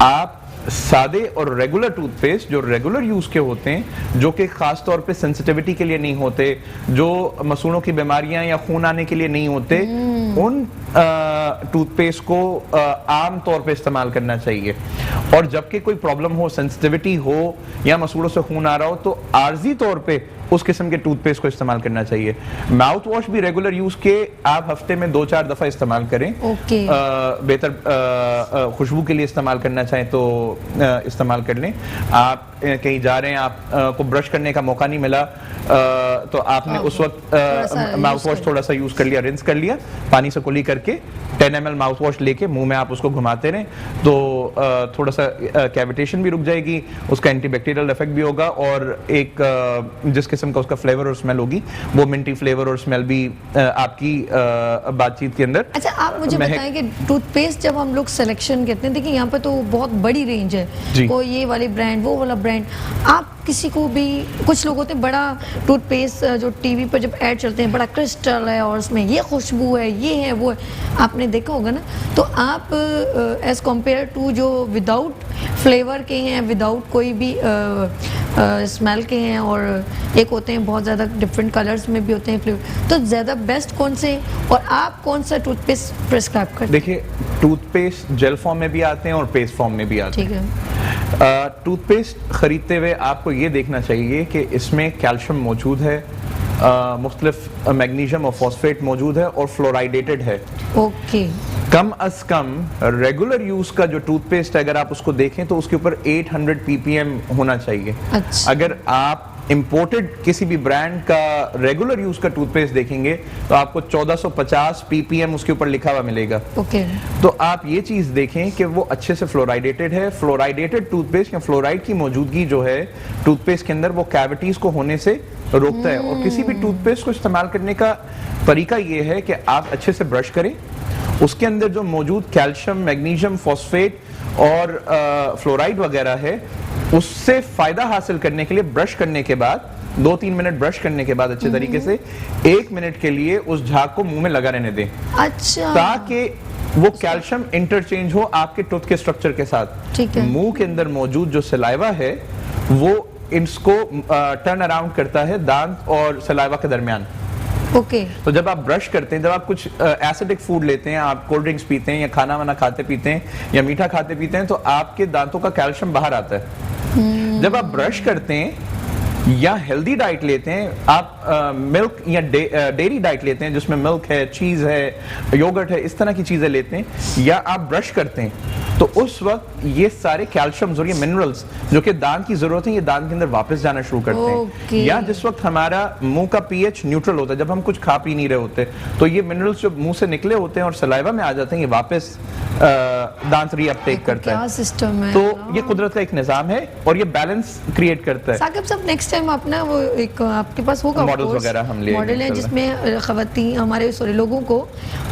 आप सादे और रेगुलर टूथपेस्ट जो रेगुलर यूज के होते हैं, जो कि खास तौर पे सेंसिटिविटी के लिए नहीं होते, जो मसूड़ों की बीमारियां या खून आने के लिए नहीं होते, उन टूथपेस्ट को आम तौर पे इस्तेमाल करना चाहिए। और जबकि कोई प्रॉब्लम हो, सेंसिटिविटी हो या मसूड़ों से खून आ रहा हो, तो आर्जी तौर पे उस किस्म के टूथपेस्ट को इस्तेमाल करना चाहिए। माउथ वॉश भी रेगुलर यूज के आप हफ्ते में 2-4 दफा इस्तेमाल करें। ओके। बेहतर खुशबू के लिए इस्तेमाल करना चाहें तो इस्तेमाल कर लें। आप कहीं जा रहे हैं, आपको ब्रश करने का मौका नहीं मिला, तो आपने उस वक्त माउथ वॉश थोड़ा सा यूज कर लिया, रिंस कर लिया, पानी से कुली करके 10 ml माउथ वॉश लेके मुंह में आप उसको घुमाते रहें, तो थोड़ा सा कैविटेशन भी रुक जाएगी, उसका एंटीबैक्टीरियल इफेक्ट भी होगा, और एक जिस किस्म का उसका फ्लेवर और स्मेल होगी वो मिंटी फ्लेवर और स्मेल भी आपकी बातचीत के अंदर। अच्छा, आप मुझे बताएं कि टूथपेस्ट जब हम लोग सिलेक्शन करते हैं, देखिए यहाँ पे तो बहुत बड़ी रेंज है, कोई ये वाली ब्रांड, वो वाला ब्रांड, आप किसी को भी, कुछ लोग होते हैं बड़ा टूथपेस्ट जो टीवी पर जब ऐड चलते हैं, बड़ा क्रिस्टल है और उसमें ये खुशबू है, ये है, वो है, आपने देखा होगा ना, तो आप एज कम्पेयर टू जो विदाउट फ्लेवर के हैं, विदाउट कोई भी स्मेल के हैं, और एक होते हैं बहुत ज़्यादा डिफरेंट कलर्स में भी होते हैं फ्लेवर, तो ज़्यादा बेस्ट कौन से, और आप कौन सा टूथपेस्ट प्रिस्क्राइब करते हैं? देखिए, टूथपेस्ट जेल फॉर्म में भी आते हैं और पेस्ट फॉर्म में भी आते हैं। ठीक है। टूथपेस्ट खरीदते हुए आपको ये देखना चाहिए कि इसमें कैल्शियम मौजूद है, मुख्तलिफ मैग्नीशियम और फॉस्फेट मौजूद है, और फ्लोराइडेटेड है। ओके। कम अज कम रेगुलर यूज का जो टूथपेस्ट है, अगर आप उसको देखें तो उसके ऊपर 800 ppm होना चाहिए। अच्छा। अगर आप इंपोर्टेड किसी भी ब्रांड का रेगुलर यूज का टूथपेस्ट देखेंगे तो आपको 1450 ppm उसके ऊपर लिखा हुआ मिलेगा। ओके। तो आप ये चीज देखें कि वो अच्छे से फ्लोराइडेटेड है। फ्लोराइडेटेड टूथपेस्ट या फ्लोराइड की मौजूदगी जो है टूथपेस्ट के अंदर, वो कैविटीज को होने से रोकता है। और किसी भी टूथपेस्ट को इस्तेमाल करने का तरीका ये है कि आप अच्छे से ब्रश करें, उसके अंदर जो मौजूद कैल्शियम, मैग्नीशियम, फॉस्फेट और फ्लोराइड वगैरह है, उससे फायदा हासिल करने के लिए ब्रश करने के बाद 2-3 मिनट ब्रश करने के बाद अच्छे तरीके से 1 मिनट के लिए उस झाग को मुंह में लगा रहने दें। अच्छा। ताकि वो कैल्शियम इंटरचेंज हो आपके टूथ के स्ट्रक्चर के साथ। ठीक है। मुंह के अंदर मौजूद जो सलाइवा है वो इसको टर्न अराउंड करता है दांत और सलाइवा के दरमियान। ओके। तो जब आप ब्रश करते हैं, जब आप कुछ एसिडिक फूड लेते हैं, आप कोल्ड ड्रिंक्स पीते हैं या खाना वाना खाते पीते हैं या मीठा खाते पीते हैं, तो आपके दांतों का कैल्शियम बाहर आता है। जब आप ब्रश करते हैं या हेल्दी डाइट लेते हैं, आप मिल्क या डेयरी डाइट लेते हैं जिसमें मिल्क है, चीज़ है, योगर्ट है, इस तरह की चीज़ें लेते हैं, या आप ब्रश करते हैं, तो उस वक्त ये सारे कैल्शियम्स और ये मिनरल्स जो कि दांत की जरूरत है, ये दांत के अंदर वापस जाना शुरू करते हैं। या जिस वक्त हमारा मुंह का पीएच न्यूट्रल होता है, जब हम कुछ खा पी नहीं रहे होते, तो ये मिनरल्स जो मुंह से निकले होते हैं और सलाइवा में आ जाते हैं, ये वापस दांत रीअपटेक करता है। सिस्टम है। तो ये कुदरत का एक निजाम है और ये बैलेंस क्रिएट करता है। साकिब साहब, नेक्स्ट टाइम अपना वो एक आपके पास होगा मॉडल्स वगैरह हम ले मॉडल है जिसमें खवातीन, हमारे सॉरी लोगों को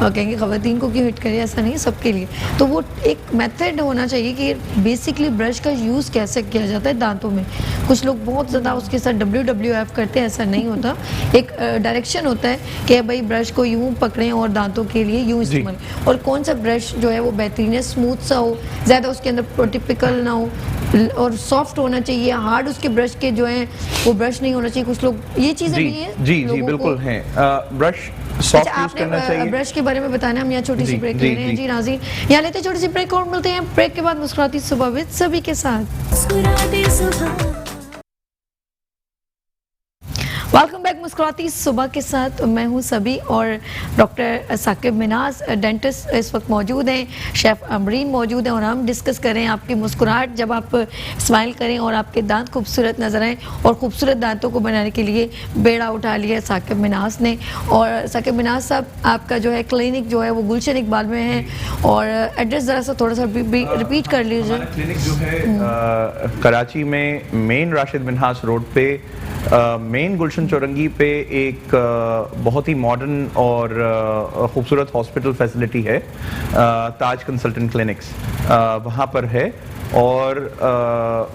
कहेंगे खवातीन को क्यों हिट करे, ऐसा नहीं, सबके लिए। तो वो एक मेथड होना चाहिए कि बेसिकली ब्रश का यूज़ कैसे किया जाता है दांतों में। कुछ लोग बहुत ज़्यादा उसके साथ WWF करते हैं, ऐसा नहीं होता। एक डायरेक्शन होता है कि भाई ब्रश को यूँ पकड़ें और दांतों के लिए यूँ इस्तेमाल, और कौन सा ब्रश जो है वो बेहतरीन है, स्मूथ सा हो, ज़्यादा उसके अंदर टिपिकल ना हो, और सॉफ्ट होना चाहिए, हार्ड उसके ब्रश के जो हैं वो ब्रश नहीं होना चाहिए, कुछ लोग ये चीज़ें जी भी हैं जी जी लोगों बिल्कुल को। हैं। ब्रश सॉफ्ट अच्छा, यूज करना आपने चाहिए। ब्रश के बारे में बताना, हम यहाँ छोटी सी जी, ब्रेक जी, ले रहे हैं जी। जी नाज़रीन, यहाँ लेते हैं छोटी सी ब्रेक और मिलते हैं ब्रेक के बाद मुस्कुराती सुबह विद सभी के साथ। वेलकम बैक मुस्कुराती सुबह के साथ, मैं हूं सभी और डॉक्टर साकिब मिनाज डेंटिस्ट इस वक्त मौजूद हैं, शेफ़ अमरीन मौजूद हैं और हम डिस्कस करें आपकी मुस्कुराहट जब आप स्माइल करें और आपके दांत खूबसूरत नजर आएँ, और खूबसूरत दांतों को बनाने के लिए बेड़ा उठा लिया साकिब मिनाज ने। और साकिब मिनाज साहब, आपका जो है क्लिनिक जो है वो गुलशन इकबाल में है, और एड्रेस ज़रा सा थोड़ा सा रिपीट कर लीजिए। हमारा क्लिनिक जो है कराची में मेन राशिद मिन्हास रोड पे मेन गुलशन चौरंगी पे एक बहुत ही मॉडर्न और ख़ूबसूरत हॉस्पिटल फैसिलिटी है, ताज कंसल्टेंट क्लिनिक्स वहाँ पर है, और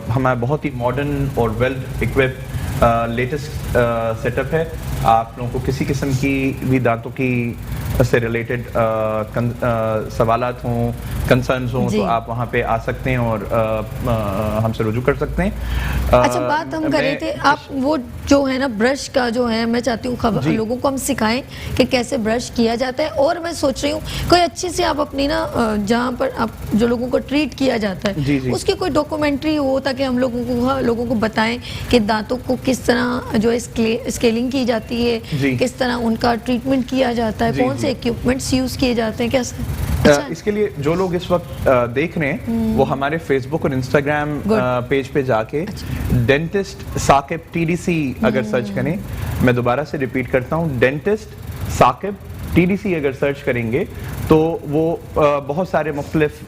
हमारा बहुत ही मॉडर्न और वेल इक्विप्ड लेटेस्ट सेटअप है। आप लोगों को किसी किस्म की भी दांतों की से रिलेटेड सवालात हों, कंसर्न्स हों, तो आप वहाँ पे आ सकते हैं और हमसे रुजू कर सकते हैं। अच्छा, बात हम कर रहे थे, आप वो जो है ना ब्रश का जो है, मैं चाहती हूँ लोगों को हम सिखाएं कि कैसे ब्रश किया जाता है, और मैं सोच रही हूँ कोई अच्छी सी आप अपनी ना जहाँ पर आप जो लोगों को ट्रीट किया जाता है जी, जी। उसकी कोई डॉक्यूमेंट्री हो, ताकि हम लोगों को बताएं कि दांतों को किस तरह जो है स्केलिंग की जाती है, किस तरह उनका ट्रीटमेंट किया जाता है, कौन से इक्विपमेंट्स यूज किए जाते हैं, कैसे। अच्छा। इसके लिए जो लोग इस वक्त देख रहे हैं वो हमारे फेसबुक और इंस्टाग्राम पेज पे जाके डेंटिस्ट साकिब TDC अगर सर्च करें, मैं दोबारा से रिपीट करता हूँ, डेंटिस्ट साकिब TDC अगर सर्च करेंगे तो वो बहुत सारे मुख्तलिफ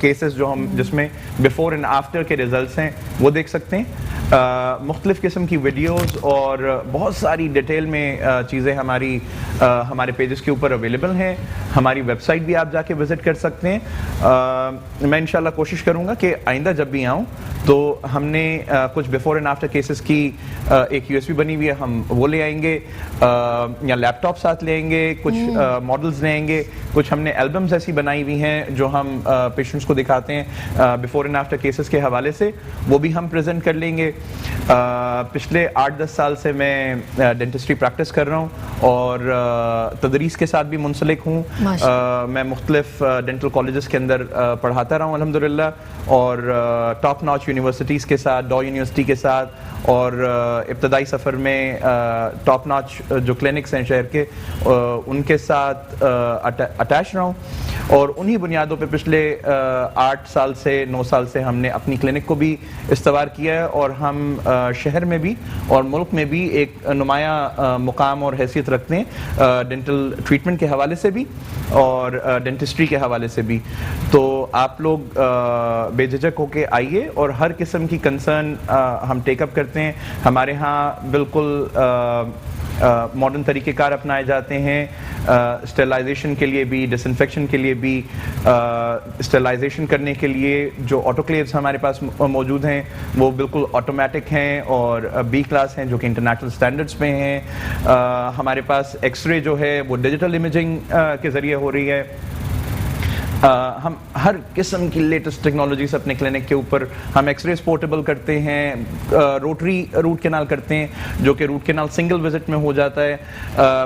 केसेस जो हम जिसमें बिफोर एंड आफ्टर के रिजल्ट्स हैं वो देख सकते हैं। मुख्तलिफ किस्म की वीडियोस और बहुत सारी डिटेल में चीज़ें हमारे पेजेस के ऊपर अवेलेबल हैं। हमारी वेबसाइट भी आप जाके विज़िट कर सकते हैं। मैं इंशाल्लाह कोशिश करूँगा कि आइंदा जब भी आऊँ तो हमने कुछ बिफोर एंड आफ्टर केसेस की एक USB बनी हुई है, हम वो ले आएंगे, या लैपटॉप साथ ले आएंगे, कुछ मॉडल्स ले आएंगे, कुछ हमने एल्बम्स ऐसी बनाई हुई हैं जो हम पेशेंट्स को दिखाते हैं बिफोर एंड आफ्टर केसेस के हवाले से, वो भी हम प्रेजेंट कर लेंगे। पिछले 8-10 साल से मैं डेंटिस्ट्री प्रैक्टिस कर रहा हूँ और तदरीस के साथ भी मुंसलिक हूँ। मैं मुख्तलिफ डेंटल कॉलेजेस के अंदर पढ़ाता रहा हूँ अल्हम्दुलिल्लाह, और टॉप नॉच यूनिवर्सिटीज़ के साथ, डॉ यूनिवर्सिटी के साथ, और इब्तदाई सफ़र में टॉप नॉच जो क्लिनिक्स हैं शहर के उनके साथ अटैच रहा हूँ, और उन्हीं बुनियादों पे पिछले 8 साल से 9 साल से हमने अपनी क्लिनिक को भी इस्तेवार किया है, और हम शहर में भी और मुल्क में भी एक नुमाया मुकाम और हैसियत रखते हैं डेंटल ट्रीटमेंट के हवाले से भी और डेंटिस्ट्री के हवाले से भी। तो आप लोग बेझिझक होके आइए, और हर किस्म की कंसर्न हम टेकअप करते हैं। हमारे यहाँ बिल्कुल मॉडर्न तरीक़ेकार अपनाए जाते हैं, स्टेलाइजेशन के लिए भी, डिसइंफेक्शन के लिए भी। स्टेलाइजेशन करने के लिए जो ऑटोक्लेव्स हमारे पास मौजूद हैं वो बिल्कुल ऑटोमेटिक हैं और B क्लास हैं, जो कि इंटरनेशनल स्टैंडर्ड्स पे हैं। हमारे पास एक्सरे जो है वो डिजिटल इमेजिंग के ज़रिए हो रही है। हम हर किस्म की लेटेस्ट टेक्नोलॉजीज अपने क्लिनिक के ऊपर, हम एक्सरेज पोर्टेबल करते हैं, रोटरी रूट कैनाल करते हैं, जो कि रूट कैनाल सिंगल विजिट में हो जाता है,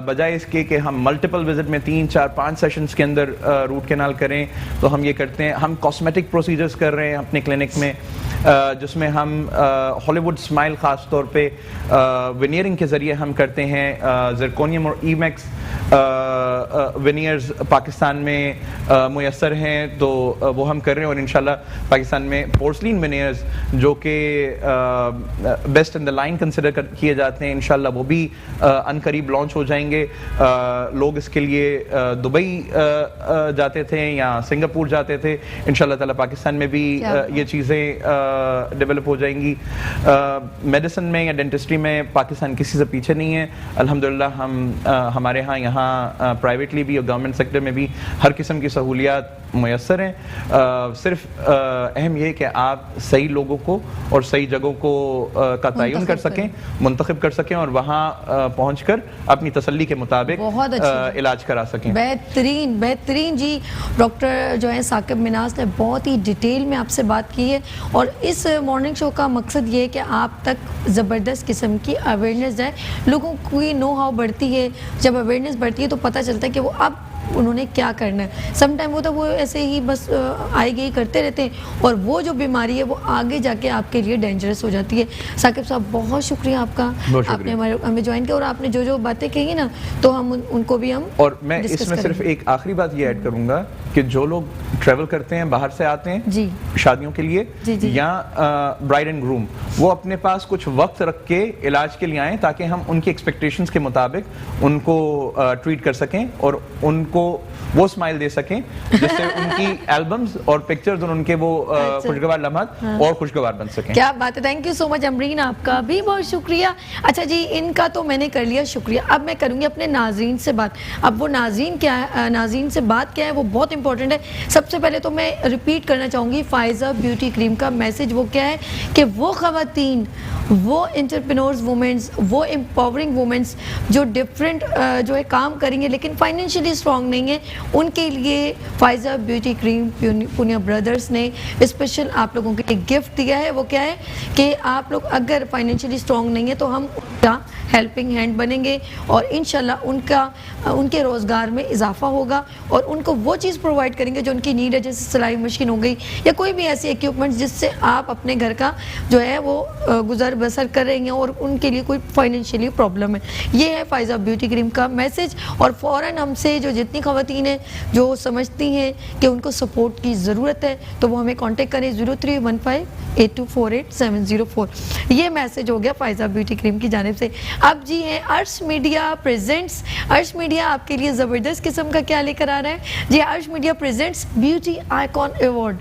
बजाय इसके कि हम मल्टीपल विजिट में 3, 4, 5 सेशंस के अंदर रूट कैनाल करें, तो हम ये करते हैं। हम कॉस्मेटिक प्रोसीजर्स कर रहे हैं अपने क्लिनिक में, जिसमें हम हॉलीवुड स्माइल ख़ास तौर पे विनियरिंग के ज़रिए हम करते हैं। ज़िरकोनियम और ईमैक्स विनियर्स पाकिस्तान में मुयस्सर हैं, तो वो हम कर रहे हैं, और इंशाल्लाह पाकिस्तान में पोर्सलिन विनियर्स जो कि best in the line consider किए जाते हैं, इंशाल्लाह वो भी अनकरीब लॉन्च हो जाएंगे। लोग इसके लिए दुबई जाते थे या सिंगापुर जाते थे, इंशाल्लाह ताला पाकिस्तान में भी ये चीज़ें डेवलप हो जाएंगी। मेडिसिन में या डेंटिस्ट्री में पाकिस्तान किसी से पीछे नहीं है अल्हम्दुलिल्लाह। हम हमारे यहाँ प्राइवेटली भी और गवर्नमेंट सेक्टर में भी हर किस्म की सहूलियात मैसर हैं। सिर्फ अहम ये है कि आप सही लोगों को और सही जगहों को का तयन कर सकें, मुंतखब कर सकें और वहाँ पहुँचकर अपनी तसल्ली के मुताबिक इलाज करा सकें। बेहतरीन बेहतरीन जी। डॉक्टर जो है साकिब मिनाज ने बहुत ही डिटेल में आपसे बात की है और इस मॉर्निंग शो का मकसद ये है कि आप तक ज़बरदस्त किस्म की अवेयरनेस जाए, लोगों की नो हाउ बढ़ती है, जब अवेयरनेस बढ़ती है तो पता चलता है कि वो अब उन्होंने क्या करना है। सम टाइम होता है वो ऐसे ही बस आए गई करते रहते हैं और वो जो बीमारी है वो आगे जाके आपके लिए डेंजरस हो जाती है। साकिब साहब बहुत शुक्रिया आपका, आपने हमें ज्वाइन किया और आपने जो जो बातें कही ना तो हम उनको भी हम और मैं इसमें सिर्फ एक आखिरी बात ये ऐड करूंगा कि जो लोग ट्रैवल करते हैं, बाहर से आते हैं जी शादियों के लिए या ब्राइड एंड ग्रूम, वो अपने पास कुछ वक्त रख के इलाज के लिए आएँ ताकि हम उनकी एक्सपेक्टेशंस के मुताबिक उनको ट्रीट कर सकें और उनको वो स्माइल दे सकें जिससे उनकी एल्बम्स और पिक्चर्स और उनके वो खुशगवार लम्हात और खुशगवार बन सकें। क्या बात है, thank you so much Amreen, आपका भी बहुत शुक्रिया। अच्छा जी, इनका तो मैंने कर लिया शुक्रिया, अब मैं करूंगी अपने नाज़रीन से बात। अब वो नाज़रीन क्या है, नाज़रीन से बात क्या है वो बहुत इंपॉर्टेंट है। सबसे पहले तो मैं रिपीट करना चाहूँगी फायज़ा ब्यूटी क्रीम का मैसेज। वो क्या है कि वो ख़वातीन, वो एंटरप्रेन्योर्स वुमेन्स, वो एम्पावरिंग वुमेन्स जो डिफरेंट जो है काम करेंगे लेकिन फाइनेंशियली स्ट्रॉन्ग नहीं है, उनके लिए Faiza beauty cream Punia brothers ने स्पेशल आप लोगों के लिए गिफ्ट दिया है। वो क्या है कि आप लोग अगर फाइनेंशियली स्ट्रॉन्ग नहीं है तो हम उनका हेल्पिंग हैंड बनेंगे और इंशाल्लाह उनके रोज़गार में इजाफा होगा और उनको वो चीज़ प्रोवाइड करेंगे जो उनकी नीड है, जैसे सिलाई मशीन हो गई या कोई भी ऐसी इक्विपमेंट्स जिससे आप अपने घर का जो है वो गुजर बसर कर रहे हैं और उनके लिए कोई फाइनेंशियली प्रॉब्लम है। ये है फायज़ा ब्यूटी क्रीम का मैसेज। और फ़ौरन हमसे जो जितनी ख़वातीन हैं जो समझती हैं कि उनको सपोर्ट की ज़रूरत है तो वो हमें कॉन्टेक्ट करें 03158248 ये मैसेज हो गया फायज़ा ब्यूटी क्रीम की जानिब से। अब जी हैं अर्श मीडिया प्रेजेंट्स। अर्श मीडिया आपके लिए ज़बरदस्त किस्म का क्या लेकर आ रहा है जी। अर्श media presents beauty icon award,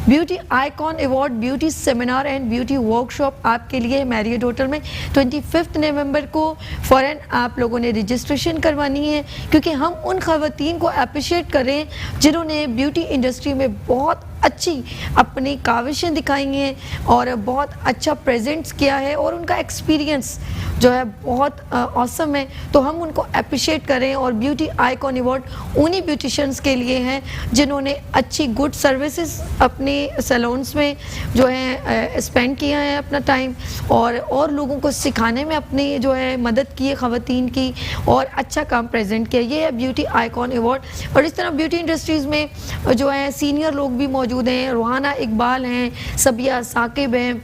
beauty icon award, beauty seminar and beauty workshop आपके लिए मैरियट होटल में 25 नवंबर को। फ़ौरन आप लोगों ने रजिस्ट्रेशन करवानी है क्योंकि हम उन ख़वातीन को अप्रिशिएट करें जिन्होंने ब्यूटी इंडस्ट्री में बहुत अच्छी अपनी काविशें दिखाई हैं और बहुत अच्छा प्रेजेंट्स किया है और उनका एक्सपीरियंस जो है बहुत ऑसम है, तो हम उनको अप्रिशिएट करें। और ब्यूटी आइकॉन अवार्ड उन्हीं ब्यूटिशियंस के लिए हैं जिन्होंने अच्छी गुड सर्विसेज अपने सैलून्स में जो है स्पेंड किया है अपना टाइम और लोगों को सिखाने में अपनी जो है मदद की है ख़वातीन की और अच्छा काम प्रेजेंट किया। ये है ब्यूटी आइकॉन अवार्ड। और इस तरह ब्यूटी इंडस्ट्रीज़ में जो है सीनियर लोग भी मौजूद हैं, रुहाना इकबाल हैं, सबिया साकिब हैं,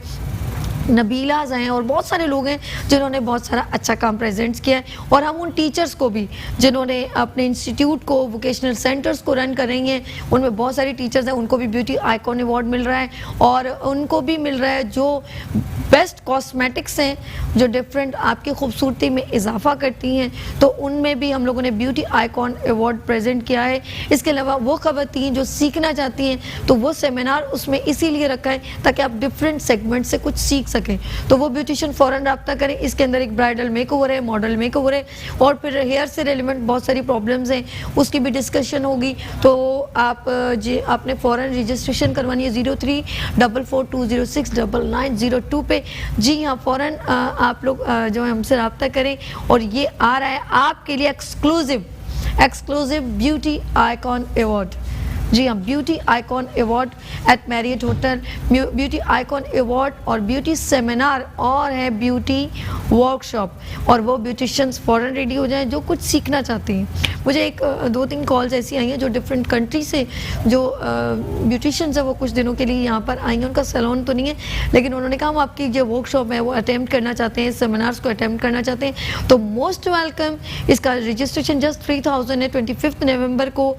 नबीलाज हैं और बहुत सारे लोग हैं जिन्होंने बहुत सारा अच्छा काम प्रेजेंट्स किया है। और हम उन टीचर्स को भी जिन्होंने अपने इंस्टीट्यूट को, वोकेशनल सेंटर्स को रन करेंगे, उनमें बहुत सारे टीचर्स हैं, उनको भी ब्यूटी आइकॉन अवार्ड मिल रहा है और उनको भी मिल रहा है जो बेस्ट कॉस्मेटिक्स हैं जो डिफरेंट आपकी खूबसूरती में इजाफा करती हैं, तो उनमें भी हम लोगों ने ब्यूटी आइकॉन अवार्ड प्रेजेंट किया है। इसके अलावा वो ख़वातीन जो सीखना चाहती हैं तो वो सेमिनार उसमें इसीलिए रखा है ताकि आप डिफरेंट सेगमेंट से कुछ सीख सकें, तो वो ब्यूटिशियन फ़ौरन रब्ता करें। इसके अंदर एक ब्राइडल मेकओवर है, मॉडल मेकओवर है और फिर हेयर से रिलेवेंट बहुत सारी प्रॉब्लम्स हैं, उसकी भी डिस्कशन होगी। तो आप आपने फ़ौरन रजिस्ट्रेशन करवानी है 0344206902 पे। जी हाँ, फ़ौरन आप लोग जो है हमसे रब्ता करें। और ये आ रहा है आपके लिए एक्सक्लूसिव ब्यूटी आइकॉन अवार्ड। जी हाँ, beauty icon award eight Marriott hotel, beauty icon award और ब्यूटी सेमिनार और है ब्यूटी वर्कशॉप। और वो ब्यूटिशियंस फ़ौरन रेडी हो जाएं जो कुछ सीखना चाहती हैं। मुझे एक 2-3 कॉल्स ऐसी आई हैं जो डिफरेंट कंट्री से जो ब्यूटिशियंस है वो कुछ दिनों के लिए यहाँ पर आई हैं। उनका सैलून तो नहीं है लेकिन उन्होंने कहा हम आपकी जो वर्कशॉप है वो अटैम्प्ट करना चाहते हैं, सेमिनार्स को अटैम्प्ट करना चाहते हैं, तो मोस्ट वेलकम। इसका रजिस्ट्रेशन जस्ट 3000 है। 25 नवंबर को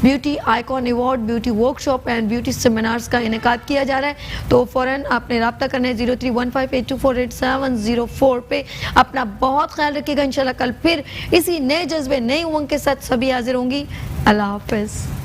beauty icon award, beauty workshop and beauty seminars का इनेकाद किया जा रहा है। तो फ़ौरन आपने रब्ता करना है 0315824870 पे। अपना बहुत ख्याल रखिएगा। इंशाल्लाह कल फिर इसी नए जज्बे, नई उमंग के साथ सभी हाजिर होंगी। अल्लाह हाफ़िज़।